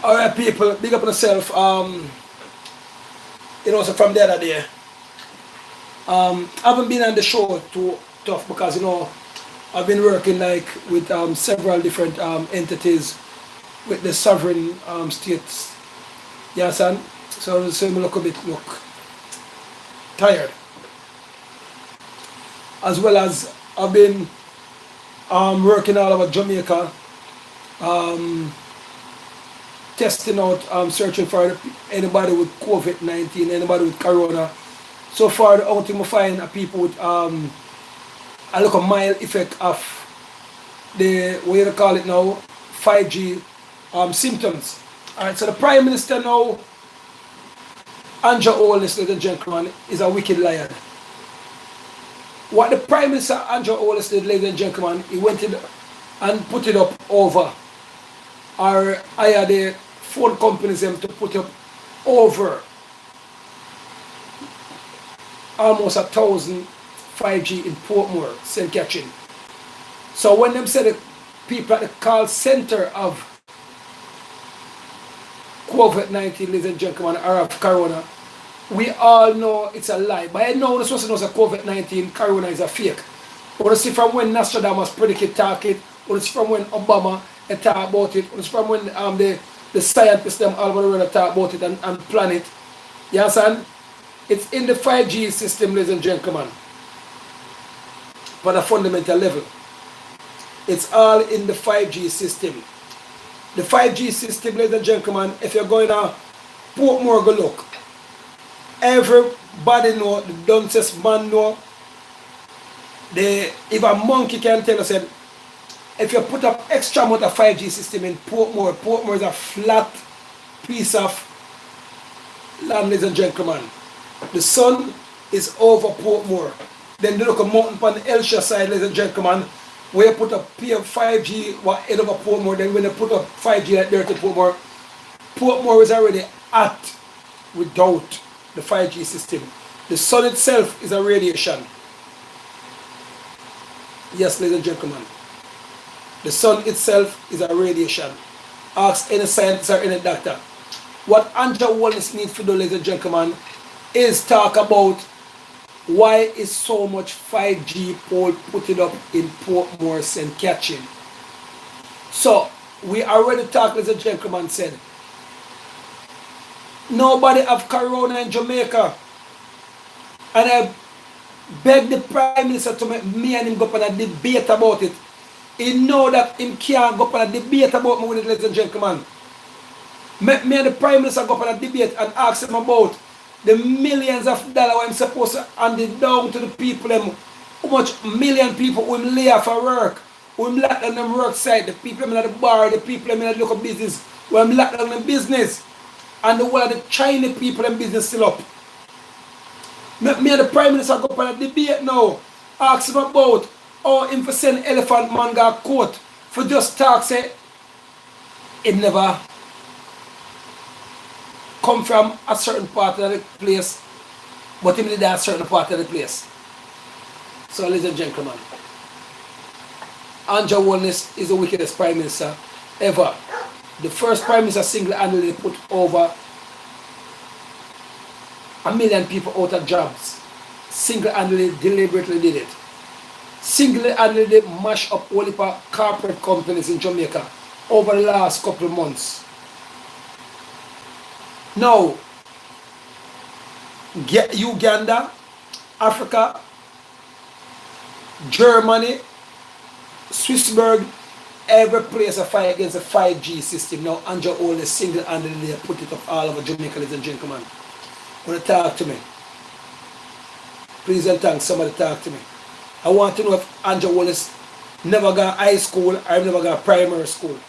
Alright, people, big up on yourself. So from the other day, I haven't been on the show too tough because I've been working like with several different entities with the sovereign states. Yeah, son. So me look a bit tired, as well as I've been working all over Jamaica, um, testing out, searching for anybody with COVID-19, anybody with Corona. So far, the only thing I find are people with a look a mild effect of the what you call it now 5G symptoms. All right, so the Prime Minister now, Andrew Holness, ladies and gentlemen, is a wicked liar. What the Prime Minister Andrew Holness did, ladies and gentlemen, he went in and put it up over, or hired the phone companies them to put up over almost 1,000 5G in Portmore, St. Catherine. So when them said the people at the call center of COVID-19, ladies and gentlemen, or of Corona, we all know it's a lie. But I know this was a COVID-19, Corona is a fake. We see from when Nostradamus predicted talk it, we see from when Obama talk about it, we see from when the scientists them all over the world talk about it and plan it. You understand? It's in the 5G system, ladies and gentlemen, but a fundamental level. It's all in the 5G system. The 5G system, ladies and gentlemen, if you're going to Portmore, go look. Everybody know, the dumbest man know. If a monkey can tell us, if you put up extra amount of 5G system in Portmore, Portmore is a flat piece of land, ladies and gentlemen. The sun is over Portmore. Then you look at mountain on the Elsha side, ladies and gentlemen, where you put up 5G what head over Portmore, then when you put up 5G like there to Portmore, Portmore is already at without the 5G system. The sun itself is a radiation. Yes, ladies and gentlemen. The sun itself is a radiation. Ask any scientist or any doctor. What Andrew Wallace needs to do, ladies and gentlemen, is talk about why is so much 5G pole put it up in Portmore, St. Catherine. So, we already talked, ladies and gentlemen, said, nobody have Corona in Jamaica. And I beg the Prime Minister to make me and him go up on a debate about it. He know that him can't go up on a debate about me with it, ladies and gentlemen. Make me and the Prime Minister go up on a debate and ask him about the millions of dollars I'm supposed to hand it down to the people, how much million people who lay off for work, who lock down them work site, the people in the bar, the people in the local business, who lock down them business, and the one of the Chinese people in business still up. Me and the Prime Minister go up on a debate now, ask him about how him for send Elephant Man got court for just talk, say, it never come from a certain part of the place, but him did a certain part of the place. So, ladies and gentlemen, Andrew Wallace is the wickedest Prime Minister ever. The first Prime Minister single-handedly put over 1 million people out of jobs. Single-handedly, deliberately did it. Single-handedly mashed up all the corporate companies in Jamaica over the last couple of months. Now, Uganda, Africa, Germany, Swissburg, every place a fight against the 5G system. Now, Andrew Holness single-handedly put it up all over Jamaica, ladies and gentlemen. Want to talk to me? Please and thanks, somebody talk to me. I want to know if Andrew Holness never got high school or never got primary school.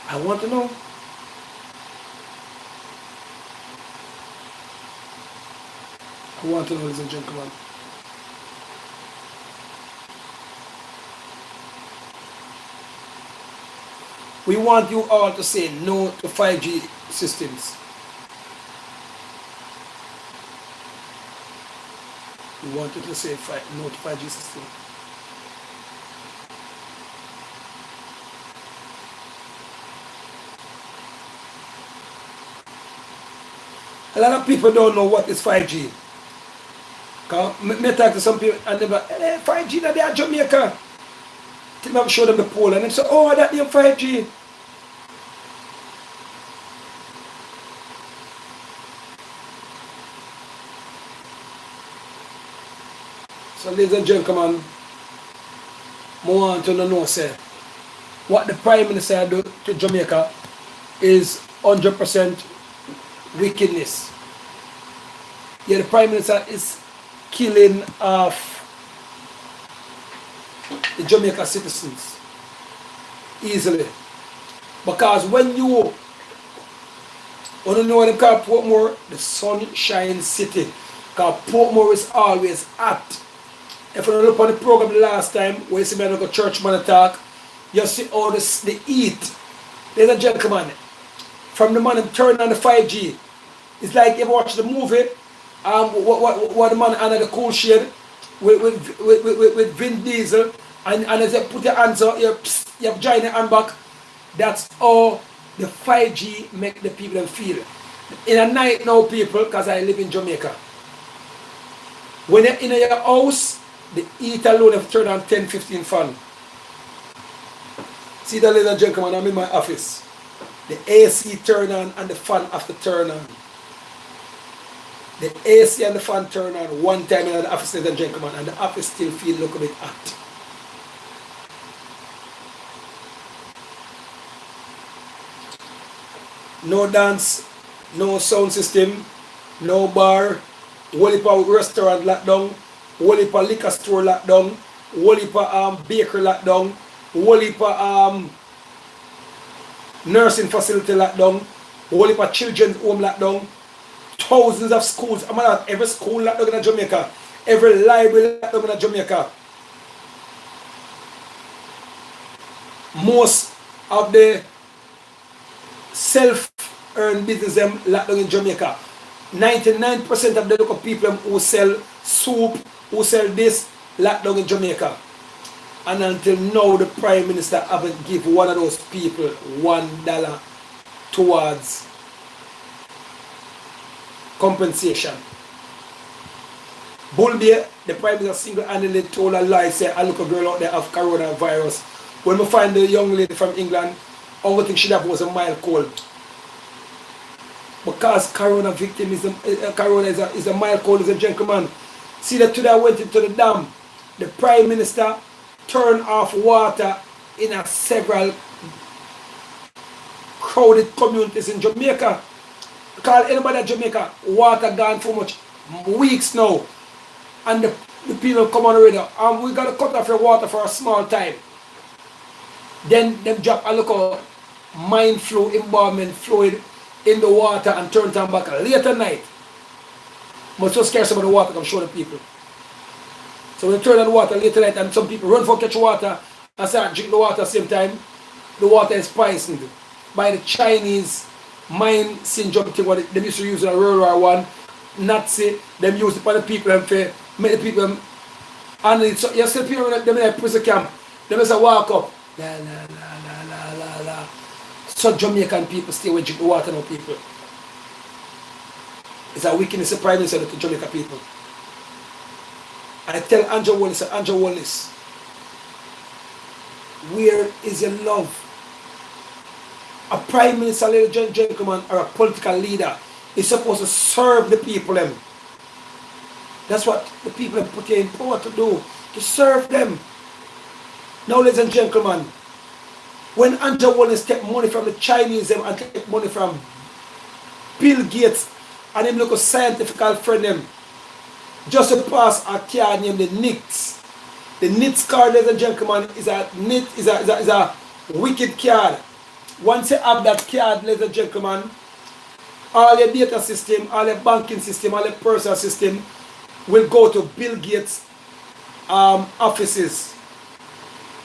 I want to know. I want to know, ladies and gentlemen. We want you all to say no to 5G systems. We want you to say no to 5G system. A lot of people don't know what is 5G. Cause me talk to some people and they go, hey, 5G that they are Jamaica. Till I show them the pole and they say, oh, that is 5G. So ladies and gentlemen, I want to know, say, what the Prime Minister do to Jamaica is 100% wickedness. Yeah, the Prime Minister is killing off the Jamaica citizens easily. Because when you want to know what they call Portmore, the sunshine city. Because Portmore is always hot. If you look on the program the last time, where you see me on the church man attack, you see all this, the heat. Ladies and gentlemen, from the man turn on the 5G, it's like you ever watch the movie, what the man under the cool shade with Vin Diesel, and as you put your hands out, you have joined your hand back. That's how the 5G make the people feel. In a night now, people, because I live in Jamaica, when you're in your house, the heat alone have turned on 10-15 fan. See that, ladies and gentlemen, I'm in my office. The AC turn on and the fan have to turn on. The AC and the fan turn on one time in the office, ladies and gentlemen, and the office still feel a little bit hot. No dance, no sound system, no bar, whole heap of restaurant locked down, whole heap of liquor store locked down, whole heap of bakery locked down, whole heap of nursing facility locked down, whole heap of children's home locked down, thousands of schools. I'm not every school locked down in Jamaica, every library locked down in Jamaica. Most of the self-earned business them locked down in Jamaica. 99% of the local people who sell soup, who sell this, locked down in Jamaica. And until now, the Prime Minister haven't given one of those people $1 towards compensation. Bulbia, the Prime Minister single-handedly told a lie, say a little girl out there have coronavirus. When we find the young lady from England, only thing she had was a mild cold. Because corona victim is a mild cold, is a gentleman. See that today I went into the dam. The Prime Minister turned off water in a several crowded communities in Jamaica. Because anybody in Jamaica, water gone for much weeks now. And the people come on the radar. And we got to cut off your water for a small time. Then them drop a little mind flow, embalming fluid in the water and turn them back later night. But so scarce about the water, I'm sure the people. So when they turn on the water later night and some people run for catch water and start drink the water at the same time, the water is poisoned by the Chinese mind syndrome thing what they used to use in World War One. Nazi, them use it for the people and for many people. And it's, you see people them in a prison camp, they just walk up. La, la, la, la, la, la, la. So Jamaican people stay with drink the water now, people. It's a wickedness, a prime minister to Jamaica people. I tell Andrew Wallace, where is your love? A prime minister, ladies and gentlemen, or a political leader is supposed to serve the people them. That's what the people have put in power to do, to serve them. Now, ladies and gentlemen, when Andrew Wallace take money from the Chinese them and take money from Bill Gates and him look a scientific friend them, just to pass a card named the NITS. The NITS card, ladies and gentlemen, is a wicked card. Once you have that card, ladies and gentlemen, all your data system, all your banking system, all your personal system will go to Bill Gates' offices.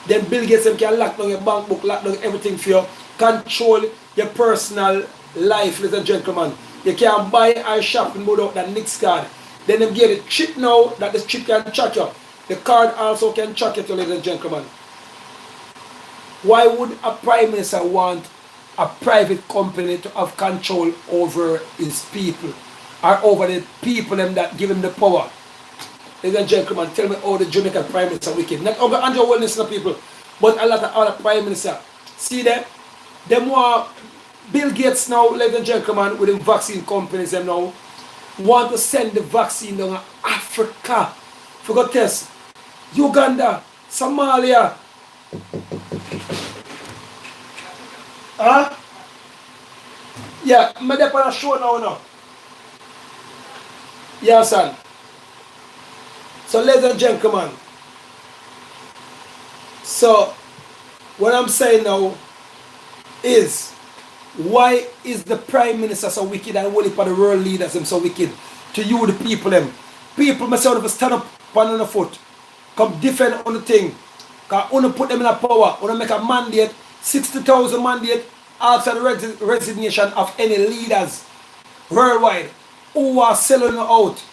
Then Bill Gates can lock down your bank book, lock down everything for you, control your personal life, ladies and gentlemen. You can buy or shop without that NITS card. Then they get a chip now that the chip can track you. The card also can track you, ladies and gentlemen. Why would a prime minister want a private company to have control over his people? are over the people them that give him the power. Ladies and gentlemen, tell me how the Jamaican Prime Minister wicked. Not only Andrew Wellness people, but a lot of other Prime Minister. See them? Them more Bill Gates now, ladies and gentlemen, with the vaccine companies them now, want to send the vaccine down to Africa. For test. Uganda, Somalia. Huh? Yeah, I'm going to show now. Yeah, son. So, ladies and gentlemen, so what I'm saying now is, why is the Prime Minister so wicked and only for the world leaders them so wicked? To you, the people them. People myself stand up on the foot, come defend on the thing. Because you put them in a power, you make a mandate, 60,000 mandate, after the resignation of any leaders worldwide who are selling out.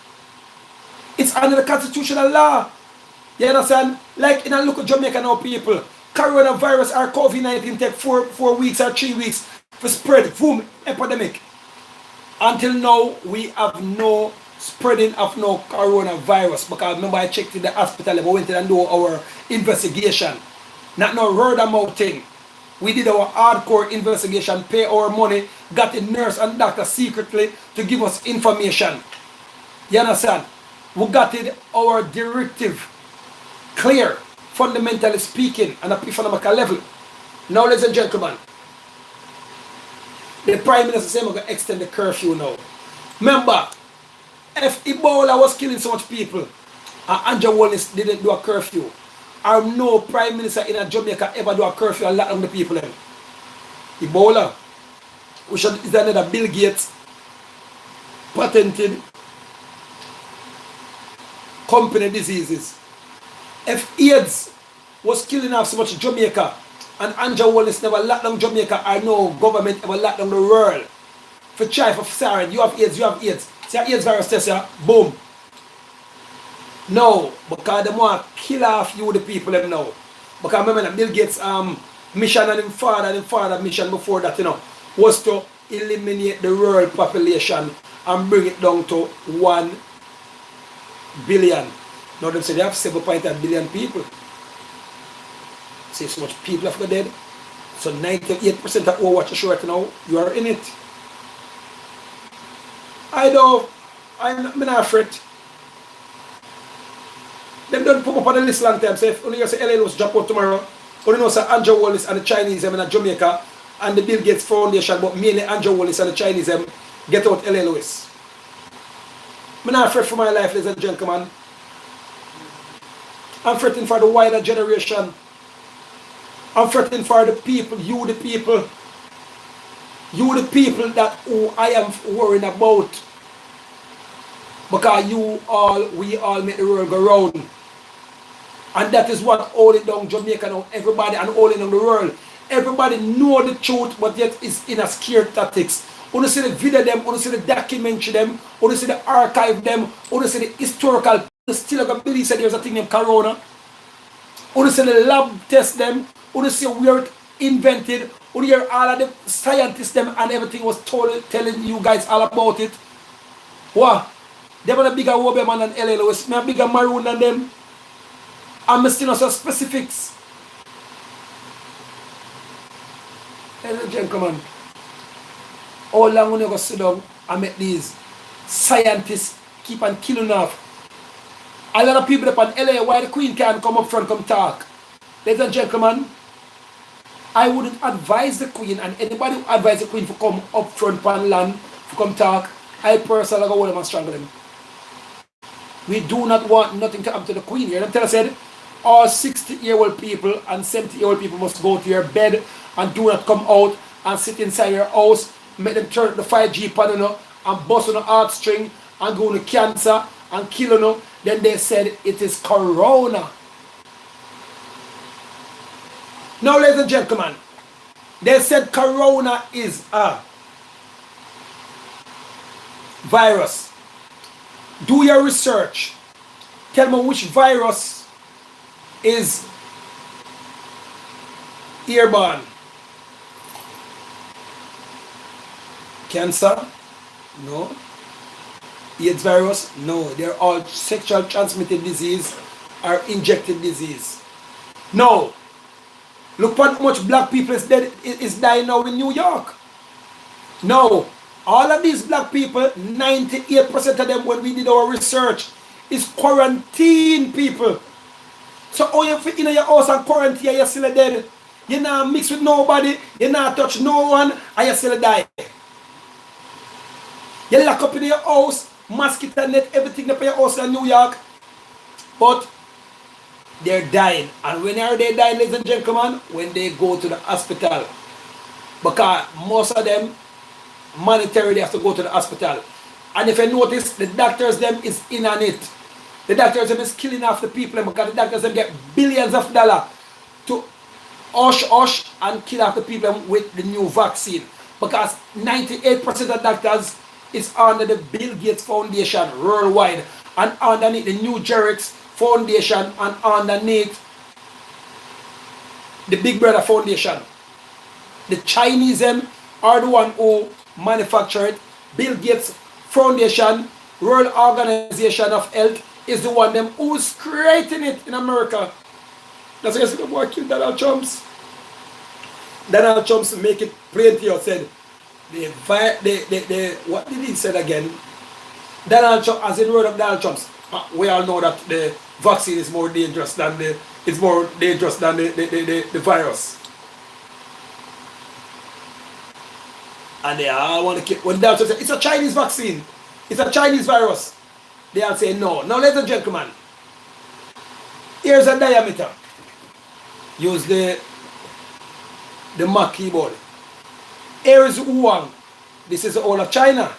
It's under the constitutional law. You understand? Like in a look at Jamaica now, people, coronavirus or COVID-19 take 4 weeks or 3 weeks to spread. Boom, epidemic. Until now, we have no spreading of no coronavirus. Because remember, I checked in the hospital, we went in and do our investigation. Not no word of thing. We did our hardcore investigation, pay our money, got a nurse and doctor secretly to give us information. You understand? We got it our directive clear, fundamentally speaking, and at economical level. Now, ladies and gentlemen, the Prime Minister said we're going to extend the curfew now. Remember, if Ebola was killing so much people, and Andrew Wallace didn't do a curfew, or no Prime Minister in Jamaica ever do a curfew and lock down the people then. Ebola, which is another Bill Gates patented company diseases. If AIDS was killing off so much Jamaica, and Andrew Wallace never locked down Jamaica, or no government ever locked down the world, for try for sorry, you have AIDS, you have AIDS. See a AIDS virus test, yeah? Boom. No, because they want to kill off you, the people, them now. Because remember, Bill Gates' mission and his father mission before that, was to eliminate the world population and bring it down to 1 billion. Now they say they have 7.8 billion people. See so much people have got dead. So 98% of who watch the show right now, you are in it. I'm not afraid. Them don't put up on the list long time. So if you say LA was drop out tomorrow, you know say Andrew Wallace and the Chinese in Jamaica and the Bill Gates Foundation, but mainly Andrew Wallace and the Chinese get out LA Lewis. I'm not afraid for my life, ladies and gentlemen. I'm fretting for the wider generation. I'm fretting for the people, you the people. You the people that who I am worrying about. Because we all make the world go round. And that is what holding down Jamaica now, everybody, and holding down the world. Everybody know the truth, but yet is in a scared tactics. You see the video them, you see the documentary them, you see the archive them, you see the historical, you still gonna believe that there's a thing named corona. You see the lab test them, you see where it invented, you hear all of the scientists them and everything was telling you guys all about it. What? They have a bigger Wobe man than LA Lewis, me a bigger maroon than them. And me still not so specifics. Ladies and gentlemen, how long will you go sit down and make these scientists keep on killing off? A lot of people up in LA, why the Queen can't come up front, come talk? Ladies and gentlemen, I wouldn't advise the Queen, and anybody who advise the Queen to come up front on land, to come talk, I personally go hold them and strangle them. We do not want nothing to happen to the Queen here. And tell us, said, all 60-year-old people and 70-year-old people must go to your bed and do not come out and sit inside your house, make them turn the 5G panel and bust on the heartstring and go to cancer and kill you. Then they said it is corona. Now, ladies and gentlemen, they said corona is a virus. Do your research. Tell me which virus is airborne. Cancer? No. AIDS virus? No, they're all sexual transmitted disease or injected disease. No. Look how much black people is dying now in New York. No. All of these black people, 98% of them when we did our research, is quarantine people. So how you fit in your house and quarantine, you're still dead. You're not mix with nobody, you're not touch no one, and you still die. You lock up in your house, mosquito net, everything up in your house in New York. But they're dying. And when are they dying, ladies and gentlemen? When they go to the hospital. Because most of them, monetarily, have to go to the hospital. And if you notice, the doctors them is in on it. The doctors them is killing off the people because the doctors them get billions of dollars to hush and kill off the people with the new vaccine. Because 98% of doctors is under the Bill Gates Foundation worldwide. And underneath the New Jerix Foundation and underneath the Big Brother Foundation. The Chinese them are the one who manufacture it. Bill Gates Foundation, World Organization of Health, is the one them who's creating it in America. That's why the boy killed Donald Trump. Donald Trump make it plain to you, said what did he say again? Donald Trump, as in word of Donald Trump's, we all know that the vaccine is more dangerous than the virus. And they all want to keep, when Donald Trump says it's a Chinese vaccine, it's a Chinese virus, they all say no. Now, ladies and gentlemen, here's a diameter. Use the Mac keyboard. Here is Wuhan. This is the whole of China.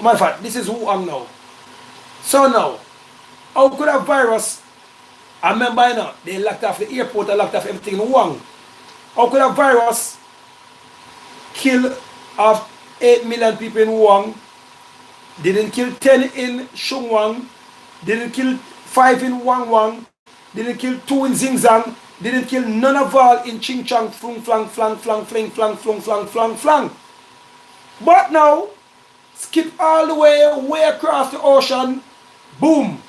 Matter of fact, this is Wuhan now. So now, how could a virus, I remember you know, they locked off the airport and locked off everything in Wuhan. How could a virus kill off 8 million people in Wuhan, didn't kill 10 in Shunwang, didn't kill 5 in Wangwang, didn't kill 2 in Xinjiang, didn't kill none of all in Xinjiang, flung, flang, flang, flang, fling, flang, flung, flang, flang, flang. But now, skip all the way across the ocean, boom,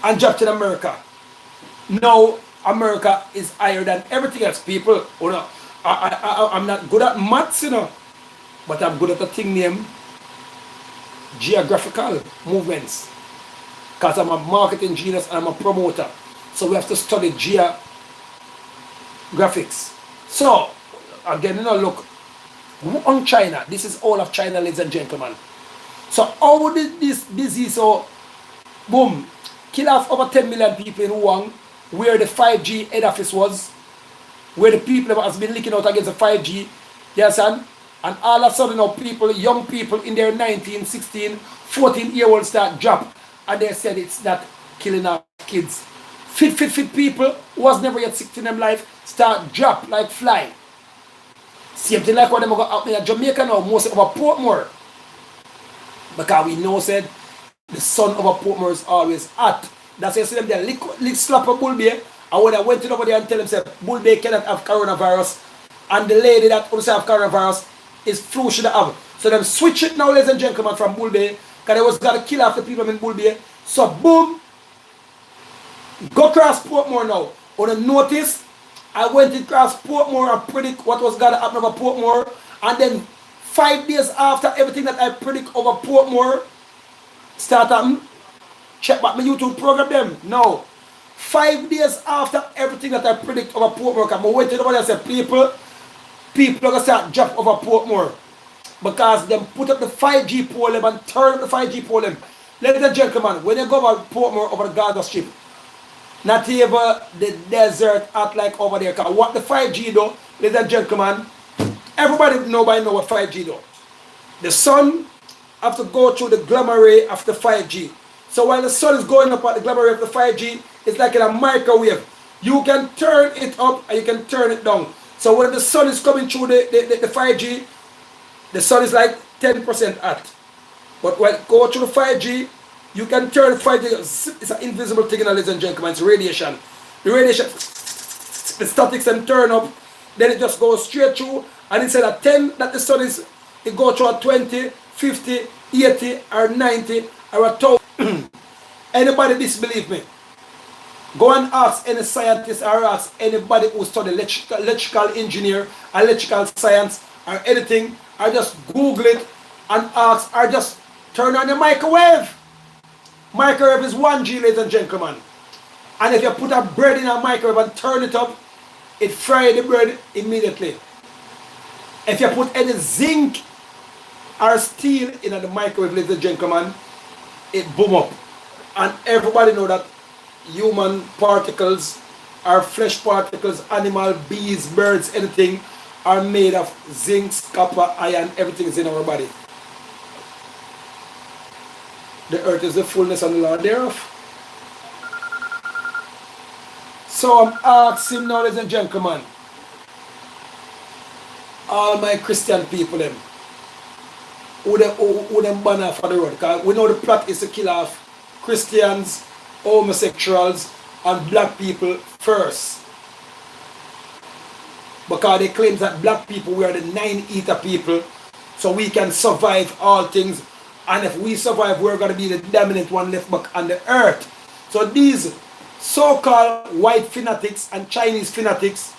and dropped in America. Now, America is higher than everything else. People, you know, I'm not good at maths, you know, but I'm good at a thing named geographical movements. Because I'm a marketing genius and I'm a promoter. So we have to study geographics. So, again, you know, look, on China, this is all of China, ladies and gentlemen. So how did this disease, so, boom, kill off over 10 million people in Wuhan, where the 5G head office was, where the people that has been leaking out against the 5G, you understand? And all of a sudden now people, young people in their 19, 16, 14-year-olds start drop. And they said it's not killing our kids. Fit people who was never yet sick in them life start drop like fly. Same thing like what them go out in Jamaica now, mostly over Portmore. Because we know said the sun over Portmore is always hot. That's why you see them there lick slap a bull bear. And when I went over there and tell them say bull bear cannot have coronavirus, and the lady that also have coronavirus is flu should have. So them switch it now, ladies and gentlemen, from bull bear, because they was gonna kill off the people in bull bear. So boom, go across Portmore now. On a notice, I went across Portmore and predict what was gonna happen over Portmore, and then 5 days after everything that I predict over Portmore start happening, check back my YouTube program them. No. 5 days after everything that I predict over Portmore, I'm waiting over there and say people are gonna start drop over Portmore. Because them put up the 5G pole and turn up the 5G pole. Ladies and gentlemen, when you go over Portmore over the Gaza Strip, not even the desert act like over there. Because what the 5G do, ladies and gentlemen, everybody know what 5G do. The sun have to go through the glamour ray of the 5G. So while the sun is going up at the glamour ray of the 5G, it's like in a microwave. You can turn it up and you can turn it down. So when the sun is coming through the 5G, the sun is like 10% hot. But when it goes through the 5G, you can turn 5G. It's an invisible thing, ladies and gentlemen. It's radiation. The radiation, the statics and turn up, then it just goes straight through. And instead of 10 that the sun is, it goes through at 20, 50, 80, or 90, or 1,000. Anybody disbelieve me? Go and ask any scientist or ask anybody who study electrical engineer, electrical science, or anything, or just Google it and ask, or just turn on the microwave. Microwave is 1G, ladies and gentlemen. And if you put a bread in a microwave and turn it up, it fries the bread immediately. If you put any zinc or steel in the microwave, ladies and gentlemen, it boom up. And everybody know that human particles or flesh particles, animal, bees, birds, anything are made of zinc, copper, iron, everything is in our body. The earth is the fullness and the Lord thereof. So I'm asking now, ladies and gentlemen, all my Christian people, them, who them banner for the road, because we know the plot is to kill off Christians, homosexuals, and black people first. Because they claim that black people, we are the 9-eater people, so we can survive all things, and if we survive, we're going to be the dominant one left back on the earth. So these so-called white fanatics and Chinese fanatics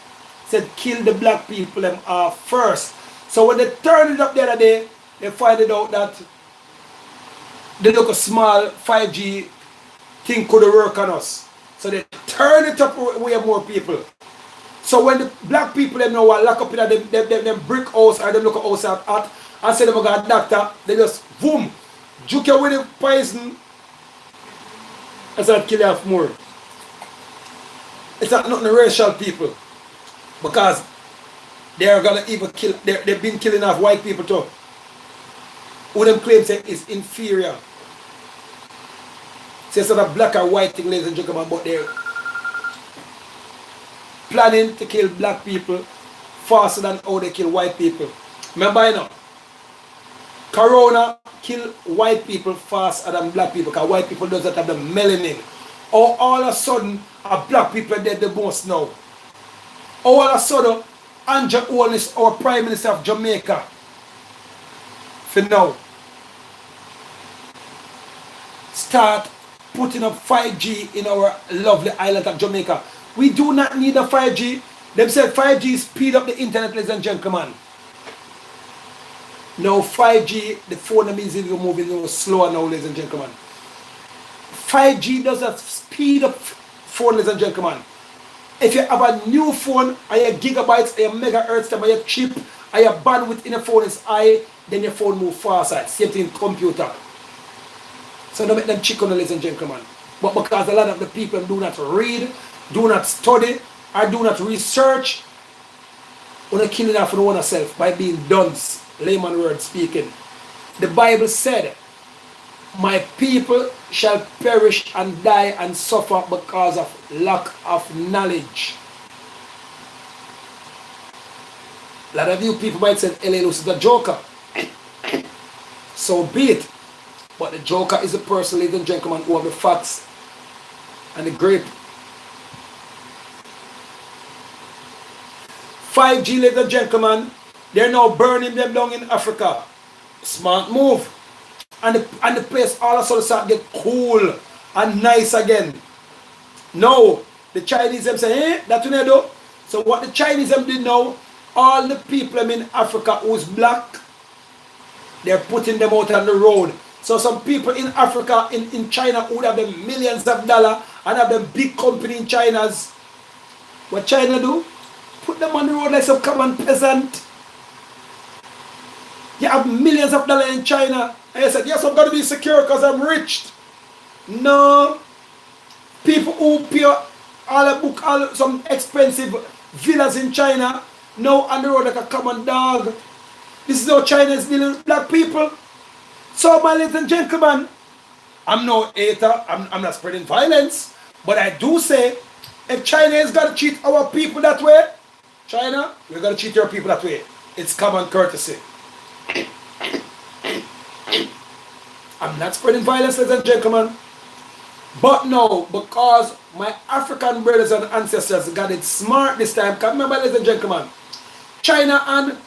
said kill the black people them first. So when they turned it up the other day, they find it out that they look a small 5G thing could work on us. So they turn it up way more people. So when the black people them know what lock up in them brick house or them look a house at and say them got a doctor, they just boom, juke you with the poison and start killing off more. It's not the racial people. Because they are gonna even kill, they've been killing off white people too. Who them claim say is inferior. Say sort of black or white thing, ladies and gentlemen, but they're planning to kill black people faster than how they kill white people. Remember, you know, Corona kill white people faster than black people because white people doesn't have the melanin. Or all of a sudden, black people are dead the most now. All of a sudden, Andrew Holness, our Prime Minister of Jamaica, for now, start putting up 5G in our lovely island of Jamaica. We do not need a 5G. Them said 5G speed up the internet, ladies and gentlemen. Now 5G, the phone is moving slower now, ladies and gentlemen. 5G does not speed up phone, ladies and gentlemen. If you have a new phone, and your gigabytes, and your megahertz, and your chip, and your bandwidth in your phone is high, then your phone moves faster. Same thing in computer. So don't make them chicken, ladies and gentlemen. But because a lot of the people do not read, do not study, or do not research, we're killing off one ourselves by being dunce, layman word speaking. The Bible said, my people shall perish and die and suffer because of lack of knowledge. A lot of you people might say, L.A. Lewis is the joker. So be it. But the joker is the person, ladies and gentlemen, who have the facts and the grape. 5G, ladies and gentlemen, they're now burning them down in Africa. Smart move. And the place all of a sudden start get cool and nice again. No, the Chinese them say, hey, that's what they do. So what the Chinese them did now, all the people in Africa who's black, they're putting them out on the road. So some people in Africa, in China, who have them millions of dollars and have them big company in China's. What China do? Put them on the road like some common peasant. You have millions of dollars in China. And you said, yes, I'm going to be secure because I'm rich. No. People who pay some expensive villas in China, now on the road like a common dog. This is how China is dealing with black people. So, my ladies and gentlemen, I'm no hater, I'm not spreading violence, but I do say, if China is going to treat our people that way, China, we're going to treat your people that way. It's common courtesy. I'm not spreading violence, ladies and gentlemen. But no, because my African brothers and ancestors got it smart this time. Because remember, ladies and gentlemen, China and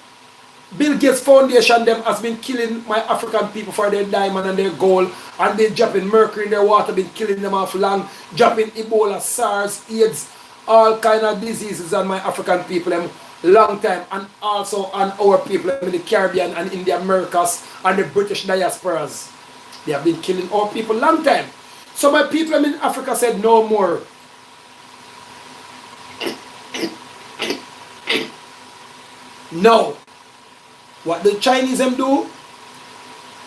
Bill Gates Foundation them has been killing my African people for their diamond and their gold, and been dropping mercury in their water, been killing them off land, dropping Ebola, SARS, AIDS, all kind of diseases on my African people them long time, and also on our people in the Caribbean and in the Americas and the British diasporas. They have been killing our people long time. So my people in Africa said no more. No. What the Chinese them do,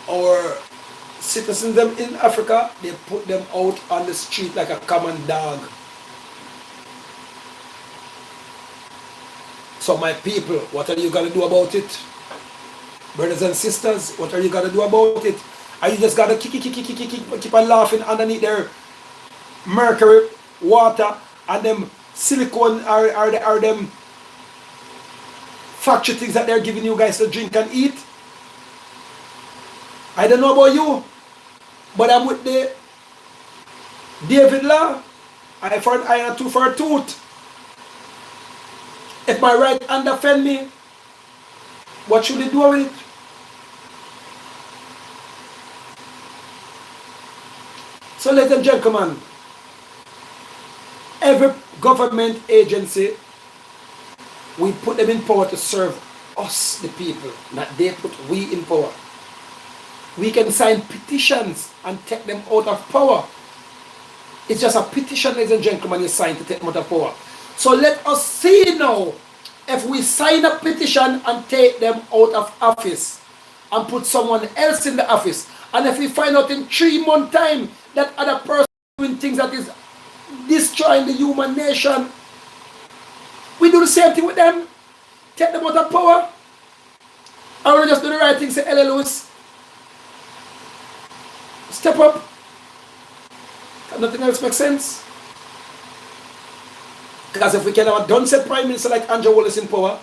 or citizens them in Africa, they put them out on the street like a common dog. So my people, what are you going to do about it? Brothers and sisters, what are you going to do about it? Are you just going to keep on laughing underneath their mercury, water, and them silicone, are them factory things that they're giving you guys to drink and eat? I don't know about you, but I'm with the David law. Eye for an eye and a tooth for a tooth. If my right hand offend me, what should they do with it? So ladies and gentlemen, every government agency, we put them in power to serve us, the people, not they put we in power. We can sign petitions and take them out of power. It's just a petition, ladies and gentlemen, you sign to take them out of power. So let us see now, if we sign a petition and take them out of office and put someone else in the office, and if we find out in 3 months' time that other person doing things that is destroying the human nation, we do the same thing with them. Take them out of power. And we just do the right thing, say, L.A. Lewis, step up. Nothing else makes sense. Because if we can have a done-set prime minister like Andrew Wallace in power,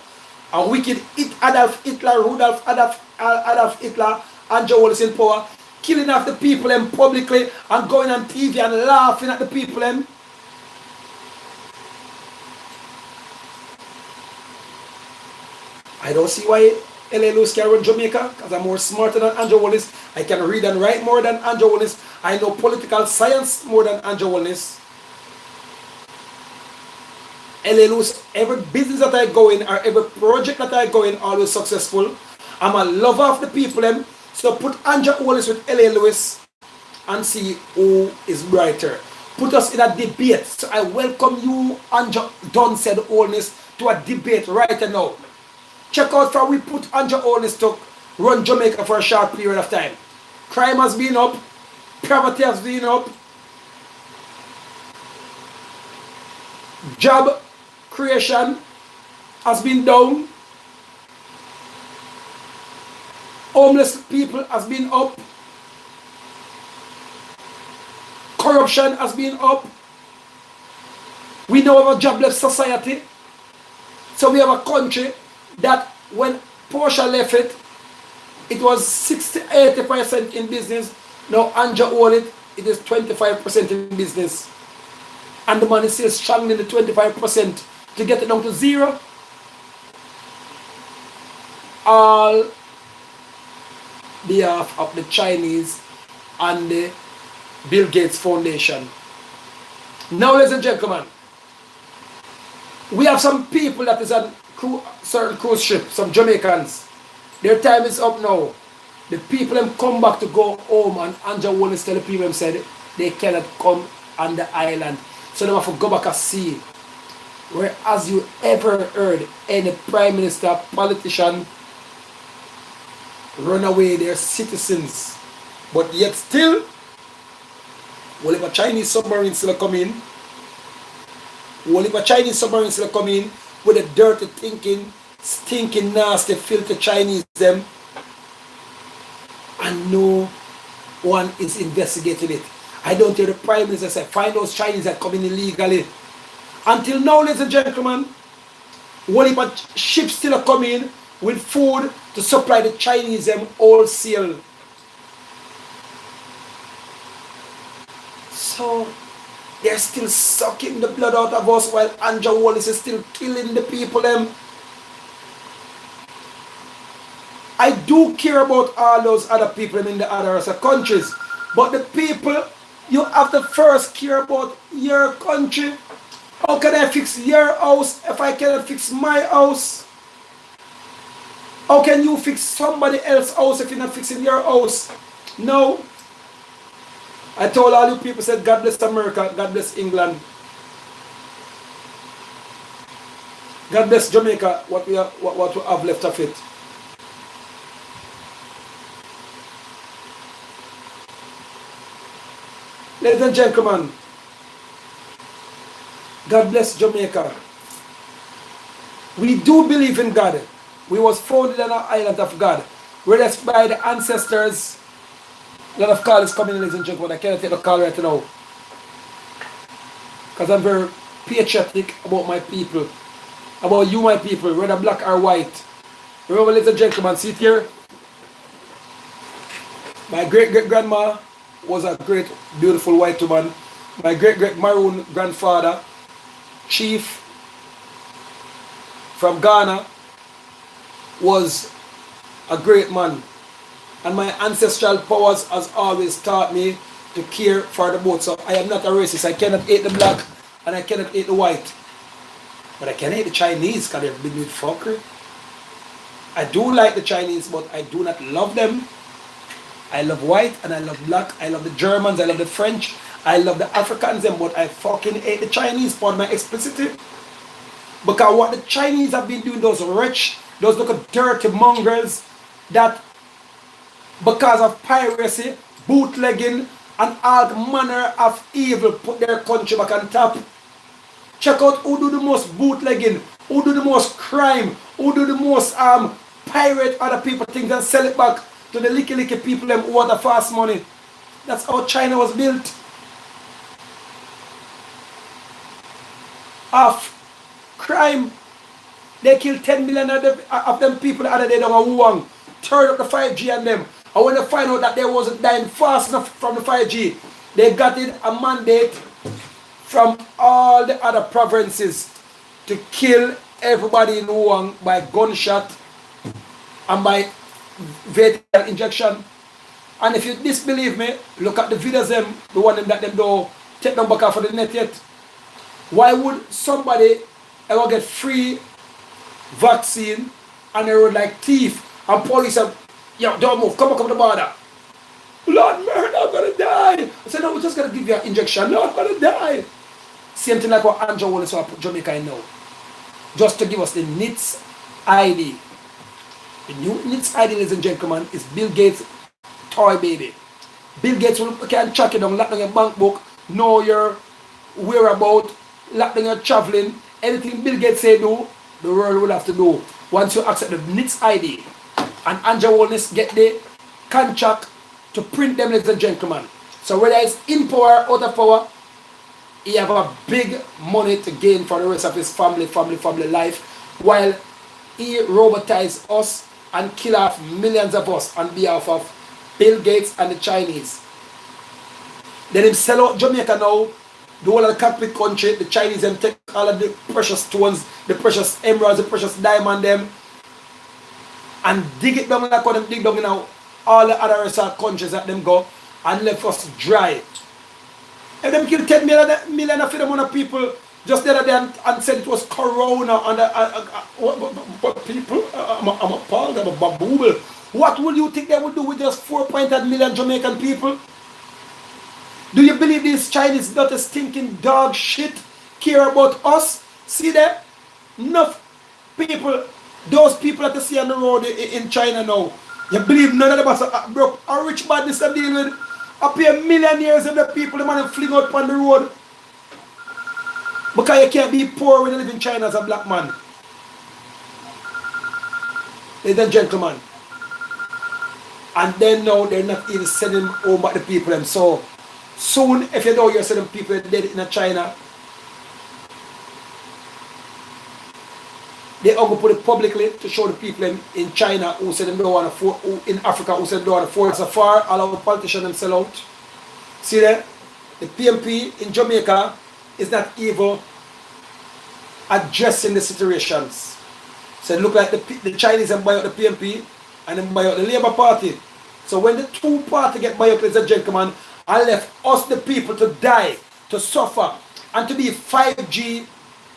a wicked Adolf Hitler, Adolf Hitler, Andrew Wallace in power, killing off the people and publicly and going on TV and laughing at the people and I don't see why L.A. Lewis can run Jamaica, because I'm more smarter than Andrew Wallace. I can read and write more than Andrew Wallace. I know political science more than Andrew Wallace. L.A. Lewis, every business that I go in or every project that I go in, always successful. I'm a lover of the people. So put Andrew Wallace with L.A. Lewis and see who is brighter. Put us in a debate. So I welcome you, Andrew Don said Holness, to a debate right now. Check out how we put Andrew Holness to run Jamaica for a short period of time. Crime has been up. Poverty has been up. Job creation has been down. Homeless people has been up. Corruption has been up. We know of a jobless society. So we have a country that when Portia left it, it was 60-80% in business. Now Andrew owns it, it is 25% in business. And the man is still struggling in the 25% to get it down to zero. All behalf of the Chinese and the Bill Gates Foundation. Now, ladies and gentlemen, we have some people that is on certain cruise ship, some Jamaicans. Their time is up now. The people them come back to go home, and Andrew Wallace tell the people them said they cannot come on the island. So they have to go back and see. Whereas you ever heard any prime minister, politician run away their citizens, but yet still, well, if a Chinese submarine still come in, with a dirty thinking, stinking, nasty, filthy Chinese them, and no one is investigating it. I don't hear the prime minister say, find those Chinese that come in illegally. Until now, ladies and gentlemen, one if a ship still come in with food to supply the Chinese them wholesale. So they're still sucking the blood out of us while Andrew Wallace is still killing the people them. I do care about all those other people in the other countries. But the people, you have to first care about your country. How can I fix your house if I cannot fix my house? How can you fix somebody else's house if you're not fixing your house? No. I told all you people, said, God bless America, God bless England. God bless Jamaica, what we have left of it. Ladies and gentlemen, God bless Jamaica. We do believe in God. We was founded on an island of God. We're just by the ancestors. A lot of callers coming in, ladies and gentlemen. I cannot take the call right now. Because I'm very patriotic about my people. About you, my people, whether black or white. Remember, ladies and gentlemen, see it here? My great-great-grandma was a great, beautiful white woman. My great-great-maroon grandfather, chief from Ghana, was a great man. And my ancestral powers has always taught me to care for the both. So I am not a racist. I cannot hate the black and I cannot hate the white. But I can hate the Chinese because they're big with fuckery. I do like the Chinese, but I do not love them. I love white and I love black. I love the Germans. I love the French. I love the Africans, but I fucking hate the Chinese for my explicitity. Because what the Chinese have been doing, those rich, those little dirty mongrels, that because of piracy, bootlegging, and all manner of evil, put their country back on top. Check out who do the most bootlegging, who do the most crime, who do the most pirate other people things and sell it back to the licky people who want the fast money. That's how China was built. Of crime. They killed 10 million of them people the other day down in Wuhan. Turned up the 5G on them. And when they find out that they wasn't dying fast enough from the 5G, they got in a mandate from all the other provinces to kill everybody in Wuhan by gunshot and by vehicle injection. And if you disbelieve me, look at the videos them, the one that them don't take them back off of the net yet. Why would somebody ever get free vaccine and they were like thief and police said, yo, don't move, come to the border. Lord, man, I'm gonna die. I said, no, we're just gonna give you an injection. No, I'm gonna die. Same thing like what Andrew Wallace put Jamaica in now. Just to give us the NITS ID. The new NITS ID, ladies and gentlemen, is Bill Gates' toy baby. Bill Gates can track it down, lock down your bank book, know your whereabouts, lock down your traveling. Anything Bill Gates say do, the world will have to do. Once you accept the NITS ID, and Andrew Wallace get the contract to print them, ladies and gentlemen. So whether it's in power, out of power, he have a big money to gain for the rest of his family life, while he robotize us and kill off millions of us on behalf of Bill Gates and the Chinese. Then him sell out Jamaica now, the whole of the Catholic country, the Chinese them take all of the precious stones, the precious emeralds, the precious diamond them, and dig it down like how them dig down in all the other rest of countries that them go and left us dry. If them kill 10 million of them on people just the other day and said it was corona and people, I'm appalled, I'm a babooble. What will you think they would do with just 4.8 million Jamaican people? Do you believe these Chinese dirty stinking dog shit care about us? See that? Enough people, those people that you see on the road in China now, you believe none of them are broke or rich badness to deal with? I pay millionaires and the people the man fling out on the road. Because you can't be poor when you live in China as a black man. Ladies and gentlemen. And then now they're not even sending home back the people them. So soon, if you know you're sending people dead in China, they are going to put it publicly to show the people in China who said they don't want to, in Africa who said they don't want to force so far. All our politicians them sell out. See there? The PMP in Jamaica is not even addressing the situations. So it look like the Chinese and buy out the PMP and then buy out the Labour Party. So when the two parties get buy out, ladies and gentlemen, I left us the people to die, to suffer, and to be 5G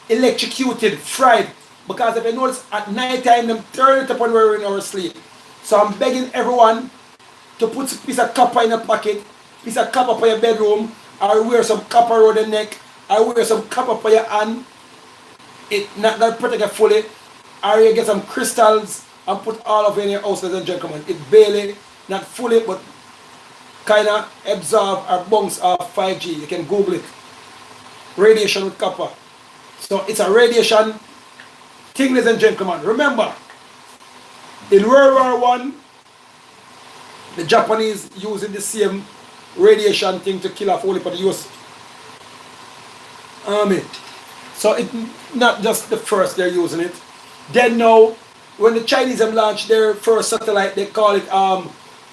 electrocuted, fried. Because if you notice, at night time, them turn it up when we're in our sleep. So I'm begging everyone to put a piece of copper in a pocket, piece of copper for your bedroom, or wear some copper around the neck, or wear some copper for your hand. It not gonna protect it fully. Or you get some crystals and put all of it in your house, ladies and gentlemen. It barely, not fully, but kind of absorb or bounce off 5G. You can Google it. Radiation with copper. So it's a radiation thing, ladies and gentlemen. Remember, in World War I, the Japanese using the same radiation thing to kill off only for the US Army. So it's not just the first they're using it. Then now, when the Chinese have launched their first satellite, they call it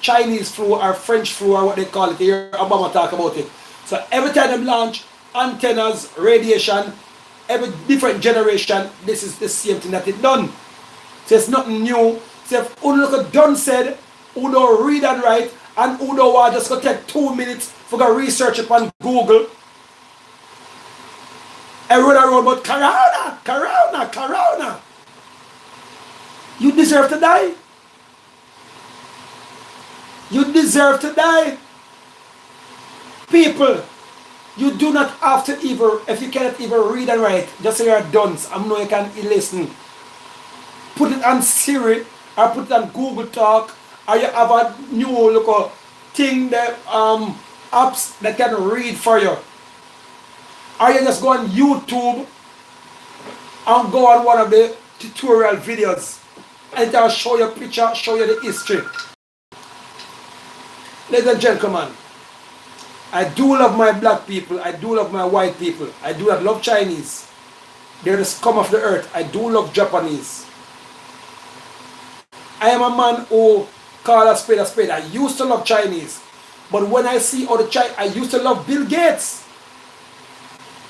Chinese flu or French flu or what they call it. You hear Obama talk about it. So every time they launch antennas, radiation, every different generation, this is the same thing that it done. So it's nothing new. So if who look at done said, who don't read and write, and who don't want just go take 2 minutes for go research upon Google. Everyone around about corona, corona, corona. You deserve to die. You deserve to die. People, you do not have to even, if you cannot even read and write, just say you're dunce. I know you can listen. Put it on Siri or put it on Google Talk, or you have a new look thing that apps that can read for you. Or you just go on YouTube and go on one of the tutorial videos and it'll show you a picture, show you the history. Ladies and gentlemen, I do love my black people, I do love my white people, I do not love Chinese. They're the scum of the earth. I do love Japanese. I am a man who call a spade a spade. I used to love Chinese. But when I see other Chinese, I used to love Bill Gates.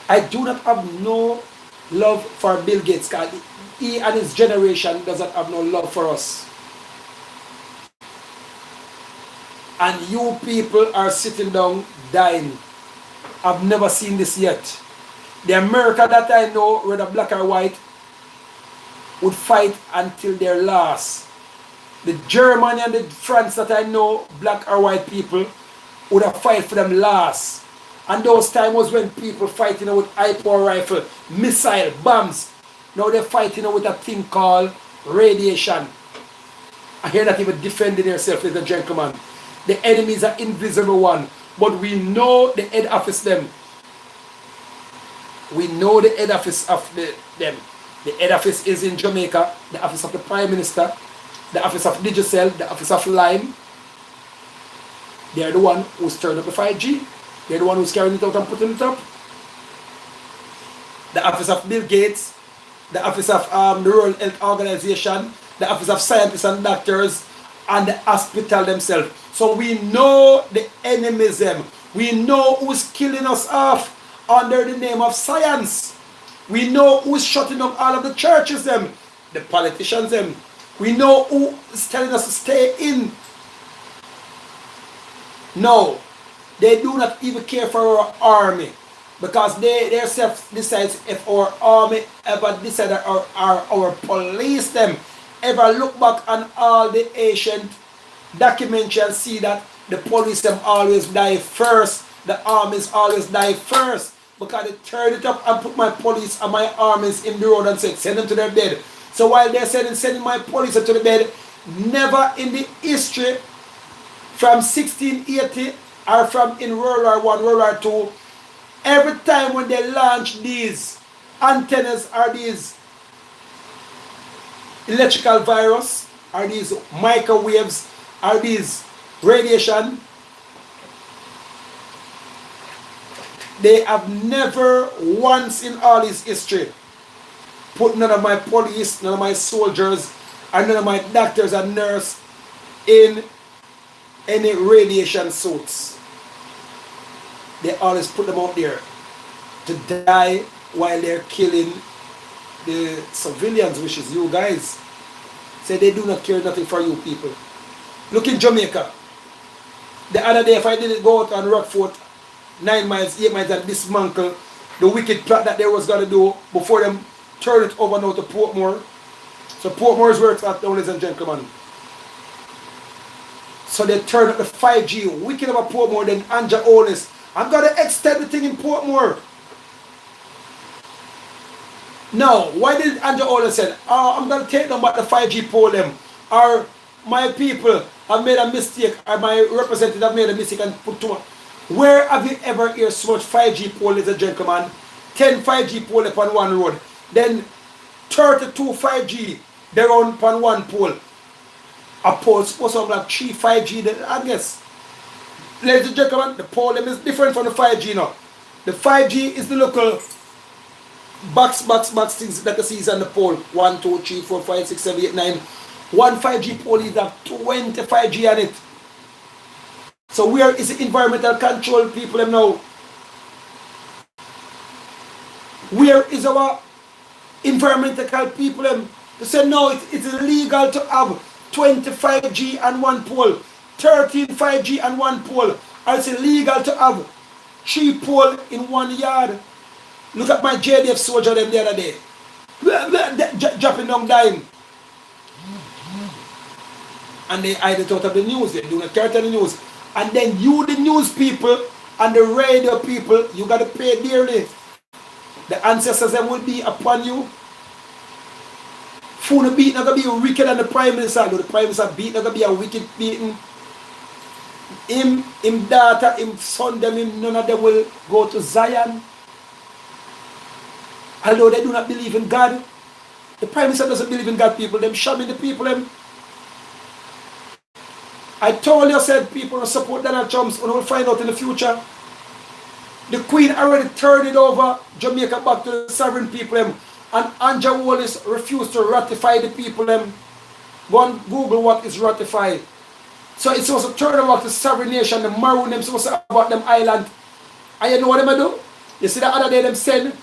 I do not have no love for Bill Gates because he and his generation doesn't have no love for us. And you people are sitting down dying. I've never seen this yet. The America that I know, whether black or white, would fight until their last. The Germany and the France that I know, black or white people, would have fight for them last. And those times was when people fighting with high-power rifle, missile, bombs. Now they're fighting with a thing called radiation. I hear that even defending yourself, ladies and gentlemen. The enemies are invisible one, but we know the head office them. We know the head office of them. The head office is in Jamaica, the office of the Prime Minister, the office of Digicel, the office of Lime. They're the one who's turned up the 5G. They're the one who's carrying it out and putting it up. The office of Bill Gates, the office of the World Health Organization, the office of scientists and doctors, and the hospital themselves. So we know the enemies them. We know who's killing us off under the name of science. We know who's shutting up all of the churches them, the politicians them. We know who is telling us to stay in. No, they do not even care for our army because they themselves decide if our army ever decide or our police them ever look back on all the ancient documents and see that the police them always die first, the armies always die first because they turn it up and put my police and my armies in the road and say send them to their bed. So while they're sending my police to the bed, never in the history from 1680 or from in World War I, World War II, every time when they launch these antennas or these electrical virus or these microwaves or these radiation, they have never once in all his history put none of my police, none of my soldiers, and none of my doctors and nurses in any radiation suits. They always put them out there to die while they're killing the civilians, which is you guys. Say they do not care nothing for you people. Look in Jamaica. The other day, if I didn't go out on Rockfort, 9 miles, 8 miles, and dismantle the wicked plot that they was going to do before them turn it over now to Portmore. So Portmore is where it's at, ladies and gentlemen. So they turn up the 5G, wicked about Portmore, then Anja Onis. I'm going to extend the thing in Portmore. Now, why did Anja Onis say, oh, I'm going to take them back the 5G pole them? Or my people have made a mistake, or my representative have made a mistake and put too much. Where have you ever heard so much 5G pole, ladies and gentlemen? 10 5G pole upon one road. Then 32 5G, they're on upon one pole. A pole supposed to have like 3 5G, I guess. Ladies and gentlemen, the pole them is different from the 5G now. The 5G is the local box things that you see on the pole. 1, 2, 3, 4, 5, 6, 7, 8, 9. One 5G pole is have 20 5G on it. So where is the environmental control people them now? Where is our environmental people them? They say no, it's illegal to have 20 5G and one pole, 13 5G and one pole. Or it's illegal to have 3 pole in one yard. Look at my JDF soldier them the other day. Dropping down dime. And they hide it out of the news. They do not care to the news. And then you, the news people, and the radio people, you got to pay dearly. The ancestors them will be upon you. Food beat not going to be wicked than the Prime Minister. The Prime Minister beat not going to be a wicked beating. Him daughter, him son, them, none of them will go to Zion. Although they do not believe in God. The Prime Minister doesn't believe in God, people. Them shamming the people, them. I told you, said people will support Donald Trump, and we'll find out in the future. The Queen already turned it over, Jamaica back to the sovereign people, and Anja Wallace refused to ratify the people. Go and Google what is ratified. So it's supposed to turn over to sovereign nation, the Maroon, them supposed to have about them island. And you know what they do? You see the other day them send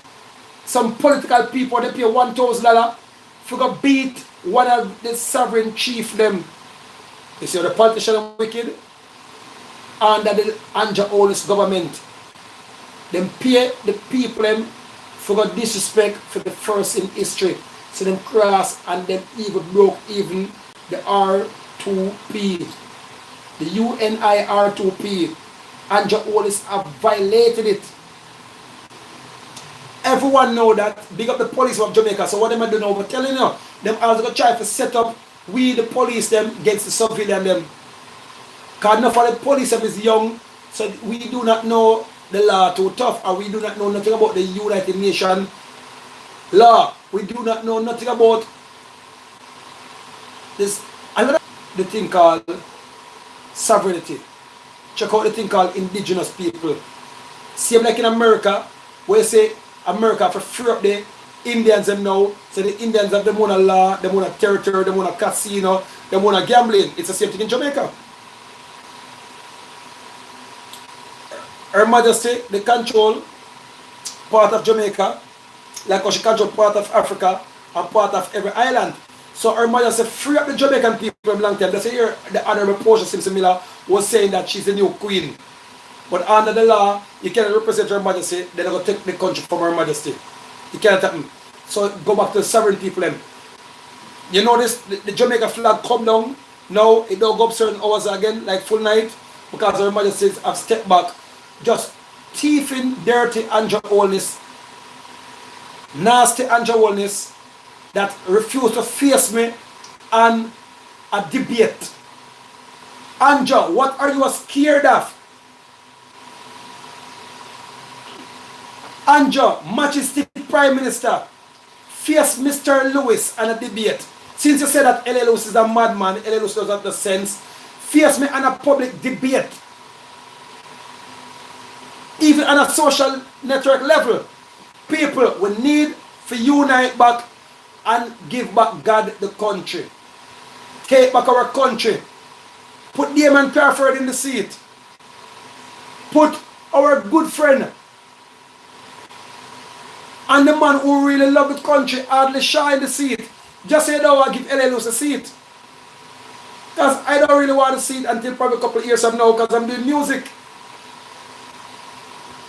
some political people, they pay $1,000 for go beat one of the sovereign chief them. You see the politicians are wicked. Under the Anja Onis government, them pay the people them for go disrespect for the first in history. So them cross and them even broke even the R2P. The UNIR2P. Anja Onis have violated it. Everyone know that. Big up the police of Jamaica. So what them are doing now? But telling you, them also going to try to set up we the police them against the civilian them. Because enough of the police them is young, so we do not know the law too tough, and we do not know nothing about the United Nations law. We do not know nothing about this. Another the thing called sovereignty. Check out the thing called indigenous people. Same like in America, where you say America for free up the Indians them now. So the Indians have them own a law, them own a territory, them own a casino, them own a gambling. It's the same thing in Jamaica. Her Majesty, they control part of Jamaica, like how she control part of Africa and part of every island. So Her Majesty free up the Jamaican people from long time. That's here the Honorable Portia Simpson Miller was saying that she's the new queen. But under the law, you cannot represent Her Majesty, they're going to take the country from Her Majesty. It cannot happen. So go back to the sovereign people then. You notice the Jamaica flag come down. Now it don't go up certain hours again, like full night, because Her Majesty have stepped back. Just thieving, dirty Anja Onis, nasty Anja Onis that refuse to face me and a debate. Anja, what are you scared of? Anja, Majestic Prime Minister, face Mr. Lewis and a debate. Since you said that L.A. Lewis is a madman, L.A. Lewis doesn't have the sense, face me on a public debate. Even on a social network level, people will need to unite back and give back God the country. Take back our country. Put Damon Crawford in the seat. Put our good friend and the man who really love the country, Adley Shaw, in the seat. Just say no, I give LA Lewis a seat. Because I don't really want to see it until probably a couple of years from now because I'm doing music.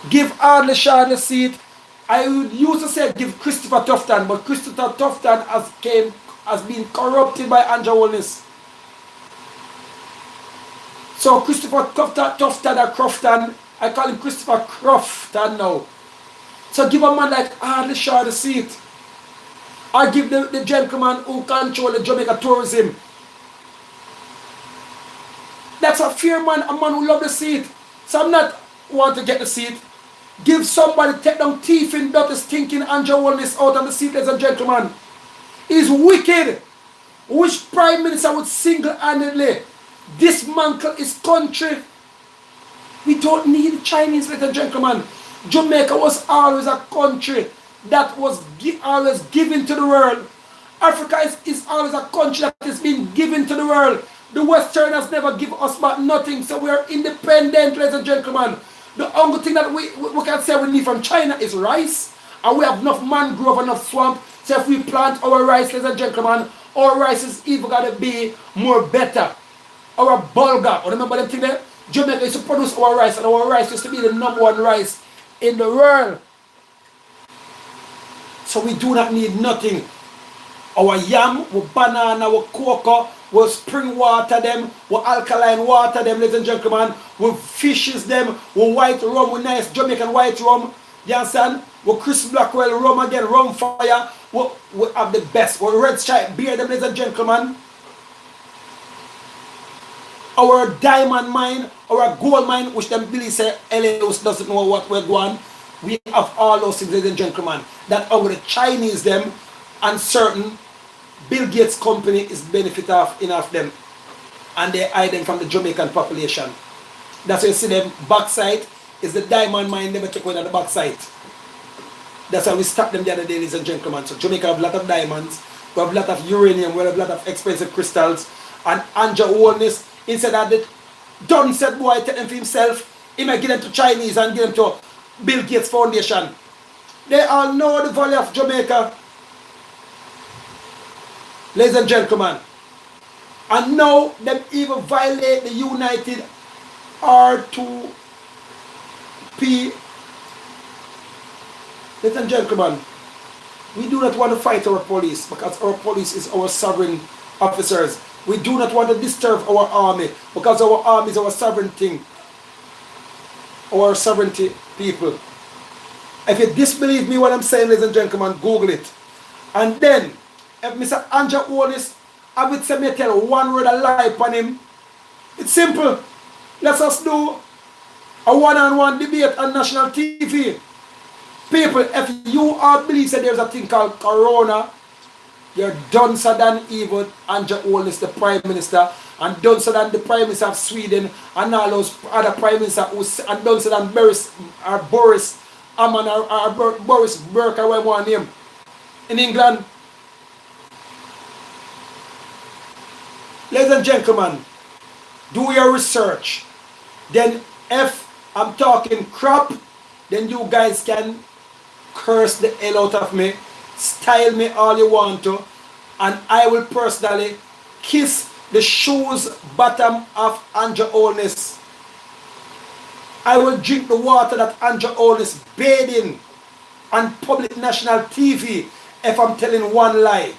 Give Ardley Shaw the seat. I would used to say give Christopher Tufton, but Christopher Tufton has been corrupted by Andrew Holness. So Christopher Tufton or Crofton, I call him Christopher Crofton now. So give a man like Ardley Shaw the seat. Or give the gentleman who control the Jamaica tourism. That's a fair man, a man who love the seat. So I'm not want to get the seat. Give somebody, take down teeth in dirty stinking Andrew Holness out of the seat, ladies and gentlemen. He's wicked. Which prime minister would single-handedly dismantle his country? We don't need Chinese, ladies and gentlemen. Jamaica was always a country that was always given to the world. Africa is always a country that is being given to the world. The Westerners never give us back nothing, so we are independent, ladies and gentlemen. The only thing that we can say we need from China is rice. And we have enough mangrove, enough swamp. So if we plant our rice, ladies and gentlemen, our rice is even going to be more better. Our bulgur, remember them thing there? Jamaica used to produce our rice, and our rice used to be the #1 rice in the world. So we do not need nothing. Our yam, our banana, our cocoa, we spring water them, we alkaline water them, ladies and gentlemen. We fishes them, we white rum, we nice Jamaican white rum. You understand? We Chris Blackwell rum again, rum fire. We have the best. We red stripe beer them, ladies and gentlemen. Our diamond mine, our gold mine, which them Billy say LAOS doesn't know what we're going. We have all those things, ladies and gentlemen. That our the Chinese them and certain Bill Gates company is benefit of enough them, and they hide them from the Jamaican population. That's why you see them backside is the diamond mine never take away on the backside. That's why we stopped them the other day, ladies and gentlemen. So Jamaica have a lot of diamonds, we have a lot of uranium, we have a lot of expensive crystals, and Andrew Holness, instead of the done said boy take them for himself, he might give them to Chinese and give them to Bill Gates Foundation. They all know the value of Jamaica. Ladies and gentlemen, and now them even violate the United R2P. Ladies and gentlemen, we do not want to fight our police because our police is our sovereign officers. We do not want to disturb our army because our army is our sovereign thing, our sovereignty people. If you disbelieve me what I'm saying, ladies and gentlemen, Google it. And then, if Mr. Andrew Holness, I would say me tell one word of lie upon him. It's simple. Let us do a one-on-one debate on national TV. People, if you all believe that there's a thing called Corona, you're duncer than even Andrew Holness, the Prime Minister, and duncer than the Prime Minister of Sweden, and all those other Prime Ministers, and duncer than Boris Amman or Boris Burke, or whatever one name, in England. Ladies and gentlemen, do your research. Then if I'm talking crap, then you guys can curse the hell out of me, style me all you want to, and I will personally kiss the shoes bottom of Andrew Holness. I will drink the water that Andrew Holness bathed in on public national TV if I'm telling one lie.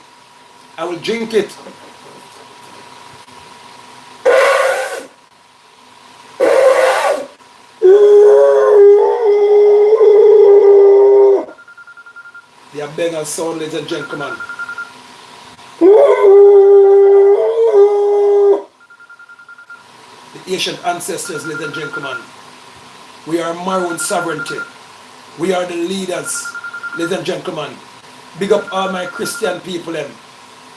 I will drink it. They are begging sound, ladies and gentlemen. The ancient ancestors, ladies and gentlemen. We are Maroon sovereignty. We are the leaders, ladies and gentlemen. Big up all my Christian people, them.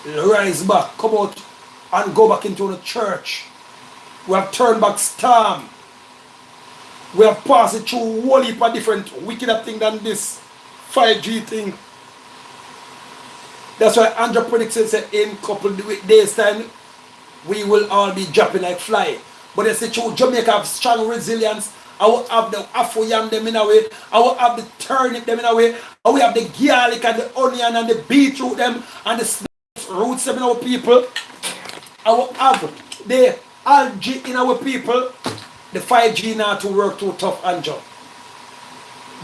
Rise back, come out and go back into the church. We have turned back storm. We have passed it through a whole heap of different wickeder thing than this 5G thing. That's why Andrew predicts that in a couple of days time, we will all be dropping like fly. But they say true, Jamaica have strong resilience. I will have the Afro yam them in a way. I will have the turnip them in a way. I will have the garlic and the onion and the beetroot them and the snaps roots in our people. Our have the algae in our people. The 5G now to work too tough and job.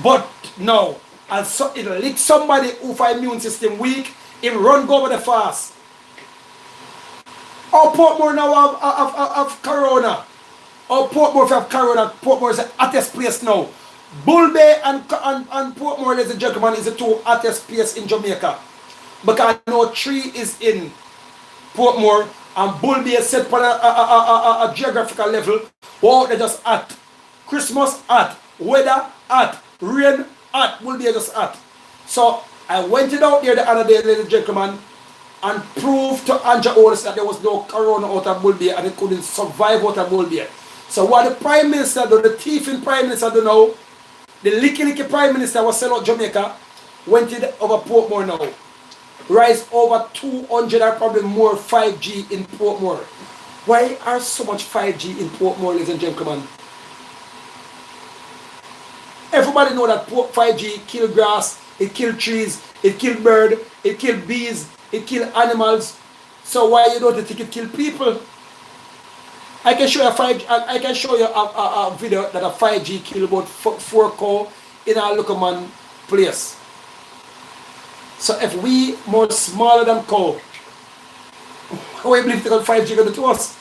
But no, and so it'll lick somebody who find immune system weak, it run go over the fast. Our Portmore now have corona. Our Portmore have corona. Portmore is the hottest place now. Bull Bay and Portmore, ladies and gentlemen, is the two hottest place in Jamaica. Because I know 3 is in Portmore and Bull Bay is set for a geographical level. Wow, they just hot. Christmas hot. Weather hot. Rain hot. Bull Bay just hot. So I went out there the other day, ladies and gentlemen, and proved to Anja Olis that there was no corona out of Bull Bay and it couldn't survive out of Bull Bay. So what the Prime Minister do, the thieving Prime Minister do now, the licky Prime Minister was sell out Jamaica, went in over Portmore now. Rise over 200 or probably more 5G in Portmore. Why are so much 5G in Portmore, ladies and gentlemen? Everybody know that 5G kill grass, it kill trees, it kill bird, it kill bees, it kill animals. So why you don't think it kill people? I can show you a video that a 5G kill about 4 cow in a local man place. So if we more smaller than cow, we believe the 5G going to do us.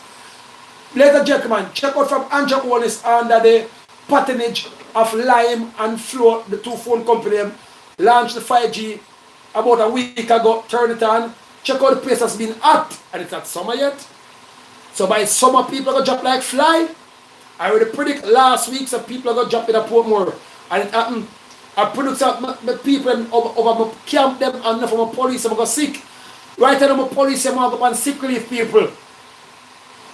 Ladies and gentlemen, check out from Anja Olis under the patronage of Lime and Flow, the 2 phone company, launched the 5G about a week ago, turn it on. Check out the place has been hot and it's not summer yet. So by summer people are going to jump like fly. I already predict last week some people are going to jump in a Portmore. And it happened. I predict some people over my camp them and enough of my police I'm going to sick. Right now my police I'm going to go on sick relief people.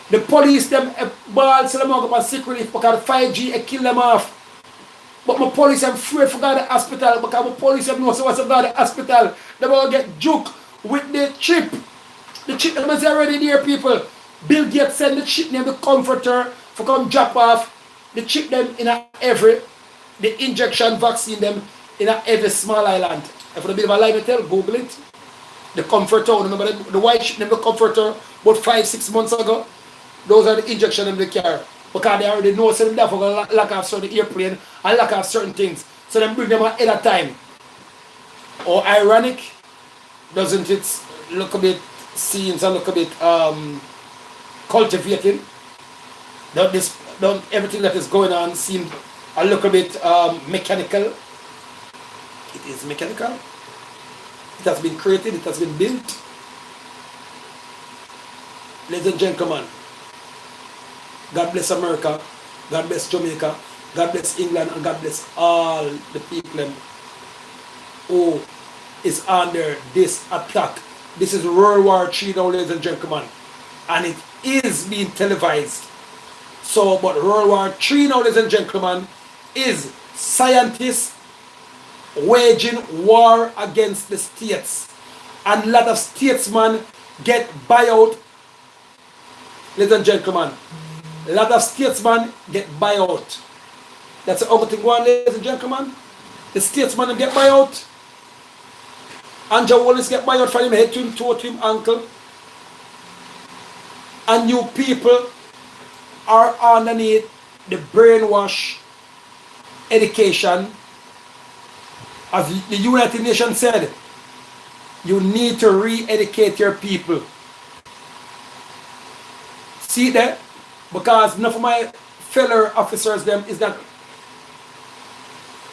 The police them balls them going to go on sick relief because 5G it kill them off. But my police I'm afraid for go to the hospital because my police them know so what's about the hospital. They're going to get juked with the chip. The chip them is already there people. Bill Gates send the chip name the comforter for come drop off. The chip them in a every, the injection vaccine them in a every small island. If you a bit of a lie to tell, Google it. The comforter, remember the white chip name the comforter about 5-6 months ago. Those are the injection in the car. Because they already know so them there for lack of certain airplane and lack of certain things. So them bring them ahead of time. Or ironic, doesn't it look a bit scenes and look a bit cultivating? Don't everything that is going on seem a little bit mechanical. It is mechanical. It has been created, it has been built. Ladies and gentlemen, God bless America, God bless Jamaica, God bless England, and God bless all the people who is under this attack. This is World War III now, ladies and gentlemen, and it is being televised. So, but World War III now, ladies and gentlemen, is scientists waging war against the states. And a lot of statesmen get buyout. Ladies and gentlemen, a lot of statesmen get buyout. That's the other thing going on, ladies and gentlemen. The statesmen get buyout. Anja Olis get buyout from him head to him, toe to him, ankle. And you people are underneath the brainwash education. As the United Nations said, you need to re-educate your people. See that? Because none of my fellow officers them is not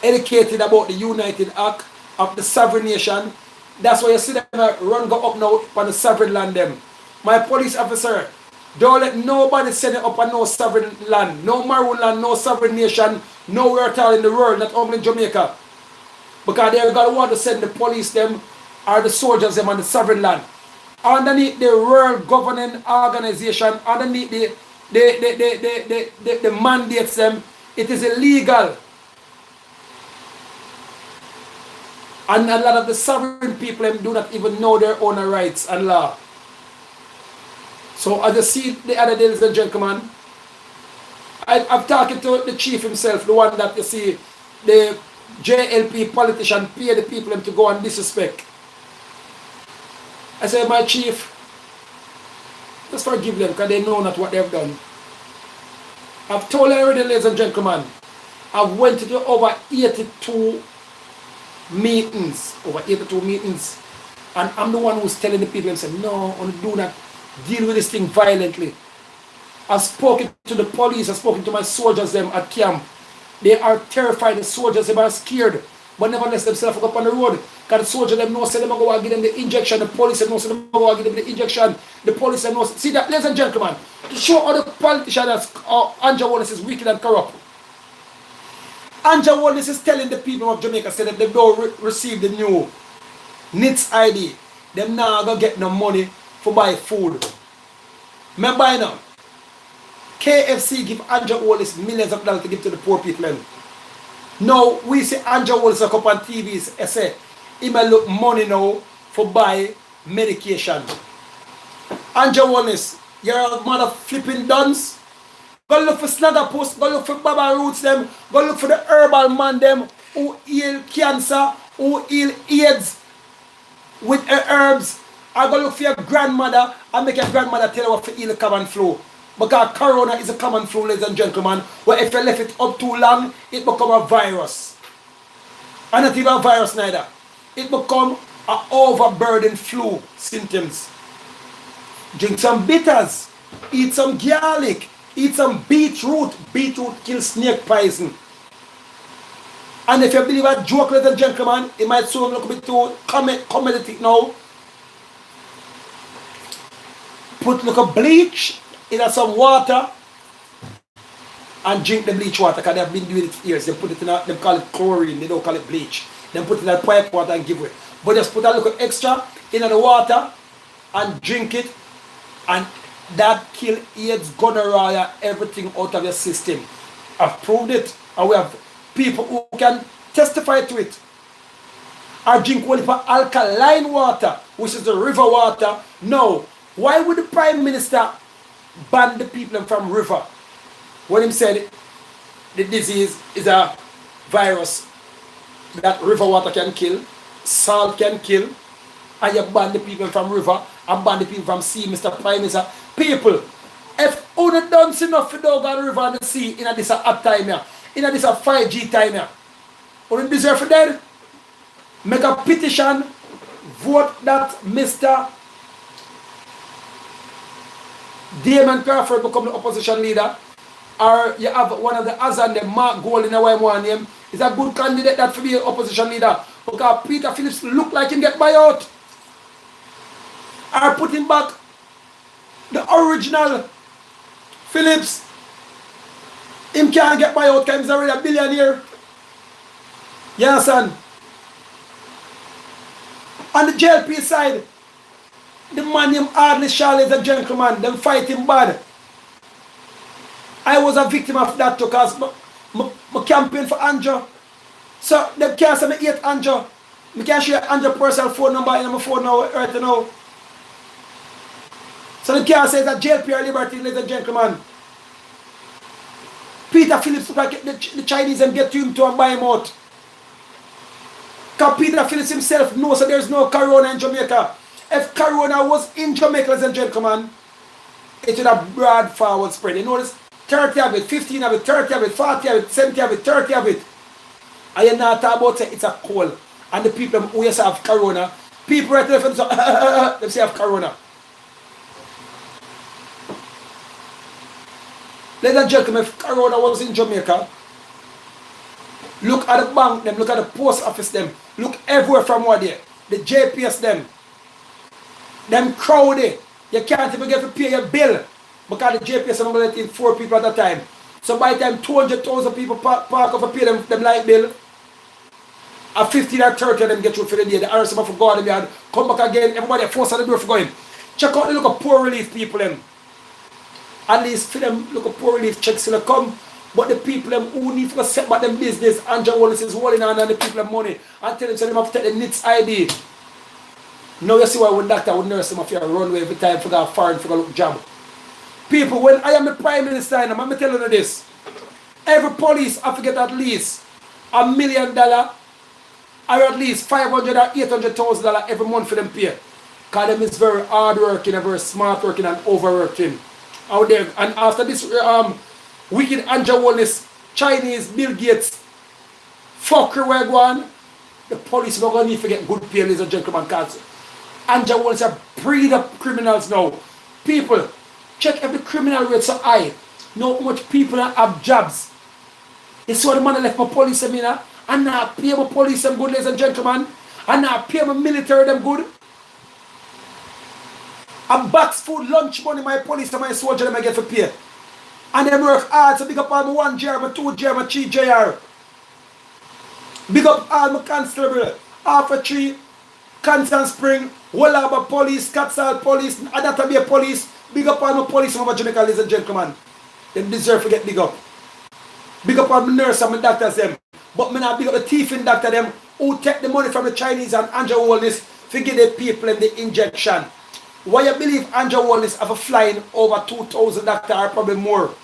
educated about the United Act of the sovereign nation. That's why you see them run go up now on the sovereign land them. My police officer, don't let nobody send it up on no sovereign land, no maroon land, no sovereign nation, nowhere at all in the world, not only in Jamaica. Because they're going to want to send the police them or the soldiers them on the sovereign land. Underneath the world governing organization, underneath the mandates them, it is illegal. And a lot of the sovereign people them do not even know their own rights and law. So as you see the other day, ladies and gentlemen, I'm talking to the chief himself, the one that you see, the JLP politician pay the people to go and disrespect. I said, my chief, just forgive them because they know not what they've done. I've told you already, ladies and gentlemen, I've went to over 82 meetings, and I'm the one who's telling the people and saying, no, do not deal with this thing violently. I've spoken to the police, I've spoken to my soldiers them at camp. They are terrified, the soldiers them are scared, but nevertheless themselves up on the road. Because the soldiers them know say them go and give them the injection, the police them know say them go and give them the injection, the police them know. See that, ladies and gentlemen, to show how the politicians, Andrew Wallace is wicked and corrupt. Andrew Wallace is telling the people of Jamaica say that they don't receive the new NITS ID. Them now gonna get no money for buy food. Remember now, KFC give Andrew Wallace millions of dollars to give to the poor people. Now we see Andrew Wallace up on TVs and say he may look money now for buy medication. Andrew Wallace, you're a mother flipping duns. Go look for Snagger Post, go look for Baba Roots them, go look for the herbal man them who heal cancer, who heal AIDS with herbs. I go look for your grandmother and make your grandmother tell you what to heal the common flu. Because corona is a common flu, ladies and gentlemen, where if you left it up too long, it become a virus. And not even a virus neither. It become an overburdened flu symptoms. Drink some bitters, eat some garlic, eat some beetroot. Beetroot kills snake poison. And if you believe a joke, ladies and gentlemen, it might sound look a bit too comedic now. Put like a bleach in some water and drink the bleach water because they have been doing it for years. They put it in they call it chlorine, they don't call it bleach. Then put it in that pipe water and give it. But just put a little extra in the water and drink it, and that kill AIDS, gonorrhea, everything out of your system. I've proved it, and we have people who can testify to it. Or drink only for alkaline water, which is the river water. No. Why would the Prime Minister ban the people from river when he said the disease is a virus that river water can kill, salt can kill, and you ban the people from river and ban the people from sea, Mr. Prime Minister? People, if only done enough for dog on the river and the sea in this hot time here, in this 5G time here, only deserve for dead. Make a petition, vote that Mr. Damon Crawford become the opposition leader, or you have one of the Azan, the Mark Gold in the one name, is a good candidate that to be an opposition leader, because Peter Phillips look like him get buyout. Or put him back the original Phillips. Him can't get buyout because he's already a billionaire. You understand? On the JLP side, the man named Hardly Charlie is a gentleman. Them fight him bad. I was a victim of that too, because I campaign for Andrew. So them can't say me hate Andrew. I can't share Andrew's personal phone number in my phone now, right now. So them can't say that JLP or Liberty, ladies and gentlemen. Peter Phillips look like the Chinese and get to him to and buy him out. Because Peter Phillips himself knows that there's no corona in Jamaica. If corona was in Jamaica, ladies and gentlemen, it would have broad forward spread. You notice 30 of it, 15 of it, 30 of it, 40 of it, 70 of it, 30 of it. And you're not talking about it, it's a cold. And the people who used to have corona, people right there, they say have corona. Ladies and gentlemen, if corona was in Jamaica, look at the bank them, look at the post office them, look everywhere from what there. The JPS them crowded. You can't even get to pay your bill because the JPS is only letting 4 people at a time. So by the time 200,000 people park up and pay them light bill, and 15 or 30 of them get through for the day. The RSM for God, they had come back again, everybody forced at the door for going. Check out the look of poor relief people them. At least for them look at poor relief checks still come. But the people them who need to set back them business, Andrew Wallace is holding on and the people them money and tell them so they have to take the NITS ID. Now you see why when doctor would nurse them if you run away every time for that foreign for look jam. People, when I am the Prime Minister, I'm telling you this. Every police have to get at least $1 million or at least $500,000 or $800,000 every month for them pay. Because them is very hardworking and very smart working and overworking out there. And after this wicked Anja Wallace, Chinese Bill Gates, fucker we're going, the police are going to need to get good pay, ladies and gentlemen, because Anja Wallace are breed up criminals now. People, check every criminal rate so high. Know how much people have jobs. It's what the man left my police seminar. And now pay my police them good, ladies and gentlemen. And now pay my military them good. A box food, lunch money, my police and my soldier them I get for pay. And them work hard, so big up all my 1 JR, my 2 JR, my 3 JR. Big up all my constable, half a tree, Constant Spring, Wallaba Police, Catsal Police, Adatabia Police. Big up all my police from Jamaica, ladies and gentlemen. They deserve to get big up. Big up all my nurse and my doctors them. But me not big up the thieving doctor them who take the money from the Chinese and Anja Wallace to give the people in the injection. Why you believe Anja Wallace have a flying over 2,000 doctors or probably more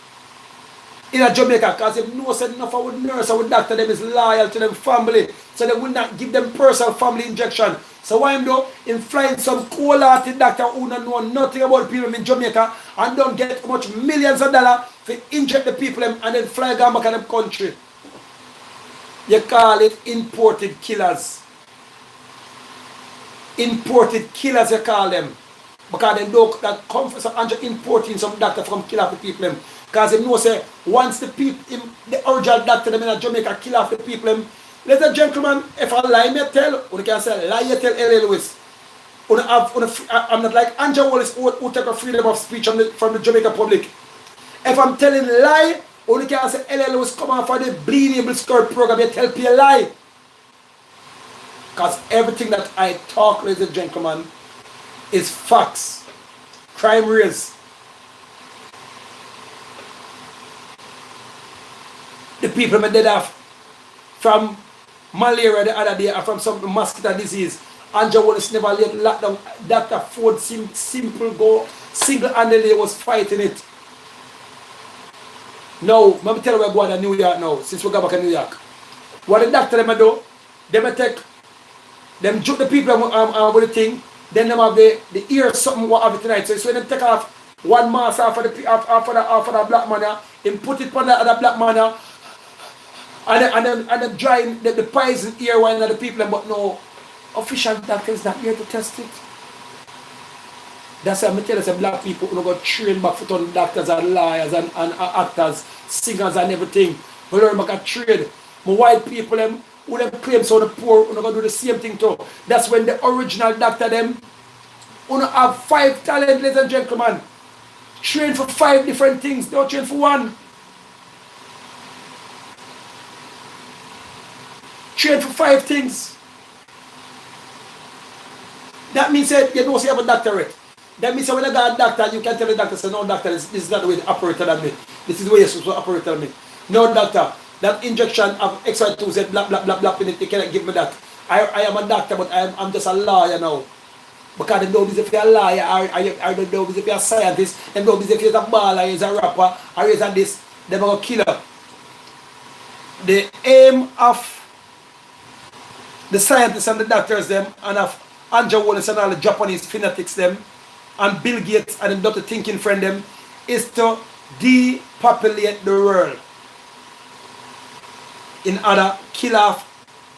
in a Jamaica? Because if no said enough of nurse and doctor them is loyal to them family, so they will not give them personal family injection. So why him though? In flying some cold-hearted doctor who don't know nothing about people in Jamaica and don't get much millions of dollars to inject the people them and then fly back in them country. You call it imported killers. Imported killers you call them. Because they know that come from some importing some doctor from kill off the people them. Because they know say once the people the original doctor them in Jamaica kill off the people them. Ladies and gentlemen, if I lie me tell, you can say lie you tell L.A. Lewis. I'm not like Anja Wallace who take a freedom of speech from the Jamaica public. If I'm telling lie, you can say L.A. Lewis come on for the Bleedable Skirt program, you tell people a lie. Because everything that I talk, ladies and gentlemen, is facts. Crime rates. The people that dead off from malaria the other day or from some mosquito disease. Anja Wallace never let lockdown. Dr. Ford simple go single-handedly was fighting it. Now, let me tell you we're going to New York now, since we got back in New York. What the doctor them do, them take, them joke the people with the thing, then them have the ear something what have it tonight. So when they take off one mask off of the black man, and put it on the other black man, and then drying the poison ear one of the people, but no official doctor is not here to test it. That's why I tell you, say black people who go train back for ton doctors and lawyers and actors, singers and everything. We learn back a trade. But white people them who them claim so the poor who go do the same thing too. That's when the original doctor them who have 5 talent, ladies and gentlemen. Train for 5 different things, don't train for one. Train for 5 things. That means that you don't say you have a doctorate. That means that when I got a doctor, you can tell the doctor, say, no doctor, this is not the way the operator on me. This is the way you're supposed to operate on me. No doctor, that injection of XY2Z, blah, blah, blah, blah, in it, you cannot give me that. I am a doctor, but I'm just a lawyer now. Because they don't if you're a liar, or they don't if you're a scientist, they don't if you're a baller, you're a rapper, or you're a this, they're going to kill her. The aim of the scientists and the doctors them, and of Anja Wallace and all the Japanese fanatics them, and Bill Gates and the Dr. Thinking friend them, is to depopulate the world. In order kill off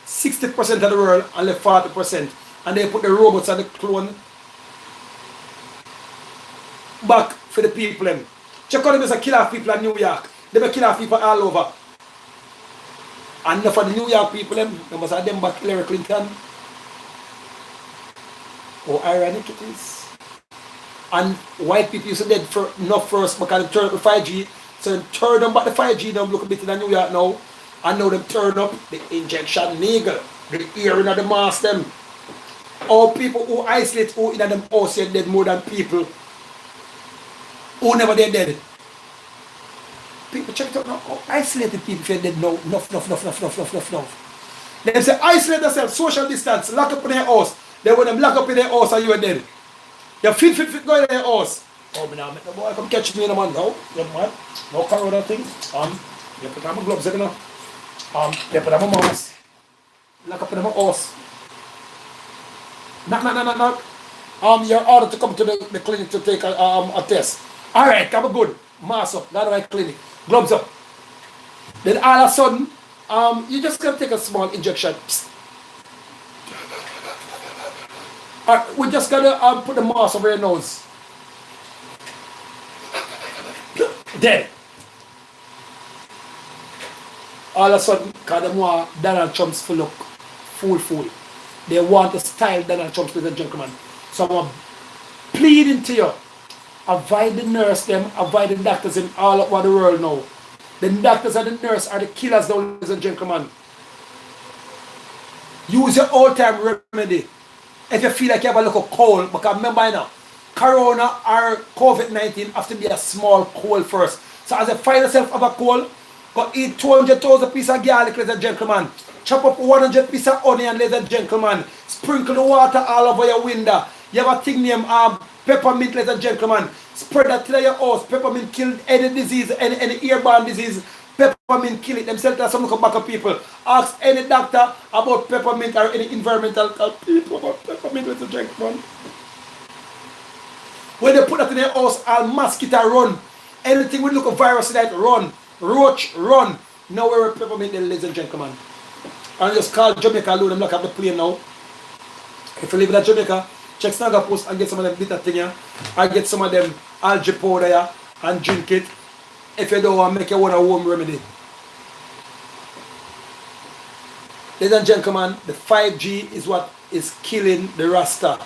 60% of the world and left 40%. And they put the robots and the clone back for the people them. Check out them as a kill off people in New York. They may kill off people all over. And for the New York people them, they must have them back Hillary Clinton. Oh, ironic it is. And white people used to dead for enough first because they turned up the 5G. So they turned them back the 5G now look a bit in New York now. And now them turn up the injection needle, the earring of the mask them. All people who isolate who in them house are dead more than people who never dead. People check it out now. Oh, isolated people if you're dead now. Enough. They say isolate yourself, social distance, lock up in their house. Then when them lock up in their house and you are dead. You fit go in their house. Oh, me now make the boy come catch me in a man now. You man, no corona thing. You put on my gloves, you know. You put on my mask. Lock up in my house. Knock. You're ordered to come to the clinic to take a test. All right, come good. Mask up, not the right clinic. Gloves up. Then all of a sudden, you just gonna take a small injection. Psst. We're just gonna put the mask over your nose. Dead. All of a sudden, because they want Donald Trump's to look fool. They want to style Donald Trump, ladies and gentlemen. So I'm pleading to you. Avoid the nurse them, avoid the doctors in all over the world now. The doctors and the nurse are the killers now, ladies and gentlemen. Use your old-time remedy. If you feel like you have a little cold, because remember now, Corona or COVID-19 have to be a small cold first. So as you find yourself have a cold, go eat 200,000 pieces of garlic, ladies and gentlemen. Chop up 100 pieces of onion, ladies and gentlemen. Sprinkle the water all over your window. You have a thing named peppermint, ladies and gentlemen. Spread that to your house. Peppermint kill any disease, any airborne disease. Peppermint kill it. Them sell to some back of people. Ask any doctor about peppermint or any environmental people about peppermint, ladies and gentlemen. When they put that in their house, all mosquito run. Anything with look a virus in that run. Roach run. Now we're peppermint, ladies and gentlemen. And just call Jamaica alone and look at the plane now. If you live in Jamaica, check Snagger Post and get some of them bitter thing here. And get some of them algae powder here and drink it. If you don't want to make your own home remedy. Ladies and gentlemen, the 5G is what is killing the Rasta.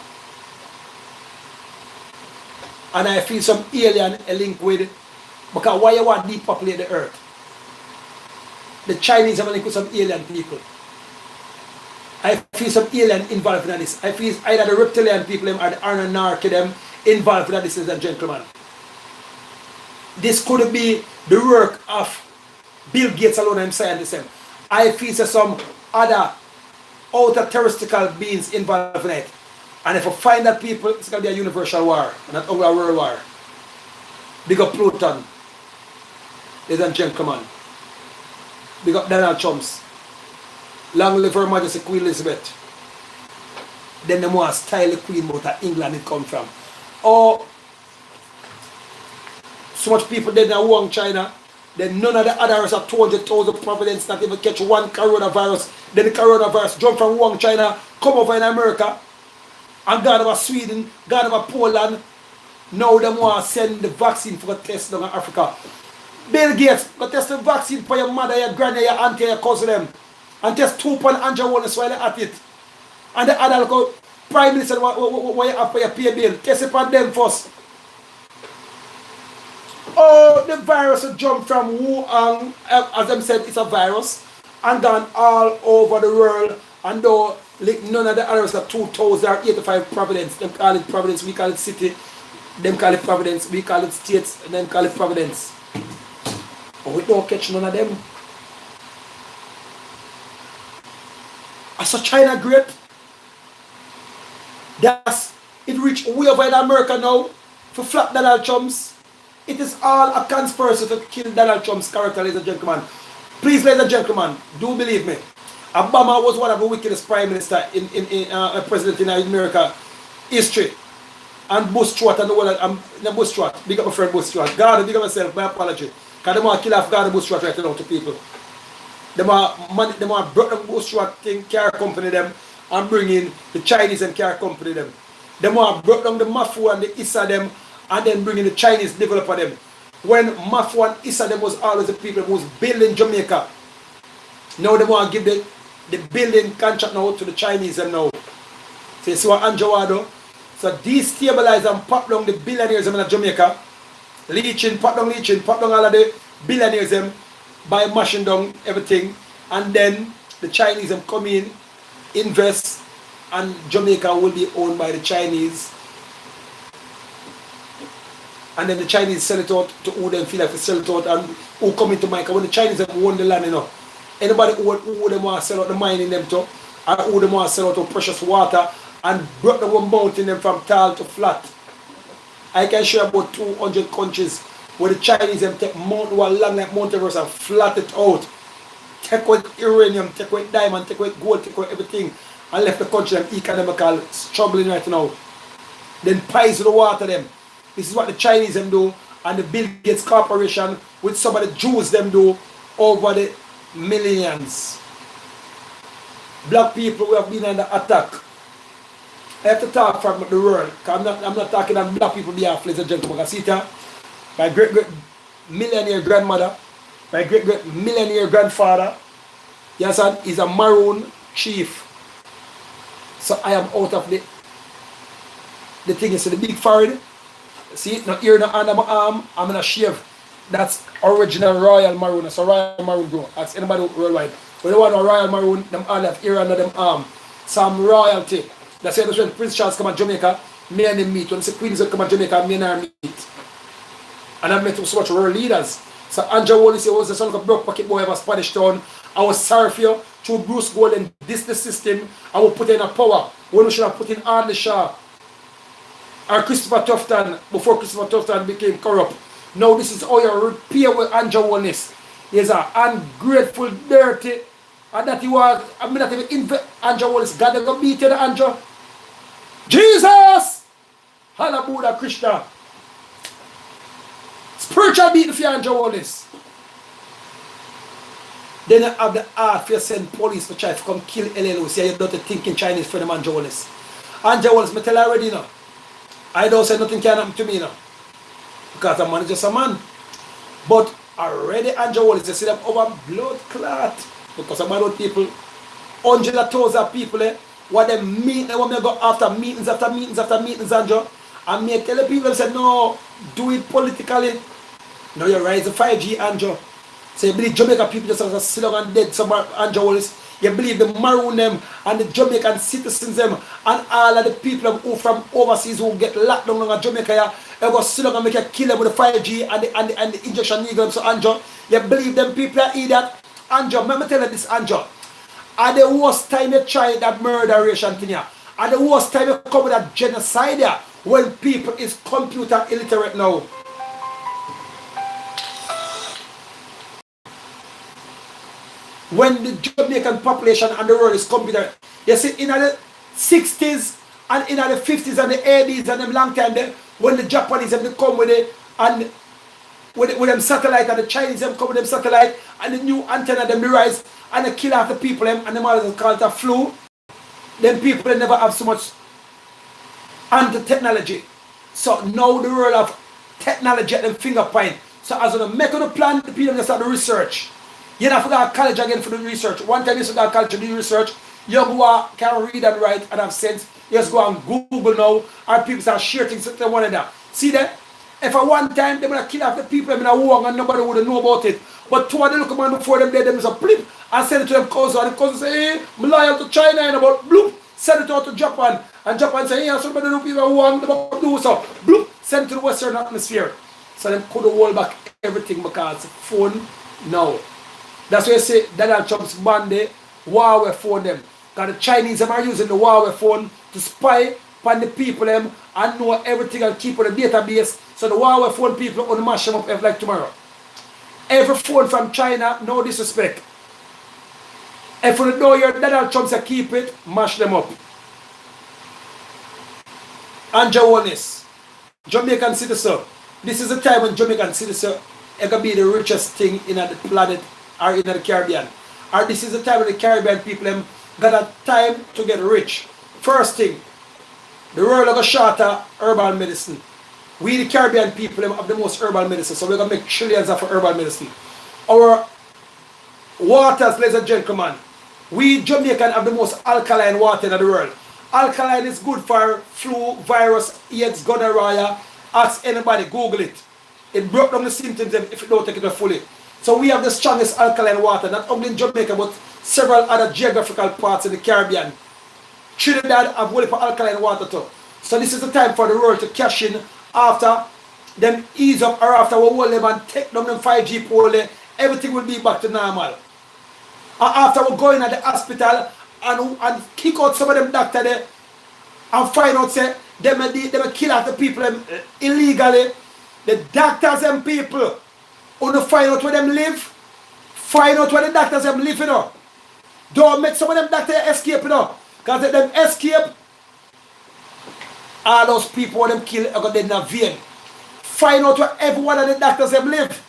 And I feel some alien link with it. Because why you want to depopulate the earth? The Chinese have a link with some alien people. I feel some alien involved in this. I feel either the reptilian people or the Anunnaki them involved in this, ladies and gentlemen. This could be the work of Bill Gates alone and scientists. I feel some other outer terrestrial beings involved in it. And if I find that people, it's going to be a universal war, not only a world war. Big up Pluton, ladies and gentlemen. Big up Donald Trump's. Long live Her Majesty Queen Elizabeth. Then the more style the Queen out of England it come from. Oh, so much people dead in Wuhan, China. Then none of the others have 200,000 providence not even catch one coronavirus. Then the coronavirus jump from Wuhan, China, come over in America. And gone over Sweden, gone over Poland. Now they want to send the vaccine for a test down in Africa. Bill Gates, go test the vaccine for your mother, your granny, your auntie, your cousin them. And test 2.1 while they're at it. And the other go, Prime Minister, what you have for your pay bill? Test it on them first. Oh, the virus jumped from Wuhan, as them said, it's a virus, and gone all over the world. And though like, none of the others are 2,085 providence. Them call it providence, we call it city. Them call it providence, we call it states, and them call it providence. But we don't catch none of them. I saw China great. It reached way over in America now for flat Donald Trump's. It is all a conspiracy to kill Donald Trump's character, ladies and gentlemen. Please, ladies and gentlemen, do believe me. Obama was one of the wickedest prime minister in president in America history. And Bush Stewart and the world, Bush Stewart, big up my friend Bush Stewart. God, big up myself, my apology. Because they want to kill off God and Bush Stewart right now to people. They want to break the Bush Stewart thing, car company them, and bring in the Chinese and car company them. They want to break down the Mafu and the Issa them, and then bring in the Chinese developer them. When Mafu and Issa them was always the people who was building Jamaica. Now they want to give the building contract now to the Chinese and now. So you see what Andrew Wado? So destabilize and pop down the billionaires in Jamaica. Pop down all of the billionaires them by mashing down everything. And then the Chinese them come in, invest, and Jamaica will be owned by the Chinese. And then the Chinese sell it out to who them feel like to sell it out and who come into Jamaica. When the Chinese have own the land, you know. Anybody who them want to sell out the mine in them to, or who them want to sell out to precious water and broke the one mountain them from tall to flat. I can show about 200 countries where the Chinese them take Mount one long like Mount Everest and flat it out. Take away uranium, take away diamond, take away gold, take away everything, and left the country them economical struggling right now. then poison the water them. This is what the Chinese them do, and the Bill Gates Corporation with some of the Jews them do over the millions. Black people who have been under attack. I have to talk from the world, because I'm not talking on black people behalf, ladies and gentlemen. I see it, my great millionaire grandmother, my great millionaire grandfather, yes, and is a Maroon chief. So I am out of the thing is the big forehead. See, not ear, not under my arm, I'm gonna shave. That's original Royal Maroon. That's a Royal Maroon, bro. That's anybody worldwide. When you want a Royal Maroon, them all have ear under them arm. Some royalty. That's why when Prince Charles come to Jamaica, me and him meet. When the Queens come to Jamaica, me and her meet. And I met so much world leaders. So Andrew Wallace was the son of a broke pocket boy of a Spanish town. I was sorry for you. Through Bruce Golden, this the system. I will put in a power. When we should have put in Arne Shaw. Or Christopher Tufton, before Christopher Tufton became corrupt. Now this is how you repair with Andrew Wallace. He's an ungrateful, dirty, and that you are, I mean not even invent Andrew Wallace. God is going to beat you, Andrew. Jesus! Hallelujah, Buddha, Krishna. Spiritual beating for Andrew Wallace. Then you have the art for you send police to try to come kill LLO. See, you don't think in Chinese for them Andrew Wallace. Andrew Wallace, I tell you already now. I don't say nothing can happen to me now. Because I'm just a man. But already Andrew Wallace, you see them over blood clot. Because about people, hundreds of thousands of people, what they meet, they want me to go after meetings after meetings after meetings, Andrew. And me tell the people, they say, no, do it politically. Now you rise the 5G, Andrew. So you believe Jamaica people just have to sit down and dead somewhere, Andrew Wallace. You believe the Maroon them and the Jamaican citizens them and all of the people who from overseas who get locked down in Jamaica, they go sit down and make a kill them with the 5G and the injection needle. So Andrew, you believe them people are idiot? Andrew, let me tell you this, Andrew. At the worst time you try that murderation thing here, at the worst time you come with that genocide here, when people is computer illiterate now. When the Jamaican population and the world is computer, you see in the 60s and in the 50s and the 80s and them long time there, when the Japanese have come with it and with them satellite and the Chinese have come with them satellite and the new antenna them rise and they kill off the people them and them all call it a flu, then people they never have so much anti-technology. So now the world of technology at them finger point. So as on make on the plan, the people just start the research. You don't have to go to college again for the research. One time you go to college to do research, you go can read and write and have sense. You just go on Google now, and people start sharing things they want to do. See that? If at one time they want to kill off the people in a war and nobody would know about it. But two of them look at before them, them is a blip and send it to them cousins. And the cousins say, hey, I'm loyal to China and about bloop, send it out to Japan. And Japan say, yeah, somebody know people want to do so. Bloop, send it to the Western atmosphere. So they could hold back everything because phone now. That's why you say Donald Trump's Monday Huawei phone them. Because the Chinese them are using the Huawei phone to spy upon the people them and know everything and keep on the database. So the Huawei phone people only mash them up like tomorrow. Every phone from China, no disrespect. If you know your Donald Trump say keep it, mash them up. Andrew Wallace, Jamaican citizen. This is the time when Jamaican citizen are going to be the richest thing in the planet or in the Caribbean. Or this is the time when the Caribbean people got a time to get rich. First thing, the world of shorter herbal medicine. We the Caribbean people have the most herbal medicine, so we're going to make trillions of herbal medicine. Our waters, ladies and gentlemen, we Jamaican have the most alkaline water in the world. Alkaline is good for flu, virus, AIDS, gonorrhea. Ask anybody, Google it. It broke down the symptoms if you don't take it fully. So we have the strongest alkaline water, not only in Jamaica, but several other geographical parts in the Caribbean. Trinidad have wonderful alkaline water too. So this is the time for the world to cash in after them ease up or after we hold them and take down them 5G pole, everything will be back to normal. And after we go in at the hospital and kick out some of them doctors there and find out say they kill out the people illegally. The doctors and people who find out where them live, find out where the doctors them live, you know. Don't make some of them doctors escape, you know. Because if them escape, All those people them kill are going to dead in vain. Find out where every one of the doctors them live.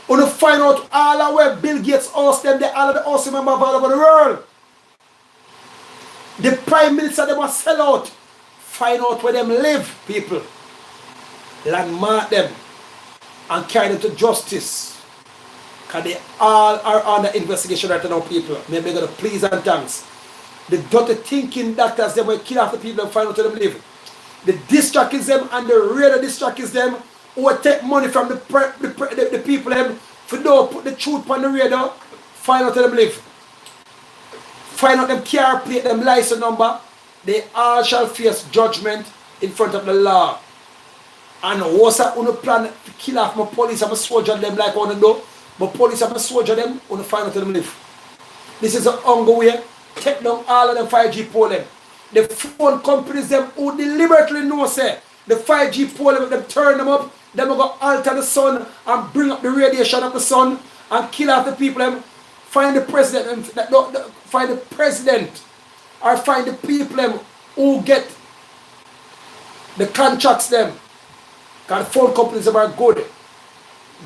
Or to find out all of where Bill Gates house them, all of the house members all over the world. The Prime Minister them must sell out. Find out where them live, people. Landmark them and carry them to justice. Because they all are under investigation right now, people. Maybe they're going to please and thanks. The dirty thinking doctors them will kill off the people and find out where them live. The distract is them and the radar distract is them who will take money from the people them for don't put the truth on the radar, find out where them live. Find out them car plate, them license number. They all shall face judgment in front of the law. And what's that on the plan to kill off my police and my soldier them like on the door? But police and my soldier them on the find out where them live. This is an ongoing way. Take down all of them 5G pole them. The phone companies them who deliberately know say the 5G pole them turn them up, them will go alter the sun and bring up the radiation of the sun and kill off the people them. Find the president find the president or find the people them who get the contracts them. Because the phone companies them are good.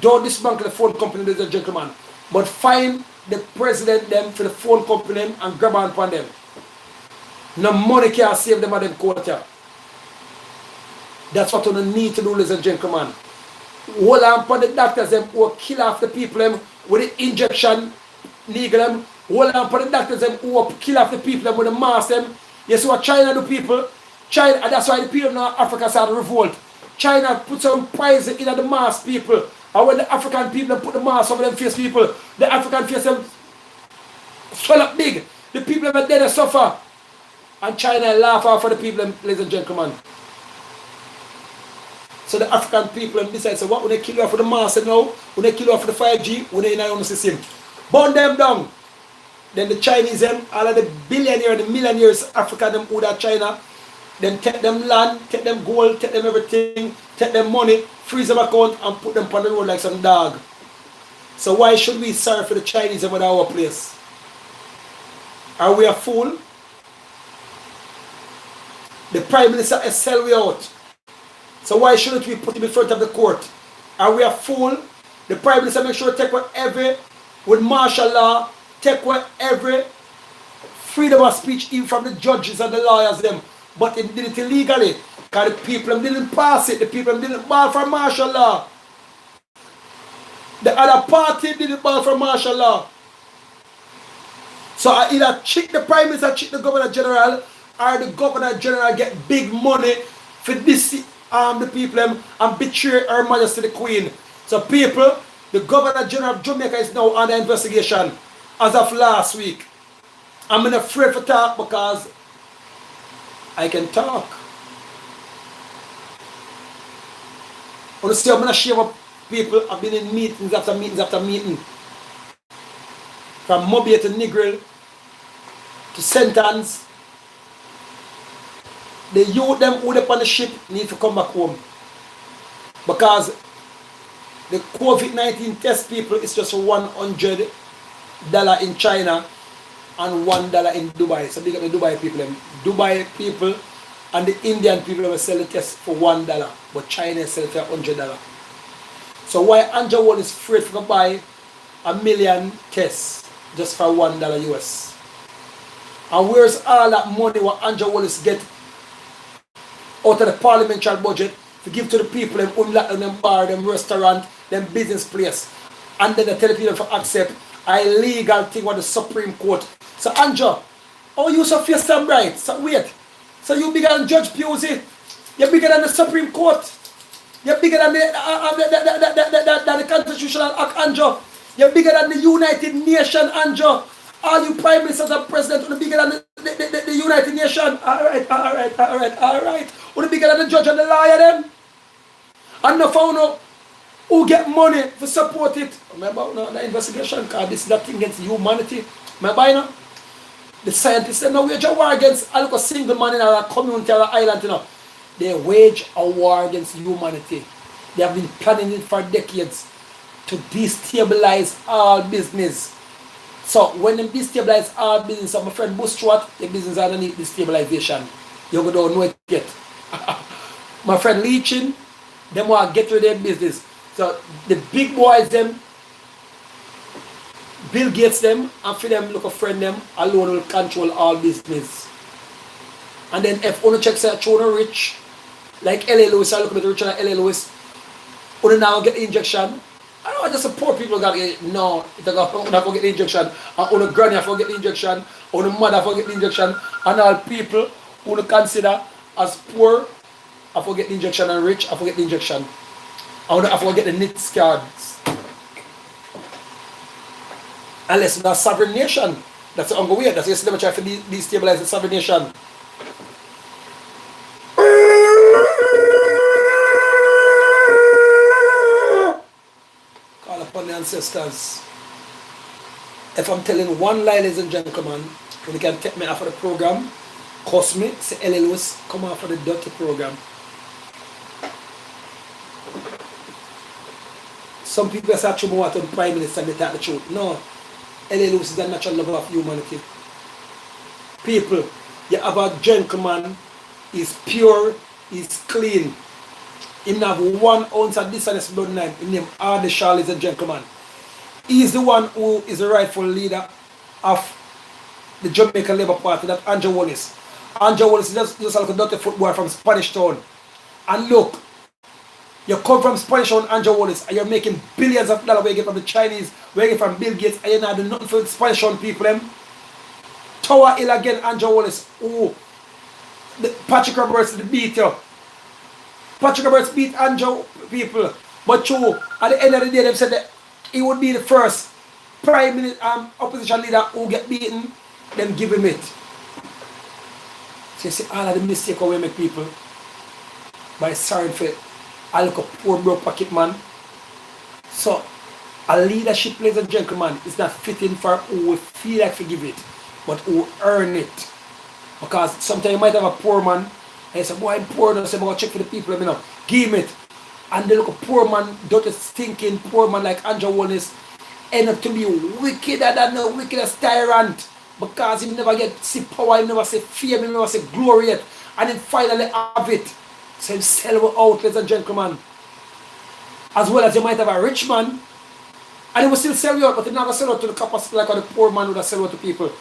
Don't dismantle the phone company, ladies and gentlemen. But find the president them for the phone company them and grab on upon them. No money can save them at them quarter. That's what we need to do, ladies and gentlemen. Hold on for the doctors them who kill off the people them with the injection needle them. Hold on for the doctors them who kill off the people them with the mask them. You see what China do, people? China, and that's why the people in Africa start to revolt. China put some poison in the mask, people. And when the African people put the mask over them face, people, the African face them swell up big. The people that dead suffer. And China laugh off for the people, ladies and gentlemen. So the African people decide, so what, when they kill you off for the mask now, when they kill you off for the 5G, when they in our system, burn them down. Then the Chinese, them, all of the billionaires, the millionaires, Africa, them who that China, then take them land, take them gold, take them everything, take them money, freeze them account, and put them on the road like some dog. So why should we sorry for the Chinese about our place? Are we a fool? The Prime Minister has sell we out. So why shouldn't we put him in front of the court? Are we a fool? The Prime Minister make sure to take whatever, with martial law, take whatever freedom of speech even from the judges and the lawyers them. But he did it illegally. Because the people didn't pass it. The people didn't ball for martial law. The other party didn't ball for martial law. So I either cheat the Prime Minister, cheat the Governor General, or the Governor General get big money for this the people and betray Her Majesty the Queen. So people, the Governor General of Jamaica is now under investigation as of last week. I'm not afraid to talk because I can talk. When you see I'm going to share with people, I've been in meetings after meetings after meeting. From Mobile to Negril to St. Anne's. The youth them who up on the ship need to come back home. Because the COVID-19 test people is just $100 in China and $1 in Dubai. So big up the Dubai people. Dubai people and the Indian people will sell the test for $1. But China sell it for $100. So why Andrew Wall is afraid to buy 1 million tests just for $1 US? And where's all that money what Andrew Wallace get out of the parliamentary budget to give to the people them unlock them bar, them restaurant, them business place, and then they tell the people to accept a legal thing with the Supreme Court. So Andrew, how you so face them right? So wait, so you bigger than Judge Pusey? You're bigger than the Supreme Court? You're bigger than the Constitutional Act, Andrew? You're bigger than the United Nations, Andrew? All you prime ministers and presidents are bigger than the United Nations. Alright. Are bigger than the judge and the lawyer then? And no found out who get money to support it. Remember the investigation, because this is that thing against humanity. Remember, you know? The scientists say no wage a war against a single man in a community or an island, you know. They wage a war against humanity. They have been planning it for decades to destabilize all business. So when they destabilize our business, my friend Bush Stewart, the business underneath destabilization. You don't know it yet. My friend leeching, them want to get rid of their business. So the big boys them, Bill Gates them, and for them look a friend them, alone will control all business. And then if one check say children rich, like L.A. Lewis, I look at the rich like L.A. Lewis, when now get the injection. I don't just support people got it. No, if they got to get the injection, and on the granny have to get the injection, on the mother have to get the injection, and all people who consider as poor have to get the injection and rich have to get the injection. I have to get the NITS cards. Unless it's a sovereign nation. That's the only way. That's why they try to destabilize the sovereign nation. Call upon the ancestors. If I'm telling one lie, ladies and gentlemen, when you can take me off of the program, cost me, say L.A. Lewis, come off of the dirty program. Some people say to me to the Prime Minister and they tell the truth. No. L.A. Lewis is a natural lover of humanity. People, you have a gentleman, he's pure, he's clean. He have 1 ounce of dishonest blood in him. His name Ardeshal is a gentleman. He's the one who is the rightful leader of the Jamaican Labour Party, that Andrew Wallace. Andrew Wallace is just like a dirty footballer from Spanish Town. And look, you come from Spanish Town, Andrew Wallace, and you're making billions of dollars where you get from the Chinese, where you get from Bill Gates, and you're not doing nothing for the Spanish Town people. Tower Hill again, Andrew Wallace. Oh, Patrick Roberts beat you. Patrick Roberts beat Andrew people. But true, at the end of the day, they said that he would be the first prime minister, opposition leader who get beaten, then give him it. So you see all of the mistakes we make people by sorry for I look a poor broke pocket man. So a leadership, ladies and gentlemen, is not fitting for who we feel like to give it, but who earn it. Because sometimes you might have a poor man and you say, boy, I'm poor, and I say, I'm going to check for the people, let me know. Give him it. And they look a poor man, dirty, stinking poor man like Andrew Wallace, end up to be wickeder than the wickedest tyrant. Because he never get see power, he never see fame, he never see glory yet. And then finally have it. So he sell out, ladies and gentlemen. As well as you might have a rich man, and he will still sell you out, but he never sell out to the capacity like the poor man would sell out to people.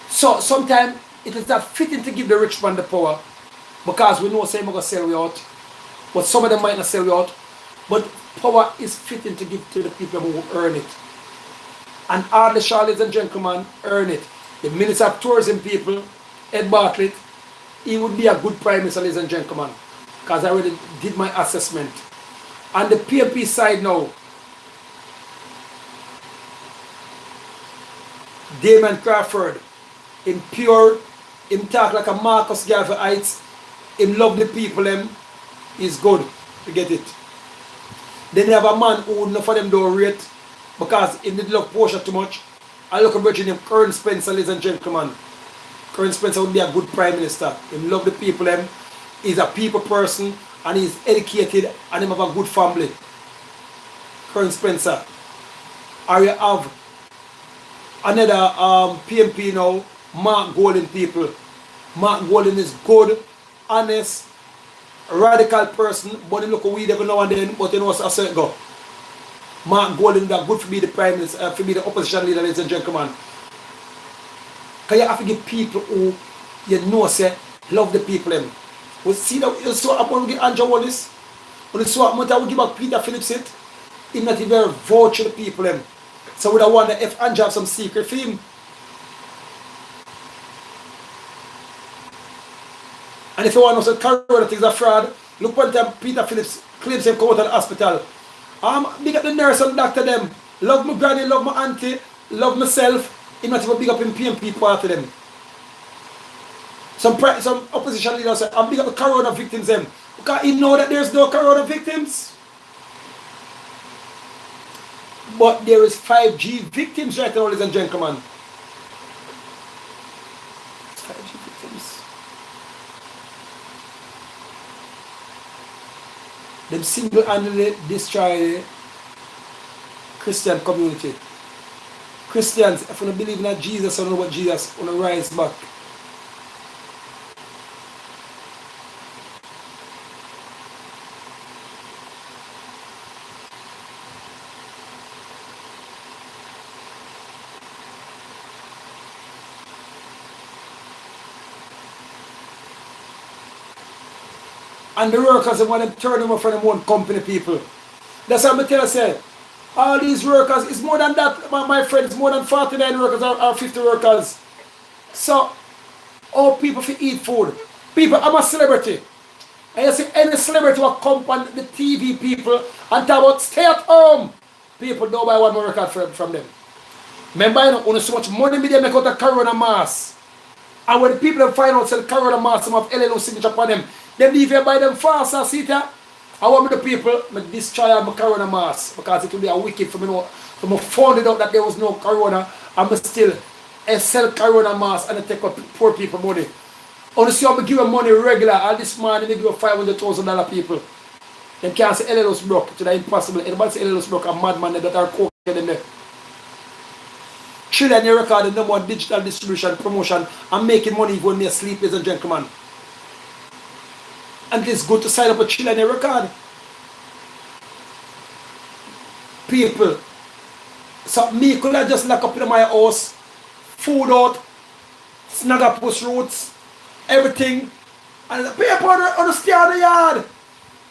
So sometimes it is not fitting to give the rich man the power, because we know say we're going to sell you out, but some of them might not sell you out. But power is fitting to give to the people who earn it. And all the ladies and gentlemen, earn it. The Minister of Tourism people, Ed Bartlett, he would be a good Prime Minister, ladies and gentlemen, because I already did my assessment. On the PMP side now, Damon Crawford, him pure, him talk like a Marcus Garvey Heights, him love the people, him is good to get it. Then you have a man who wouldn't for them do rate because he did love Portia too much. I look at Virgin him, Colonel Spencer, ladies and gentlemen. Colonel Spencer would be a good Prime Minister. He love the people, him. He's a people person and he's educated and he have a good family. Colonel Spencer. Or you have another PMP now, Mark Golden people. Mark Golden is good, honest, radical person, but he look a weed every now and then, but he knows a certain go. Mark Golden is good to be the Prime Minister, to be the opposition leader, ladies and gentlemen. Because you have to give people who you know say love the people them. We see that you saw up when we give Andrew Wallace, when you saw up we give back Peter Phillips it, he not even vouch to the people them. So we don't wonder if Andrew have some secret for him. And if you want to know corona things are fraud, look one time Peter Phillips claims him come out of the hospital. Big up the nurse and doctor them. Love my granny, love my auntie, love myself. He not even big up in PMP part of them. Some opposition leaders say, I'm big up the corona victims them. Because he know that there's no corona victims. But there is 5G victims right now, ladies and gentlemen. 5G victims. Them single-handedly destroy the Christian community. Christians, if you don't believe in Jesus or know about Jesus, you want to rise back. And the workers, they want them turn them off from their own company people. That's what I tell you, say. All these workers, it's more than that, my friend, it's more than 49 workers or 50 workers. So, all people for eat food. People, I'm a celebrity. And you see any celebrity will come on the TV people and talk about stay at home. People don't buy one more record from them. Remember, you know, only so much money they make out of Corona mask. And when the people find out sell Corona mask, some of LLO signature upon them, they leave you buy them fast and see that. I want the people to destroy my Corona mask because it will be a wicked for me. For me found it out that there was no Corona, I'm still sell Corona mask and I take up poor people money. Only see how I give them money regular, and this man they give $500,000 people. They can't say LLO's broke, it's impossible. Anybody say LLO's broke, a madman that are coking them there. Children they record no more digital distribution, promotion, and making money even when they sleep, ladies and gentlemen. And it's good to sign up a children they record. People. So me could have just lock up in my house, food out, snag up post roots, everything, and the people understand the yard.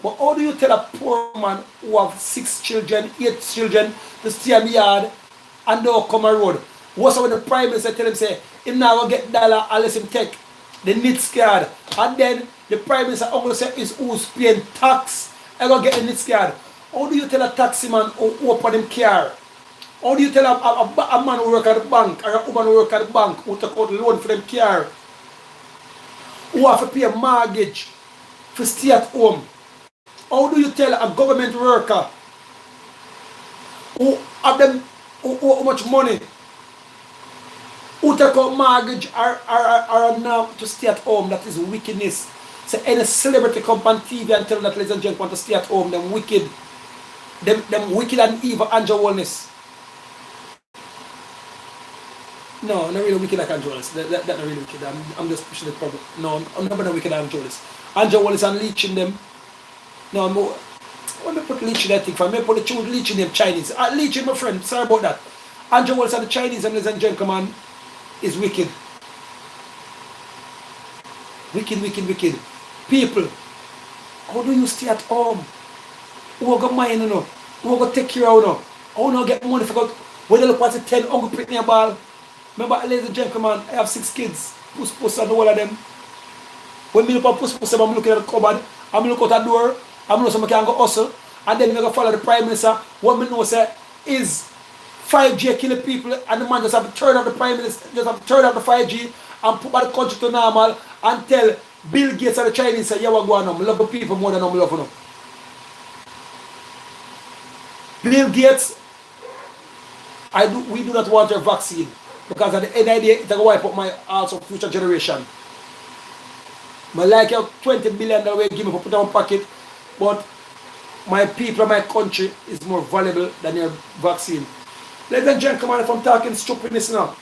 But how do you tell a poor man who have 6 children, 8 children to stay in the yard and don't come a road? What's when the prime minister tell him say him now go get dollar unless him take the NITS card, and then the prime minister only say is who's paying tax and go get the NITS card. How do you tell a taxi man who open him car? How do you tell a man who work at the bank or a woman who work at the bank who take out loan for them car, who have to pay a mortgage to stay at home? How do you tell a government worker who have them how much money, who take out mortgage or now to stay at home? That is wickedness. So any celebrity come on TV and tell them that ladies and gentlemen want to stay at home, them wicked. Them wicked and evil Angel Wellness. No, not really wicked like Angel Wellness. That not really wicked. I'm just pushing the problem. No, I'm not wicked like Angel Wellness. Angel Wellness and leeching them. No, let me put leeching that thing for me. Put the truth leeching them Chinese. Leeching, my friend, sorry about that. Angel Wellness and the Chinese, ladies and gentlemen, is wicked. Wicked, wicked, wicked. People, how do you stay at home? Who are going to mind, who are going to take care of, how do you get money for when you look at the 10 Uncle Pitney ball? Remember, ladies and gentlemen, I have 6 kids. Puss and all of them. When I look at puss, I'm looking at the cupboard, I'm looking at the door, I'm looking at I can go hustle, and then I go follow the Prime Minister. What I know say is 5G killing people, and the man just have to turn off the Prime Minister, just have to turn off the 5G and put the country to normal and tell Bill Gates and the Chinese say, yeah, we're going on. I love the people more than I love them. Bill Gates, we do not want your vaccine because at the end of the day, it's going to wipe up my also future generation. I like your $20 billion way give me for put on pocket, but my people and my country is more valuable than your vaccine. Ladies and gentlemen, if I'm talking stupidness now,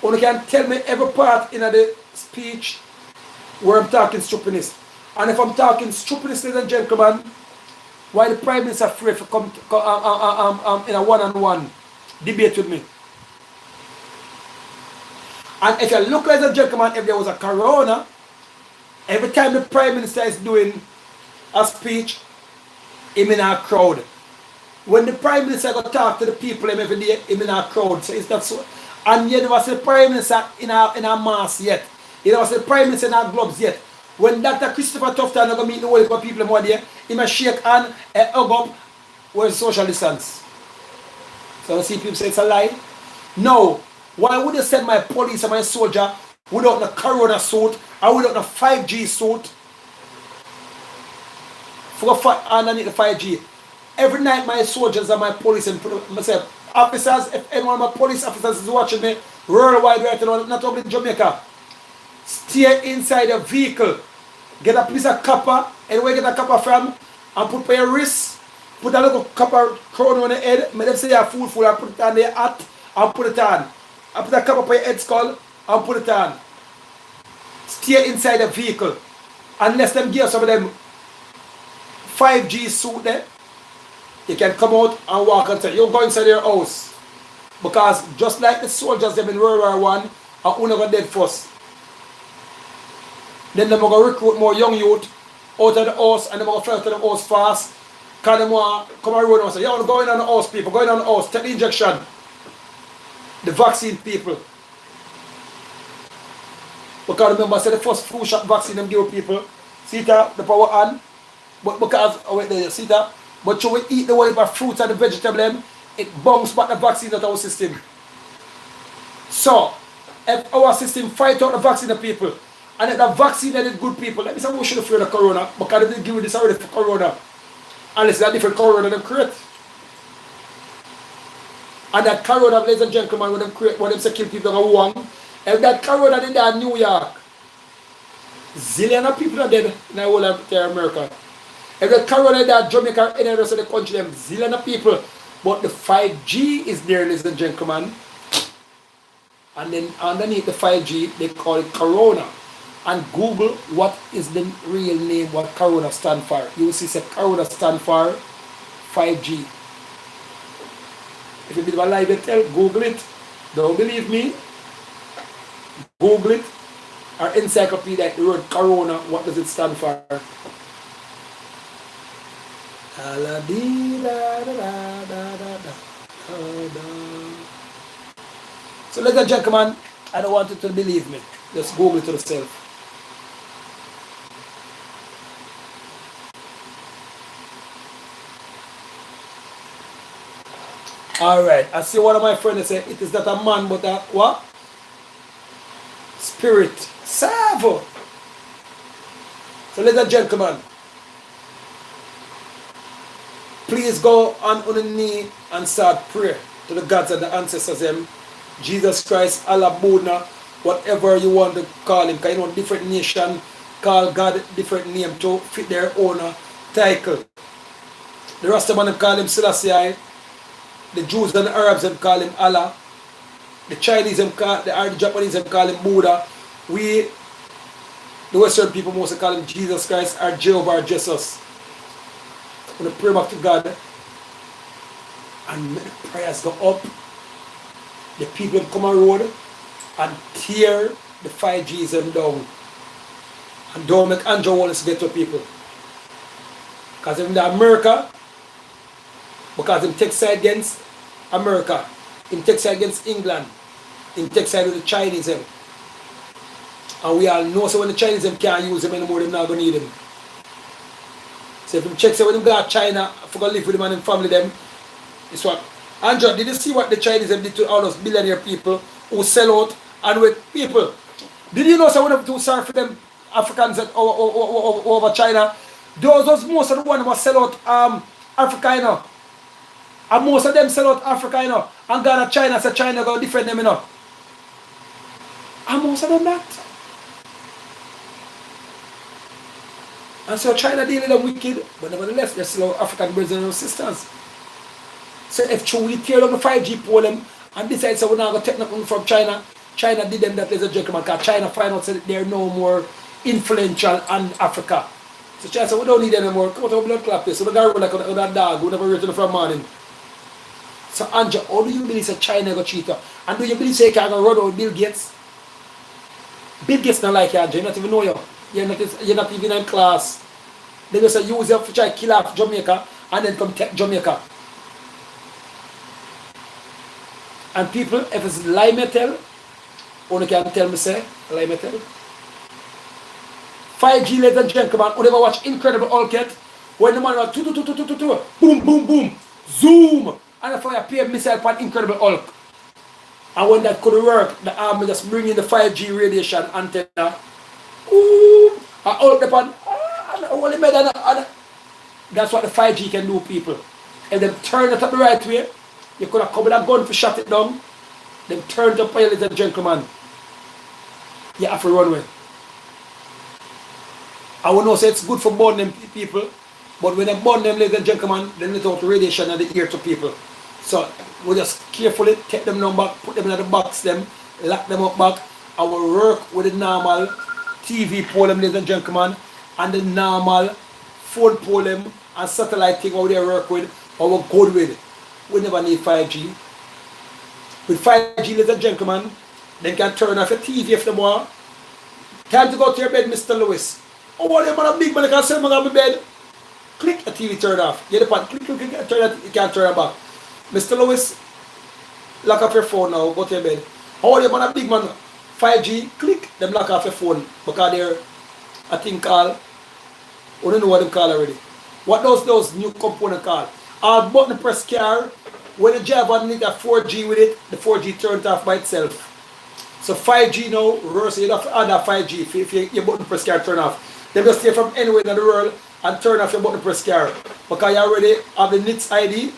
you can tell me every part in the speech where I'm talking stupidness. And if I'm talking stupidness, ladies and gentlemen, why the Prime Minister afraid to come in a one-on-one debate with me? And if you look, ladies and gentlemen, if there was a corona, every time the Prime Minister is doing a speech, him in a crowd. When the Prime Minister go talk to the people every day, him in a crowd. So it's not so. And you never see the Prime Minister in a mask yet. You never see the Prime Minister in our gloves yet. When Dr. Christopher Tufton go meet the whole heap of people more there, he must shake hand and hug up where's social distance. So you see people say it's a lie. No. Why would you send my police and my soldier without a corona suit or without a 5G suit? Underneath the 5G. Every night my soldiers and my police and myself, officers, if any one of my police officers is watching me worldwide right now, not only in Jamaica, stay inside a vehicle, get a piece of copper, and where you get a copper from, and put by your wrist, put a little copper crown on the head, make them say you're full, and put it on their hat, and put it on. I put a copper by your head skull, and put it on. Stay inside the vehicle, unless them give some of them 5G suit there, you can come out and walk and say, you go inside your house. Because just like the soldiers them in World War I, are only going dead first. Then they're going to recruit more young youth out of the house and them going to fly out of the house fast. Because them want to come and run and say, yo, going on the house, people, going on the house, take the injection. The vaccine people. Because remember, I said the first flu shot vaccine them give people. See that? The power on. But because, oh wait there, see that? But when we eat the whole of fruits and the vegetable, them, it bounces back the vaccine out of our system. So, if our system fight out the vaccine the people, and if the vaccine is good people, let me say we should fear the corona, because they didn't give you this already for corona. Unless it's a different corona they create. And that corona, ladies and gentlemen, when they create, when they say kill people in Wuhan, if that corona in there in New York, zillion of people are dead in the whole of America. If that corona in there in Jamaica, any rest of the country, them zillion of people. But the 5G is there, ladies and gentlemen. And then underneath the 5G, they call it corona. And Google what is the real name, what corona stand for. You will see say corona stand for 5G. If you believe a lie, they tell, Google it. Don't believe me? Google it. Or encyclopedia, the word corona, what does it stand for? So ladies and gentlemen, I don't want you to believe me. Just Google it yourself. Alright, I see one of my friends say it is not a man but a what? Spirit. Savo. So ladies and gentlemen, please go on the knee and start prayer to the gods and the ancestors them. Jesus Christ, Allah, Buddha, whatever you want to call him, because you know different nation call God different name to fit their own title. The Rastaman call him Selassie. The Jews and the Arabs them call him Allah. The Chinese them call, the Japanese them call him Buddha. We, the Western people, mostly call him Jesus Christ or Jehovah or Jesus. I'm going to pray back to God and make the prayers go up. The people come on road and tear the 5Gs them down. And don't make Andrew Wallace get to people. Because in America, because him take side against America, him take side against England, him take side with the Chinese them. And we all know so when the Chinese them can't use him anymore, they're not going to need him. So if him check say when him go to China, I forgot to live with him and him family them, it's what. Andrew, did you see what the Chinese them did to all those billionaire people who sell out and with people? Did you know so when them too sorry for them Africans that over China? Those was most of the ones who sell out Africa, you know. And most of them sell out Africa, you know. And go to China, so China go defend them, you know. And most of them that. And so China dealing with them wicked, but nevertheless, they still have African brothers and sisters. So if we tear down the 5G pole them and decide so we're not going to take nothing from China, China did them that, ladies and gentlemen, because China find out that they're no more influential in Africa. So China said, we don't need them anymore. Come out of blood clot place. So we're going to run like a dog. We never return from morning. So Andrew, how do you believe that China go cheat? And do you believe that you can run out Bill Gates? Bill Gates not like you, Andrew. You not even know you. You're not even in class. They just say use you to try to kill off Jamaica and then come take Jamaica. And people, if it's lie metal, only can tell me say, lie metal. 5G, ladies and gentlemen, who never watch Incredible Hulk yet, when the man was boom, boom, boom, zoom, and the fire appear missile upon Incredible Hulk. And when that could work, the army just bring in the 5G radiation antenna. Ooh, and Hulk upon, that's what the 5G can do, people. If they turn it up the right way, you could have come with a gun to shut it down. Then turn it up, ladies and gentlemen. You have to run with. I will know say it's good for burn them people, but when they burn them, ladies and gentlemen, they let out radiation in the ear to people. So we just carefully take them down back, put them in the box, them, lock them up back. I will work with the normal TV pole, ladies and gentlemen, and the normal phone pole them and satellite thing how they work with, or we're good with. We never need 5G. With 5G, ladies and gentlemen, they can turn off your TV if they want. Time to go to your bed, Mr. Lewis. Oh, them man a big man, they can sell man on my bed. Click, a TV turn off. Get the pan, click, turn it, you can't turn it back. Mr. Lewis, lock off your phone now, go to your bed. Oh, them man a big man, 5G, click, them lock off your phone. Because they're, I think called, we don't know what them call already. What does those new component called? All button press car, when the driver need a 4G with it, the 4G turns off by itself. So 5G now, reverse, you have to add a 5G if your button press car turn off. They just stay from anywhere in the world and turn off your button press car. Because you already have the NITS ID,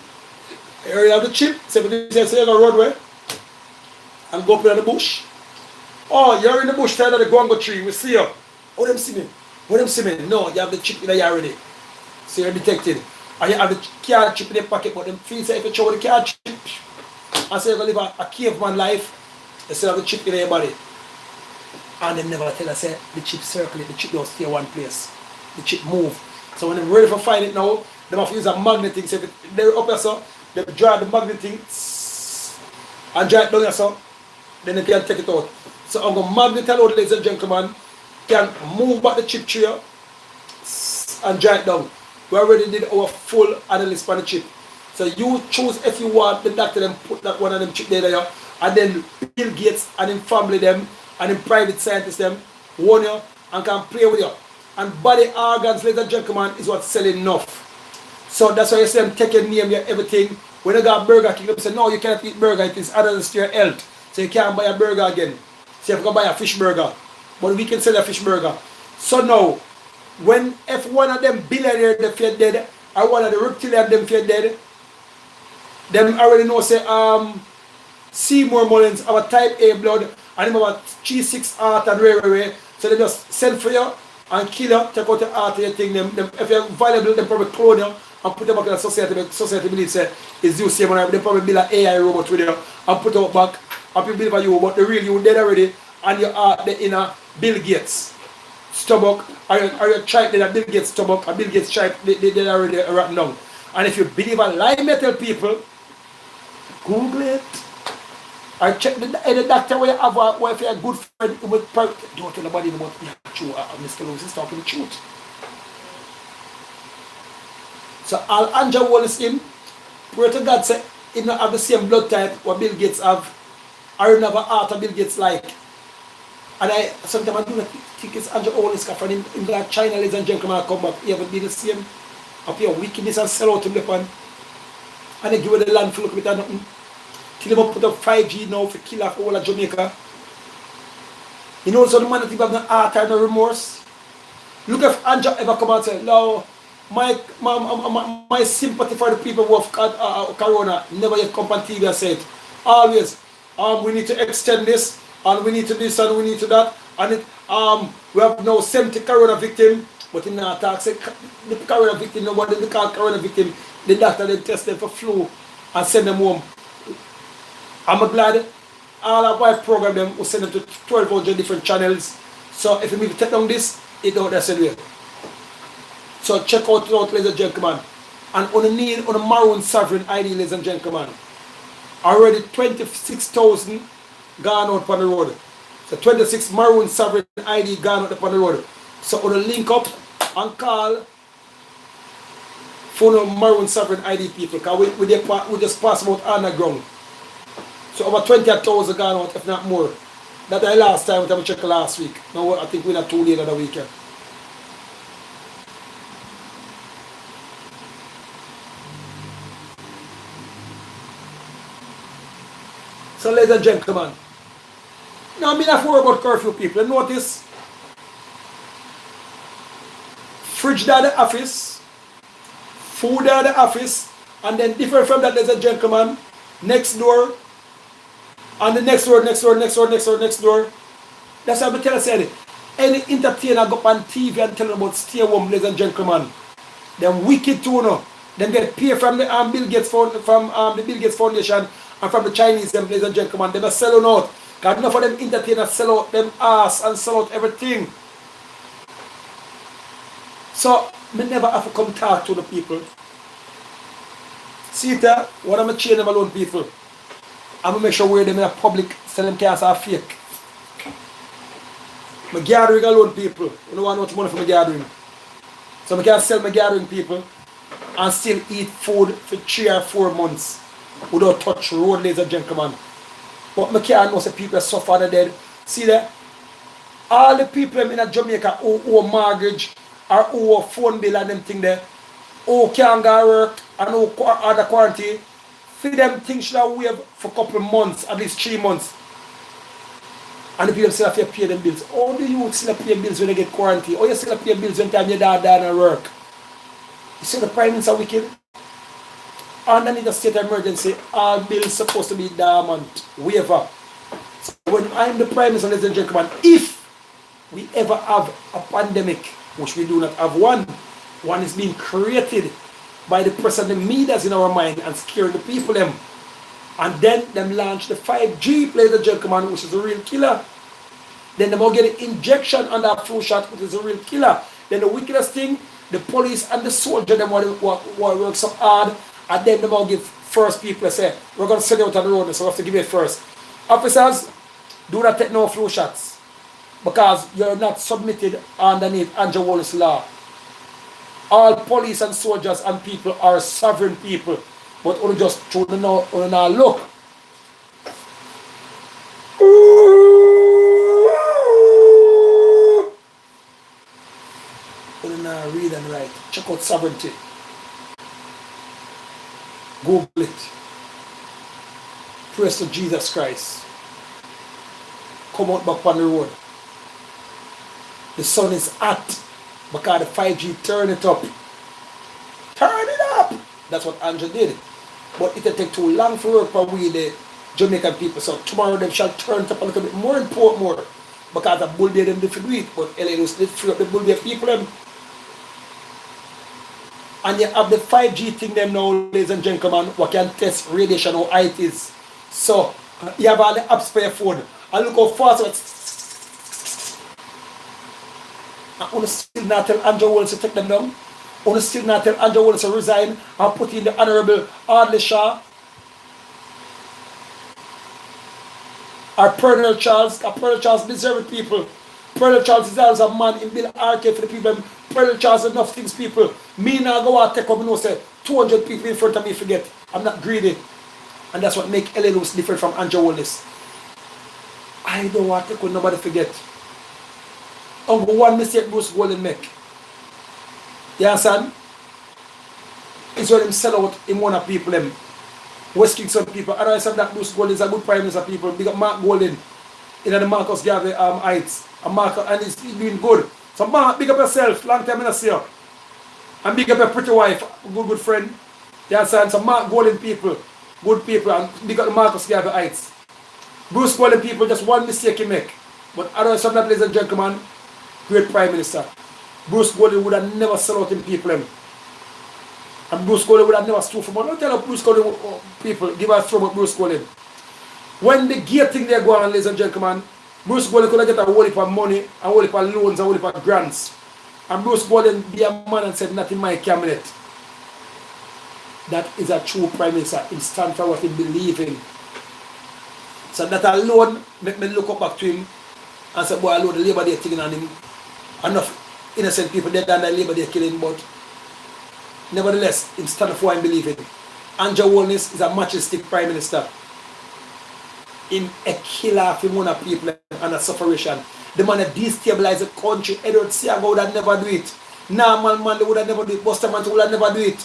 you already have the chip, so you go roadway and go up in the bush. Oh, you're in the bush side of the guango tree, we see you. Oh, them see me. Oh, them see me. No, you have the chip in there already. So you're detected. And you have the car chip in your pocket, but them feel say if you show the car chip, and say you're going to live a caveman life, you still have the chip in your body. And they never tell us say the chip circulate, the chip don't stay one place. The chip move. So when they're ready for find it now, they have to use a magnet thing. So if they're up here so, they drive the magnet thing and drive it down here so, then they can take it out. So I'm going to magnet it out, ladies and gentlemen, can move back the chip tree and drive it down. We already did our full analysis on the chip. So you choose if you want the doctor then put that one of them chip there, and then Bill Gates and his family them and the private scientists them warn you and can play with you. And body organs, ladies and gentlemen, is what's selling enough. So that's why you see them take your name, your everything. When you got Burger King, they say, no, you can't eat burger, it is hazardous to your health. So you can't buy a burger again. So you have to buy a fish burger. But we can sell a fish burger. So now, when if one of them billionaires they feel dead, or one of the reptilian them feel dead, them already know say Seymour Mullins have a type A blood and him have a G6 heart and rare. So they just send for you and kill you, take out the heart of your thing. Them, if you're valuable, they probably clone you and put them back in the society. The society believes it's you same and they probably build an AI robot with you and put it back and people believe you, but the real you dead already and your heart the inner Bill Gates stomach or your child in a Bill Gates stomach or Bill Gates child they already rotten down. And if you believe a lie metal people, Google it. Or check the doctor where you have where if you're a good friend who would don't tell nobody about the truth. Mr. Lewis is talking the truth. So all Andrew Wallace him, pray to God say he not have the same blood type what Bill Gates have, or never heart of Bill Gates like. And I sometimes I do not think it's Andrew Wallace from him in like China, ladies and gentlemen, come back, he haven't been the same. Up here wickedness and sell out him the pan. And they give it the land for look with nothing. Till them put up 5G now for kill off all of Jamaica. You know, so the man that have no heart and no remorse. Look if Andrew ever come out and say, no, my sympathy for the people who have corona never yet come on TV and say it. Always, we need to extend this, and we need to this, and we need to that. And it, we have now 70 corona victims, but in the talk, say the corona victim, nobody they call corona victim. The doctor they test them for flu and send them home. I'm glad all of my program them will send them to 1200 different channels. So if you need to take down this, it don't that's anyway. So check out ladies and gentlemen. And on the need on the Maroon Sovereign ID, ladies and gentlemen. Already 26,000 gone out on the road. So 26 Maroon Sovereign ID gone out upon the road. So on the link up and call for the Maroon Sovereign ID people, because we just pass them out on the ground. So over 20,000 gone out, if not more. That's the last time we checked last week. Now I think we're not too late on the weekend. So ladies and gentlemen, now I'm not worried about curfew people. Notice, fridge there at the office, food there at the office, and then different from that, ladies and gentlemen, next door, and the next door. That's what I'm telling you. Any entertainer go up on TV and tell them about stay home, ladies and gentlemen. Them wicked too, no. Them get paid from the Bill Gates Foundation and from the Chinese, them, ladies and gentlemen. Them are selling out. Because enough of them entertainers sell out them ass and sell out everything. So, me never have to come talk to the people. See it, what I'm a chain them alone people. I'm going to make sure we're them in a public, sell them cars are fake. My gathering alone, people. You don't want much money for my gathering. So I can sell my gathering, people, and still eat food for 3 or 4 months without touch road, ladies and gentlemen. But I can't know say people are suffering and dead. See that? All the people in Jamaica who owe mortgage or who owe phone bill and them thing there, who can't go work and who are the quarantine, for them things should have waited for a couple of months, at least 3 months. And the people still have to pay them bills. How do you still pay bills when they get quarantined? Or you still pay bills when time your dad died and work? You see the Prime Minister wicked? Underneath the state of emergency, all bills supposed to be dormant, waiver. So when I'm the Prime Minister, ladies and gentlemen, if we ever have a pandemic, which we do not have one is being created by the press and the medias in our mind and scaring the people them. And then them launch the 5G, ladies and gentlemen, which is a real killer. Then they will get an injection on that flu shot, which is a real killer. Then the wickedest thing, the police and the soldier, them work so hard, and then they will give first people say, we're going to send you out on the road, so we have to give it first. Officers, do not take no flu shots, because you're not submitted underneath Andrew Wallace law. All police and soldiers and people are sovereign people, but only just through the now look. Only now read and write. Check out sovereignty. Google it. Praise to Jesus Christ. Come out back on the road. The sun is hot because the 5G turn it up. Turn it up! That's what Andrew did. But it will take too long for work for we, the Jamaican people. So tomorrow they shall turn it up a little bit more in Portmore. Because the bull day them different do it. But LA was free up the bull day people them. And you have the 5G thing them now, ladies and gentlemen, what can test radiation or it is. So you have all the apps for your phone. And look how fast it's. I want to still not tell Andrew Wallace to take them down. I want to still not tell Andrew Wallace to resign and put in the Honorable Audley Shaw or Pernell Charles. Pernell Charles deserves people. Pernell Charles deserves a man in Bill Arcade for the people. Pernell Charles enough things, people. Me now go out take up and know say 200 people in front of me forget. I'm not greedy. And that's what make LA Lewis different from Andrew Wallace. I don't want to take nobody forget. Only one mistake Bruce Golden make. You understand? It's when him sell out him one of people them. West Kingston people. And I said that Bruce Golden is a good Prime Minister people. Big up Mark Golden in the Marcus Garvey Heights. And he's doing good. So Mark, big up yourself. Long time I not see you. And big up your pretty wife, good friend. You understand? So Mark Golden people, good people, and big up the Marcus Garvey Heights. Bruce Golden people, just one mistake he make. But I don't know, ladies and gentlemen, great Prime Minister. Bruce Golden would have never sold out in people. And Bruce Golden would have never stood for money. Don't tell Bruce Golden people, give us from Bruce Golden. When the gear thing they go on, ladies and gentlemen, Bruce Golden could get a whole heap of money, a whole heap of loans, a whole heap of grants. And Bruce Golden be a man and said, not in my cabinet. That is a true Prime Minister. He stands for what he believes in. So that alone make me look up back to him and say, boy, I know the Labour Day thing on him. Enough innocent people dead than the Labour Day killing, but nevertheless, him stand for what he believes in. Andrew Wallace is a majestic Prime Minister. In a killer for one of people and a sufferation. The man that destabilized the country, Edward Siaga would have never do it. Norman Manley would have never do it. Buster Mantle would have never do it.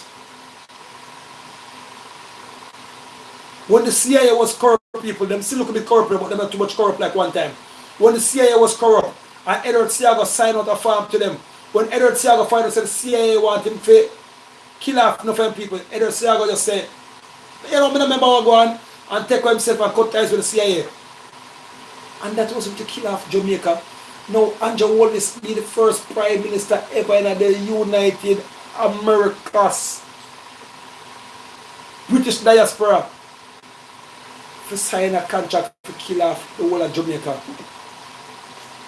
When the CIA was corrupt people, them still look a bit corrupt, but they're not too much corrupt like one time. When the CIA was corrupt, and Edward Siaga signed out a farm to them. When Edward Siaga found out that the CIA wanted him to kill off enough people, Edward Siaga just said, you know, I don't remember what go on, and take himself and cut ties with the CIA. And that was him to kill off Jamaica. Now, Andrew Wallace be the first Prime Minister ever in the United Americas. British diaspora to sign a contract to kill off the whole of Jamaica.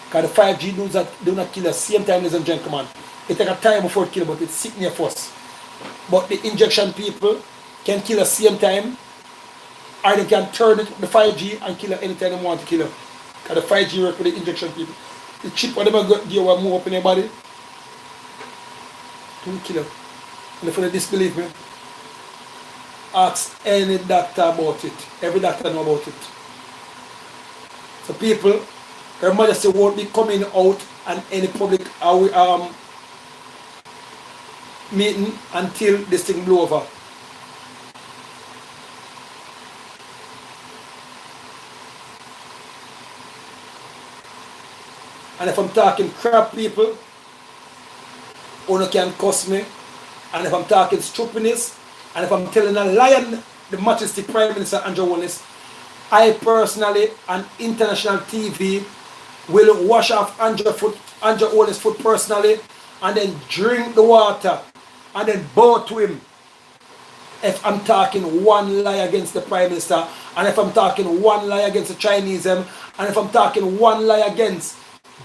Because the 5G do not kill at the same time, ladies and gentlemen. It takes a time before it kills, but it's sick near first. But the injection people can kill at the same time, or they can turn it the 5G and kill it anytime they want to kill it. Because the 5G work with the injection people. The chip or them got you want move up in your body. Don't kill you. And if you disbelieve me, ask any doctor about it. Every doctor know about it. So people, Her Majesty won't be coming out and any public meeting until this thing blow over. And if I'm talking crap, people, one can cuss me. And if I'm talking stupidness, and if I'm telling a lie, the Majesty Prime Minister Andrew Wallace, I personally, on international TV, will wash off Andrew Wallace's foot personally, and then drink the water, and then bow to him. If I'm talking one lie against the Prime Minister, and if I'm talking one lie against the Chinese, and if I'm talking one lie against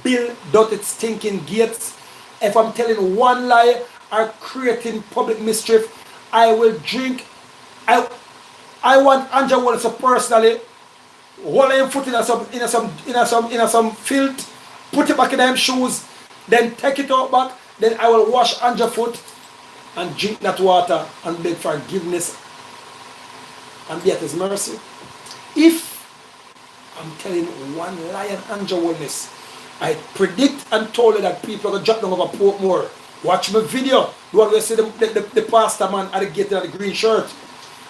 Bill Duttitt's stinking Gates, if I'm telling one lie or creating public mischief, I will drink. I want Andrew Wallace to personally hold him foot in some filth, put it back in them shoes, then take it out back, then I will wash Andrew foot and drink that water and beg forgiveness and be at his mercy. If I'm telling one lie and Andrew Wallace, I predict and told you that people are going to drop down over Portmore. Watch my video. You want to see the pastor man at the gate in the green shirt.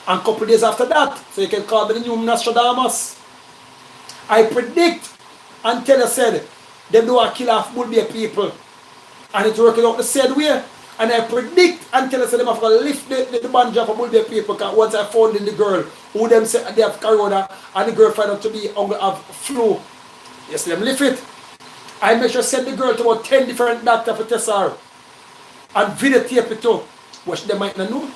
And a couple of days after that, so you can call me the new Nostradamus. I predict and tell you said, them do a kill off Bullbear people. And it's working out the same way. And I predict and tell you said them have to lift the banjo for Bullbear people. Because once I found in the girl, who them said they have corona, and the girl found out to be have flu. Yes, them lift it. I make sure send the girl to about 10 different doctors for test her. And videotape it too, which they might not know.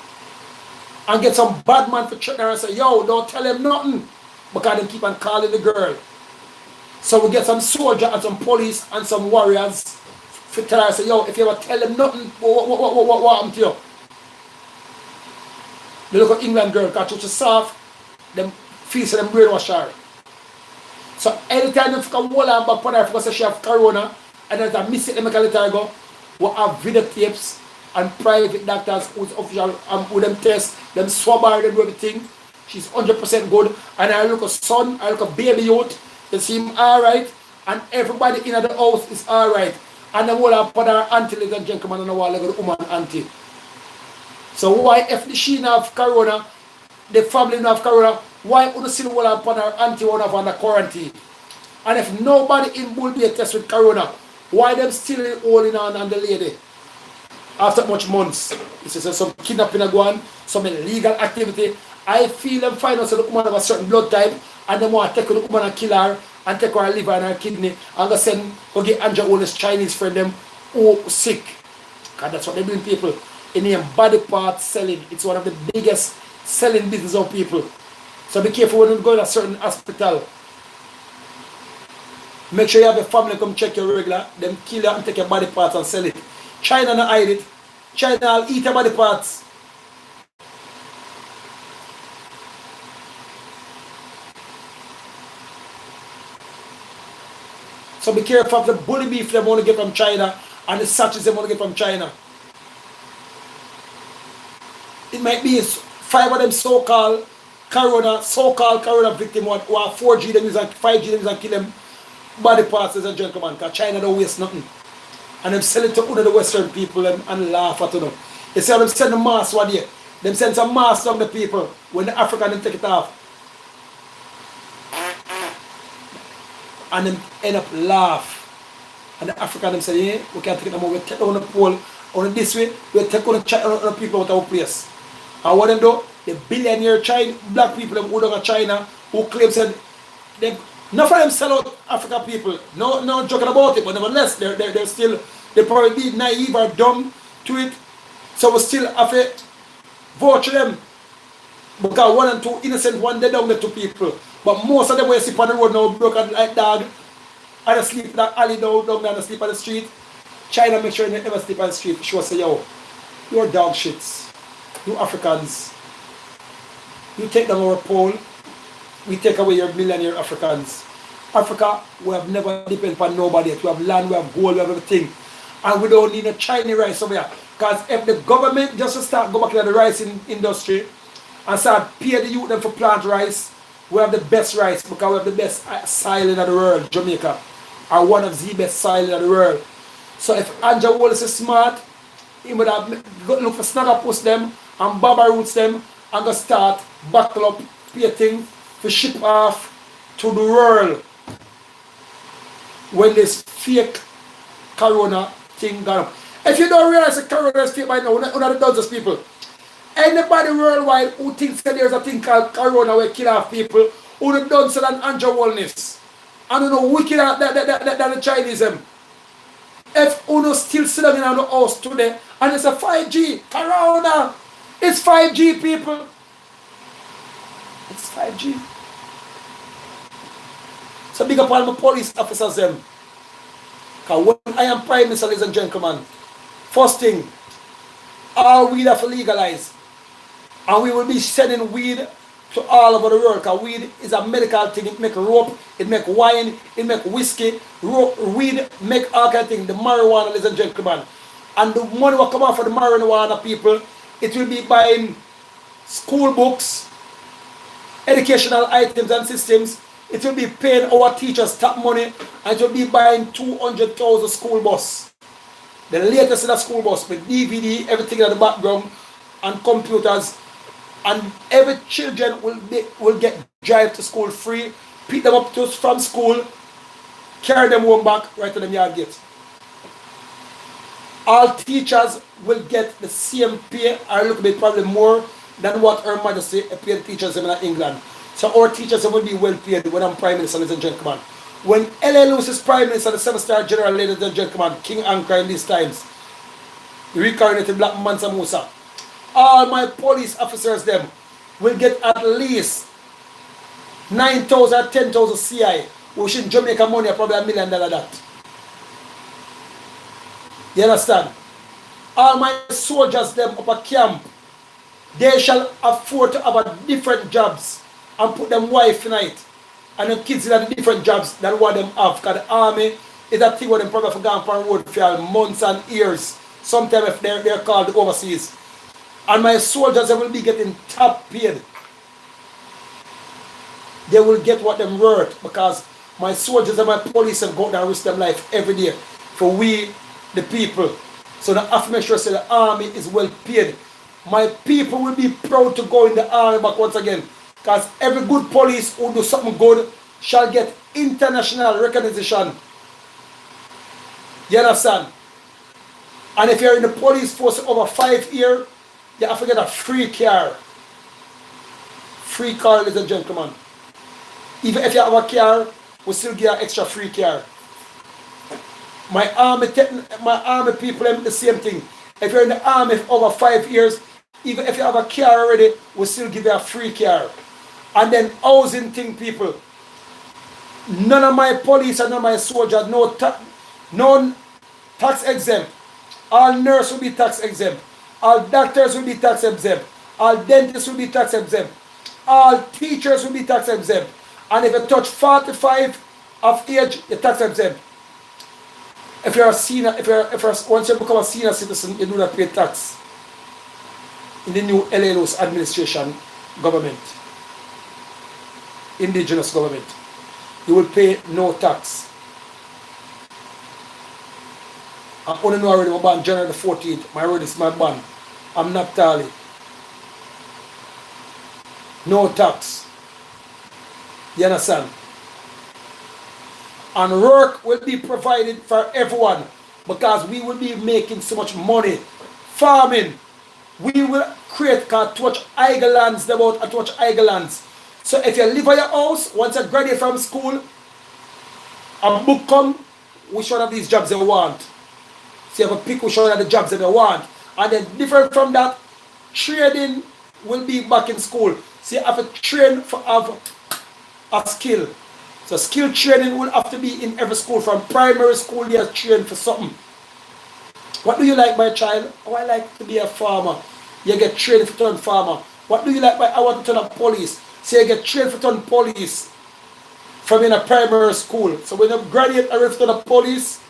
And get some bad man to check her and say, yo, don't tell him nothing. Because they keep on calling the girl. So we get some soldier and some police and some warriors to tell her and say, yo, if you ever tell him nothing, what happened to you? They look at England girl, because she's soft, them feels them brainwash her. So anytime you can hold on back on her because she have corona and there's a mistake they make a little ago, we have videotapes and private doctors who's official with them test, them swab her, them do everything. She's 100% good. And I look a son, I look a baby youth, they seem alright, and everybody in the house is alright. And the whole of her auntie, ladies and gentlemen, and the whole of the woman auntie. So why if she not have corona, the family not have corona, why would you see the whole of her auntie one of under quarantine? And if nobody in Bullbear test with corona, why them still holding on the lady? After much months, this is some kidnapping going, some illegal activity. I feel them find out the woman of a certain blood type, and they want to take the woman and kill her, and take her liver and her kidney, and go send, go get Andrew Wallace's Chinese friend them who sick. Because that's what they're doing, people. In the body part selling, it's one of the biggest selling business of people. So be careful when you go to a certain hospital. Make sure you have a family come check your regular, them kill you and take your body parts and sell it. China not hide it. China will eat your body parts. So be careful of the bully beef they want to get from China and the sachets they want to get from China. It might be 5 of them so-called corona victim who are 4G them use and 5G them use and kill them body parts as a gentleman, because China don't waste nothing. And them sell it to other the Western people and laugh at them. They say them send the mask one day. Them send some mask on the people when the African them take it off. And them end up laugh. And the African them say, yeah, we can't take it no more. We take it on the pole, on this way, we take on the people out of our place. And what them do? The billionaire China, black people who don't China, who claim said them. None of them sell out African people. No joking about it, but nevertheless, they're still, they probably be naive or dumb to it. So we still have to vote for them. Because 1 and 2 innocent, one dead down the 2 people. But most of them will sleep on the road now, broken like dog. And they sleep in that alley down there and they sleep on the street. China make sure they never sleep on the street. She will say, yo, you're dog shits. You Africans. You take down our pole. We take away your millionaire Africans. Africa, we have never depended upon nobody yet. We have land, we have gold, we have everything. And we don't need a Chinese rice over here. Because if the government just to start go back into the rice industry and start pay the youth them for plant rice, we have the best rice because we have the best soil in the world, Jamaica. Are one of the best soil in the world. So if Andrew Wallace is smart, he would have look for snagger post them and baba roots them and go start buckle up, pay thing for ship off to the world when this fake corona thing gone up. If you don't realize the corona is fake by now, one of the dozens of people. Anybody worldwide who thinks that there's a thing called corona will kill off people, who have done so than Andrew Wellness. I don't know wicked that the Chinese them. If Uno still sitting in the house today and it's a 5G, corona, it's 5G people. It's 5G. So big up all my police officers them. Because when I am Prime Minister, ladies and gentlemen, first thing, all weed have to legalize. And we will be sending weed to all over the world. Because weed is a medical thing. It make rope, it make wine, it make whiskey. Weed make all kind of things. The marijuana, ladies and gentlemen. And the money will come out for the marijuana people. It will be buying school books, educational items and systems. It will be paying our teachers top money. And it will be buying 200,000 school bus. The latest in the school bus with DVD, everything in the background, and computers. And every children will get drive to school free, pick them up from school, carry them home back right to the yard gate. All teachers will get the same pay, or a little bit probably more than what Her Majesty paid teachers in England. So our teachers will be well paid when I'm Prime Minister, ladies and gentlemen. When L.A. Lewis is Prime Minister, the 7-star General, ladies and gentlemen, King Anchor in these times, the reincarnated Black Mansa Musa, all my police officers them will get at least 9,000 or 10,000 CI, which in Jamaica money are probably $1 million that. You understand? All my soldiers them up a camp, they shall afford to have a different jobs and put them wife in it and the kids in the different jobs than what them have. Because the army is a thing where them probably for gone on road for months and years. Sometimes if they're called overseas. And my soldiers they will be getting top paid. They will get what them worth because my soldiers and my police have got down and risk their life every day for we, the people. So I have to make sure that the army is well paid. My people will be proud to go in the army back once again because every good police who do something good shall get international recognition. You understand? And if you're in the police force over 5 years, you have to get a free car. Free car, ladies and gentlemen. Even if you have a car, we still give you an extra free car. My army people them the same thing. If you're in the army for over 5 years, even if you have a car already, we still give you a free car. And then housing thing, people. None of my police and none of my soldiers, no tax exempt. All nurses will be tax exempt. All doctors will be tax exempt. All dentists will be tax exempt. All teachers will be tax exempt. And if you touch 45 of age, you're tax exempt. If you're a senior, once you become a senior citizen, you do not pay tax in the new LLO's administration government, indigenous government. You will pay no tax. I only know already I'm born January the 14th. My word is my born. I'm Naphtali. No tax. You understand? And work will be provided for everyone because we will be making so much money. Farming. We will create too much idle lands, about too much idle lands. So if you live at your house, once you graduate from school, a book come, which one of these jobs you want? So you have a pick which one of the jobs that you want. And then different from that, trading will be back in school. So you have to train for have a skill. So skill training will have to be in every school. From primary school, you train for something. What do you like, my child? Oh, I like to be a farmer. You get trained for turn farmer. What do you like? I want to turn a police. So you get trained for turn police. from in a primary school. So when you graduate and to the police,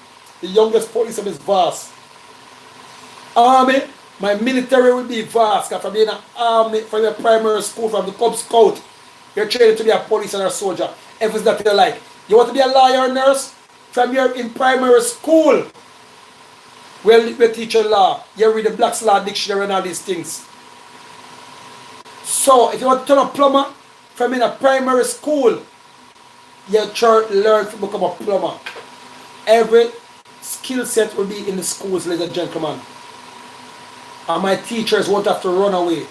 the youngest police is vast. Army, my military will be vast. From being an army, from your primary school, from the Cub Scout, you're training to be a police and a soldier. If it's that you like. You want to be a lawyer or nurse? From you're in primary school, we teach you law. You read the Black's Law Dictionary and all these things. So if you want to turn a plumber, from in a primary school, you learn to become a plumber. Every skill set will be in the schools, ladies and gentlemen. And my teachers won't have to run away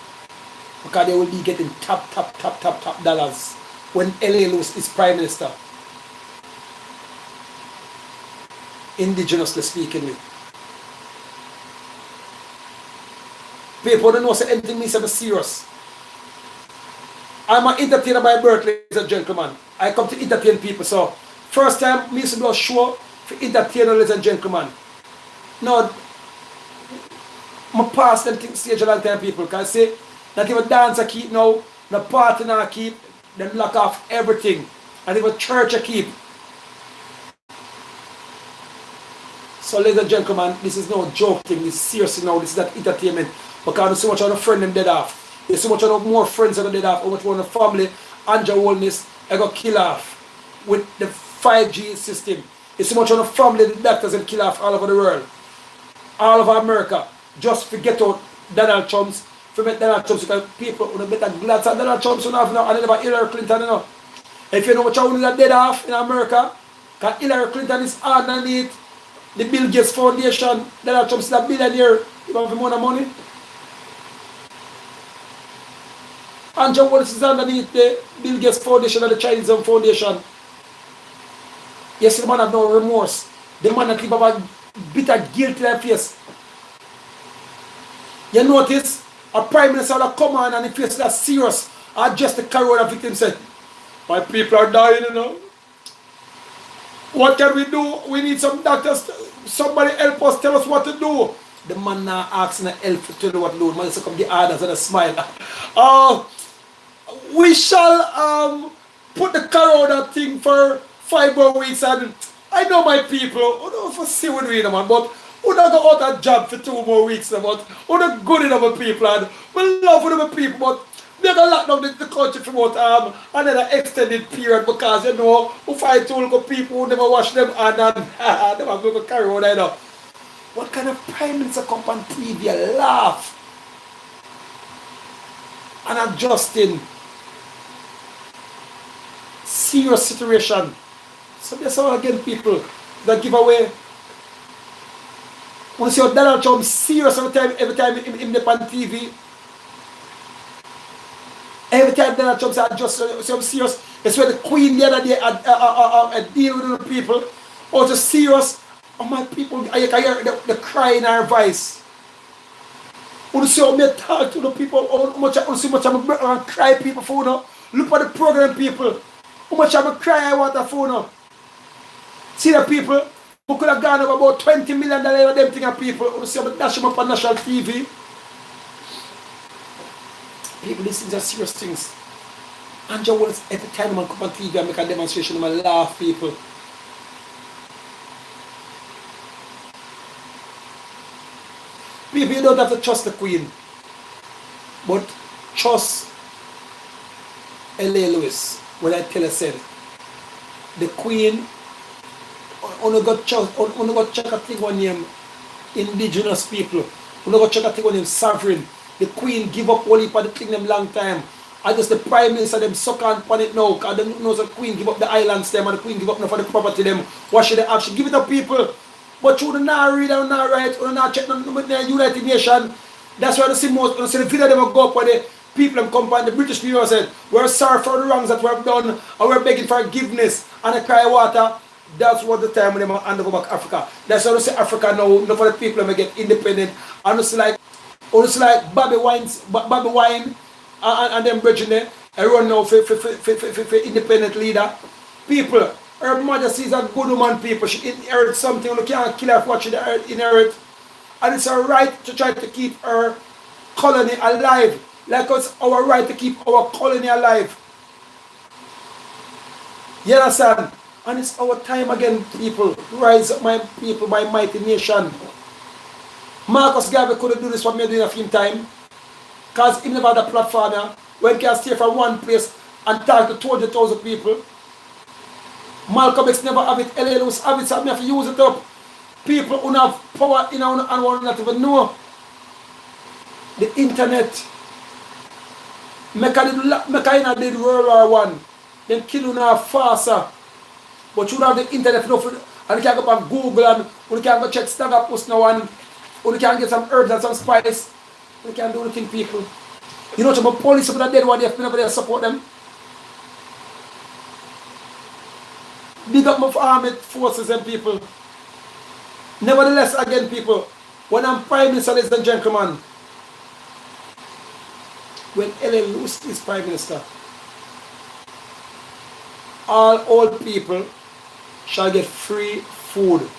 because they will be getting top dollars when L.A. Lewis is Prime Minister. Indigenously speaking with. People don't know say anything means I'm serious. I'm an entertainer by birth, ladies and gentlemen. I come to entertain people. So, first time, me used to do a show for entertainers, ladies and gentlemen. Now, my past them think stage a long time, people. Because I say, not even dance I keep now, no party I keep, them lock off everything. And even church I keep. So, ladies and gentlemen, this is no joke thing. This is serious now. This is not entertainment. Because there's so much of a friend them dead off. There's so much of more friends that are dead off. How much more of the family, Anja Wellness, I got kill off with the 5G system. There's so much of the family, the doctors and kill off all over the world. All over America. Just forget out Donald Trump's. Forget Donald Trump's because people who better glad that Donald Trump's don't have now and never Hillary Clinton, you know. If you know what you are dead off in America, because Hillary Clinton is underneath the Bill Gates Foundation. Donald Trump's a billionaire. You don't have more money. Anja Wellness is underneath the Bill Gates Foundation and the Chinese Foundation. Yes, the man have no remorse. The man that live have a bitter guilt in their face. You notice a prime minister will come on and he face that serious. Or just the corona victim said, my people are dying, you know. What can we do? We need some doctors. Somebody help us, tell us what to do. The man now asking the help to tell you what to do. The man just come the orders and a smile. We shall put the corona thing for 5 more weeks, and I know my people, who don't for see what we do, man, but who don't go out of job for 2 more weeks, but who don't good enough with people, and we love with the people, but they're going to lock down the country for about another extended period because, you know, who find two people who never wash them and they have to carry on, you know. What kind of prime minister come and preview laugh and adjusting serious situation? So that's all again people that give away. When you see Donald Trump serious every time in the on TV. Every time Donald Trump said just so serious, it's where the Queen the other day deal with the people. Also serious. Oh my people, I can hear the cry in our voice. When you see how me talk to the people, how much I cry people for now. Look at the program people. How much I cry I want a phone now. See the people who could have gone over about $20 million of them thing of people who see them dash them up on national TV. People, these things are serious things. Anja Wellness, every time I come on TV and make a demonstration, I laugh people. People, you don't have to trust the Queen, but trust L.A. Lewis when I tell her said the Queen only got check a thing on him indigenous people, only got check a thing on him sovereign. The Queen give up all for the thing them long time. I just the Prime Minister them suck on it now because they know the Queen give up the islands them and the Queen give up for the property them. What should they have? She give it to people. But you do not read and not write, you do not check with the United Nations. That's why you see most, you see the video them go up where the people them come and the British people said, we're sorry for the wrongs that we have done and we're begging for forgiveness and they cry water. That's what the time when they hand over back Africa. That's why you see Africa now, not for the people them get independent. And it's like Bobby Wine and them bridging there, I run now for independent leader. People, Her Majesty is a good woman, people. She inherits something. You can't kill her for what she inherit. And it's her right to try to keep her colony alive. Like it's our right to keep our colony alive. You understand? And it's our time again, people. Rise up, my people, my mighty nation. Marcus Garvey couldn't do this for me during a film time. Because he never had a platform here. When he can stay from one place and talk to 200,000 people. Malcolm X never have it. L.A. Lewis have it, so I have to use it up. People who have power in and want not even know. The internet. Mecca did World War One. Them kill you now faster. But you have the internet enough, and you can go up on Google and you can go check Stagger Post now and you can get some herbs and some spice. You can do anything, people. You know, some police people are dead one day if never they support them. Big up my armed forces and people. Nevertheless, again, people, when I'm Prime Minister, ladies and gentlemen, when Ellen Lewis is Prime Minister, all old people shall get free food.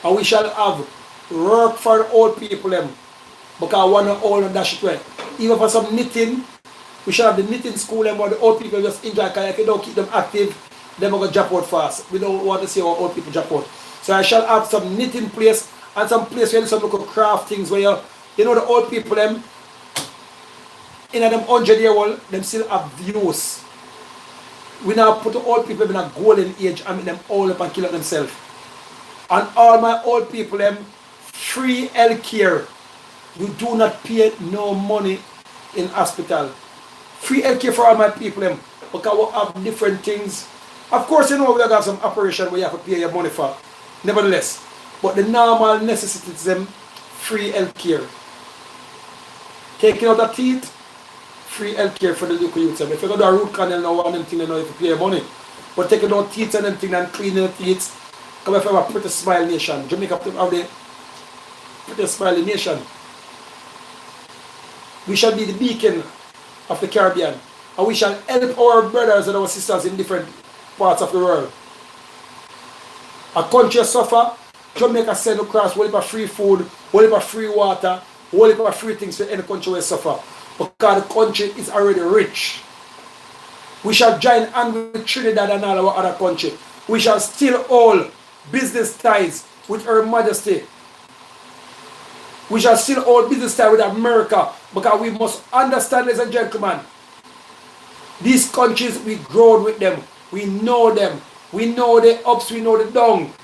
And we shall have work for the old people them. Because one of all of that shit way. Even for some knitting, we shall have the knitting school them where the old people just enjoy, because if you don't keep them active, they're going to drop out fast. We don't want to see our old people drop out. So I shall have some knitting place and some place where you some local craft things where you know the old people them in them 100-year-old, them still have views. We now put the old people in a golden age and make them all up and kill themselves. And all my old people them free health care. You do not pay no money in hospital. Free health care for all my people them. Because we have different things. Of course, you know we have some operation where you have to pay your money for. Nevertheless. But the normal necessities them free health care. Taking out the teeth, free health care for the local youths. If you go to a root canal now and them thing, you know, if you pay your money. But taking out teeth and them thing and cleaning the teeth, come if you have a pretty smile nation. Jamaica have the pretty smile nation. We shall be the beacon of the Caribbean. And we shall help our brothers and our sisters in different parts of the world. A country suffer, Jamaica send across whole heap of free food, whole heap of free water, whole heap of free things for any country will suffer. Because the country is already rich. We shall join hand with Trinidad and all our other countries. We shall still all business ties with Her Majesty. We shall still all business ties with America. Because we must understand, ladies and gentlemen, these countries, we grown with them. We know them. We know the ups, we know the downs.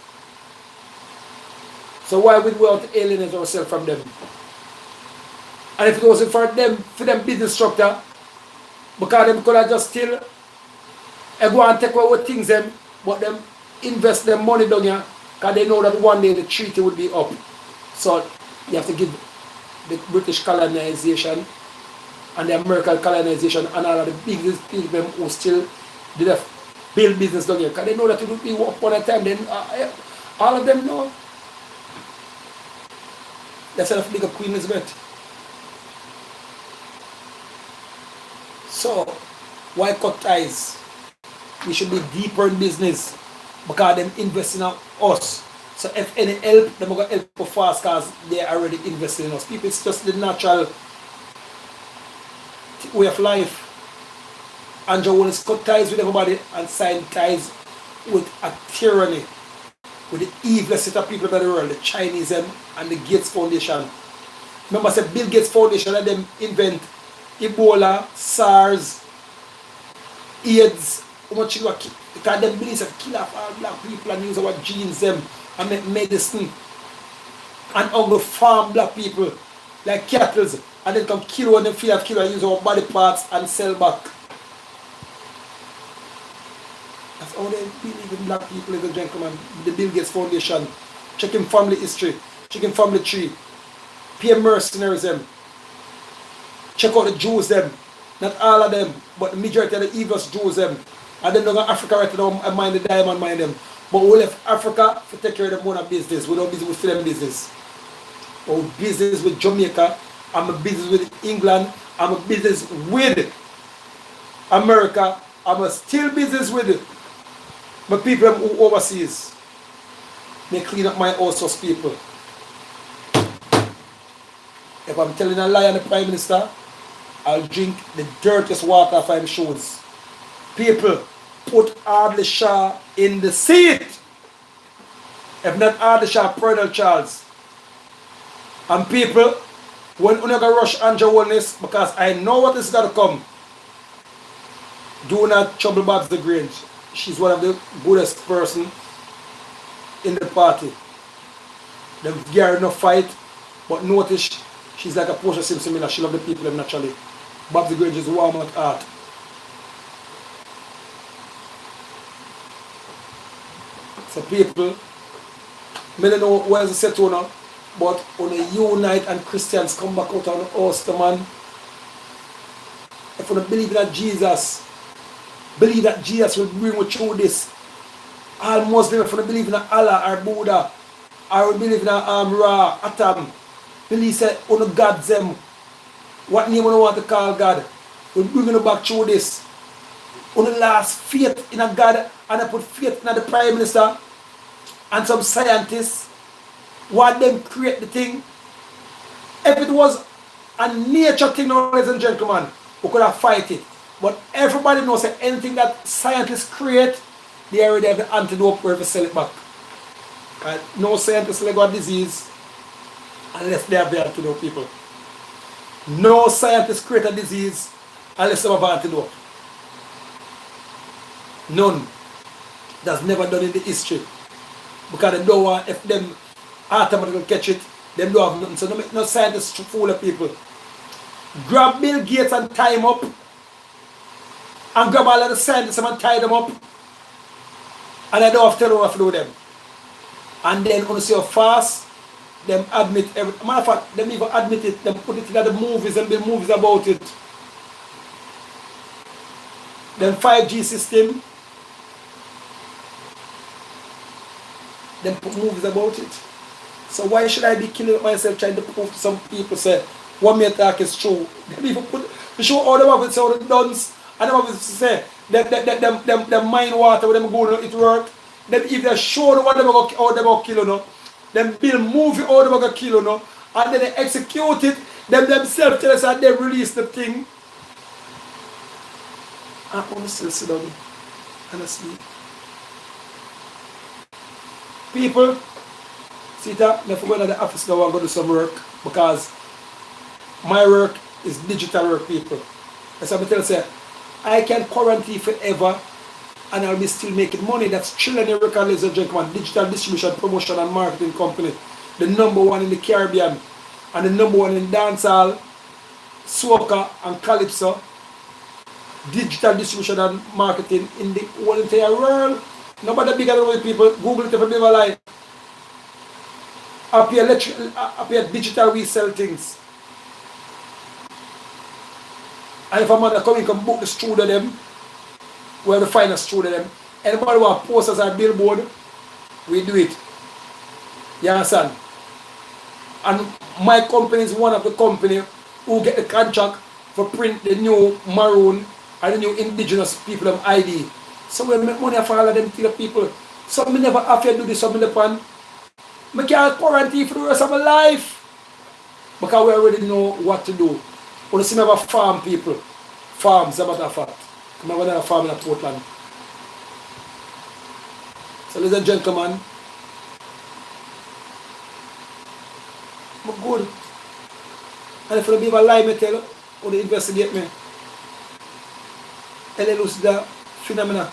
So why would we want to alienate ourselves from them? And if it wasn't for them business structure, because them could have just still go and take away things them, but them invest their money down here, because they know that one day the treaty would be up. So you have to give the British colonization and the American colonization and all of the biggest people who still did build business down here, because they know that it would be upon a time, then all of them know. That's enough to big up Queen Elizabeth. So, why cut ties? We should be deeper in business because them invest in us. So if any help, they're going to help us fast because they already invested in us. People, it's just the natural way of life. Andrew wants to cut ties with everybody and sign ties with a tyranny, with the evil set of people in the world, the Chinese and the Gates Foundation. Remember, I said Bill Gates Foundation let them invent Ebola, SARS, AIDS, because them believe that kill off all black people and use our genes them and make medicine and only farm black people like cattle and then come kill when they feel of kill and use our body parts and sell back. That's how they believe in black people, ladies and gentlemen. The Bill Gates Foundation, checking family history, checking family tree, pay mercenaries them. Check out the Jews them. Not all of them, but the majority of the evil Jews them. And then go Africa right now and mind the diamond mind them. But we left Africa to take care of them own business. We don't business with film business. Or business with Jamaica. I'm a business with England. I'm a business with America. I'm a still business with my people who overseas. They clean up my house people. If I'm telling a lie on the Prime Minister, I'll drink the dirtiest water off my shoes. People, put Ardley Shaw in the seat. If not Ardley Shaw, Pernell Charles. And people, when you're going to rush Andrew Wellness, because I know what is going to come, do not trouble Babs the Grange. She's one of the goodest person in the party. They gear no fight, but notice she's like a Portia Simpson Miller. She loves the people naturally. Babs the Grange is warm at heart. So people, I don't know where's the set now, but when they unite and Christians come back out on the house, man, if you believe that Jesus will bring you through this. All Muslims, if you believe in Allah or Buddha, or believe in Ra, Atam, believe that on God them, what name you want to call God, will bring you back through this. On the last faith in a God, and I put faith in the Prime Minister and some scientists, what them create the thing. If it was a nature thing, ladies and gentlemen, we could have fight it. But everybody knows that anything that scientists create, they already have the antidote where they sell it back. No scientist will got disease unless they have the antidote, people. No scientist create a disease unless they have an antidote. None. That's never done in the history. Because they don't want, if them automatically catch it, them don't have nothing. So don't make no scientists to fool the people. Grab Bill Gates and tie him up. And grab all of the scientists and tie them up. And I don't have to tell you what to do with them. And then when you see how fast, them admit every matter of fact, them even admit it, them put it in the movies and build movies about it. Then 5G system, them put movies about it. So why should I be killing myself trying to prove to some people say what me talk is true? Them even put to show all them have it so the duns and them have it say them mine water where them go it work. Them if they show them what them go how them go kill you know, them build movie how them go kill you know, and then they execute it, them themselves tell us that they release the thing. I want to still sit down and sleep. People, see that, I forgot that the office now and go do some work because my work is digital work, people. As I tell you, I can quarantine forever and I'll be still making money. That's Trillion Record, ladies and gentlemen, digital distribution, promotion and marketing company. The #1 in the Caribbean and the #1 in dancehall, soca and calypso. Digital distribution and marketing in the whole entire world. Nobody bigger than white people. Google it if you never lie. Up here digital we sell things. And if a man come in can book the studio them, where the finest studio them. Anybody want posters or billboard, we do it. You understand? And my company is one of the company who get the contract for print the new maroon and the new indigenous people of ID. So we make money for all of them people. Some me never have to do this, some in the pan. I can't quarantine for the rest of my life. Because we already know what to do. When you see me have a farm, people. Farms, as a matter of fact. I'm going to have a farm in Portland. So ladies and gentlemen, I'm good. And if you be a lie, me tell you, or they investigate me. Elucidate the phenomena.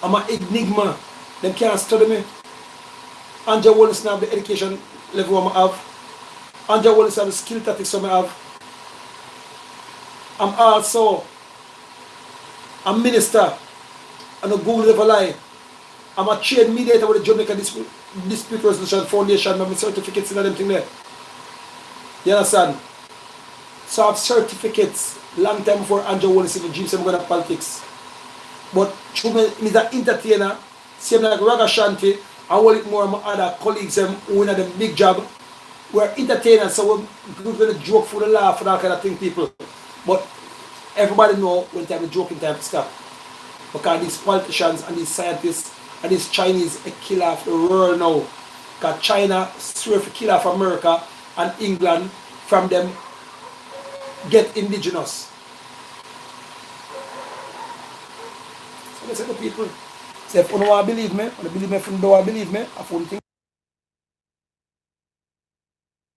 I'm an enigma. Them can't study me. Andrew Wallace now have the education level I have. Andrew Wallace have the skill tactics I have. I'm also a minister and a Google level lie. I'm a trade mediator with the Jamaica Dispute Resolution Foundation. I have certificates in them thing there. You understand? So I have certificates long time before Andrew Wallace even dreams I'm going to politics. But through me, I'm an entertainer, same like Raga Shanti, I want it more of my other colleagues who in them big job. We're entertainers, so we're going to joke for the laugh and that kind of thing, people. But everybody know when time the joking time to stop. Because these politicians and these scientists and these Chinese are kill off the world now. Because China swear to kill off America and England from them get indigenous. I say to people, say if you don't want to believe me, you believe me from the door, believe me, I phone thing.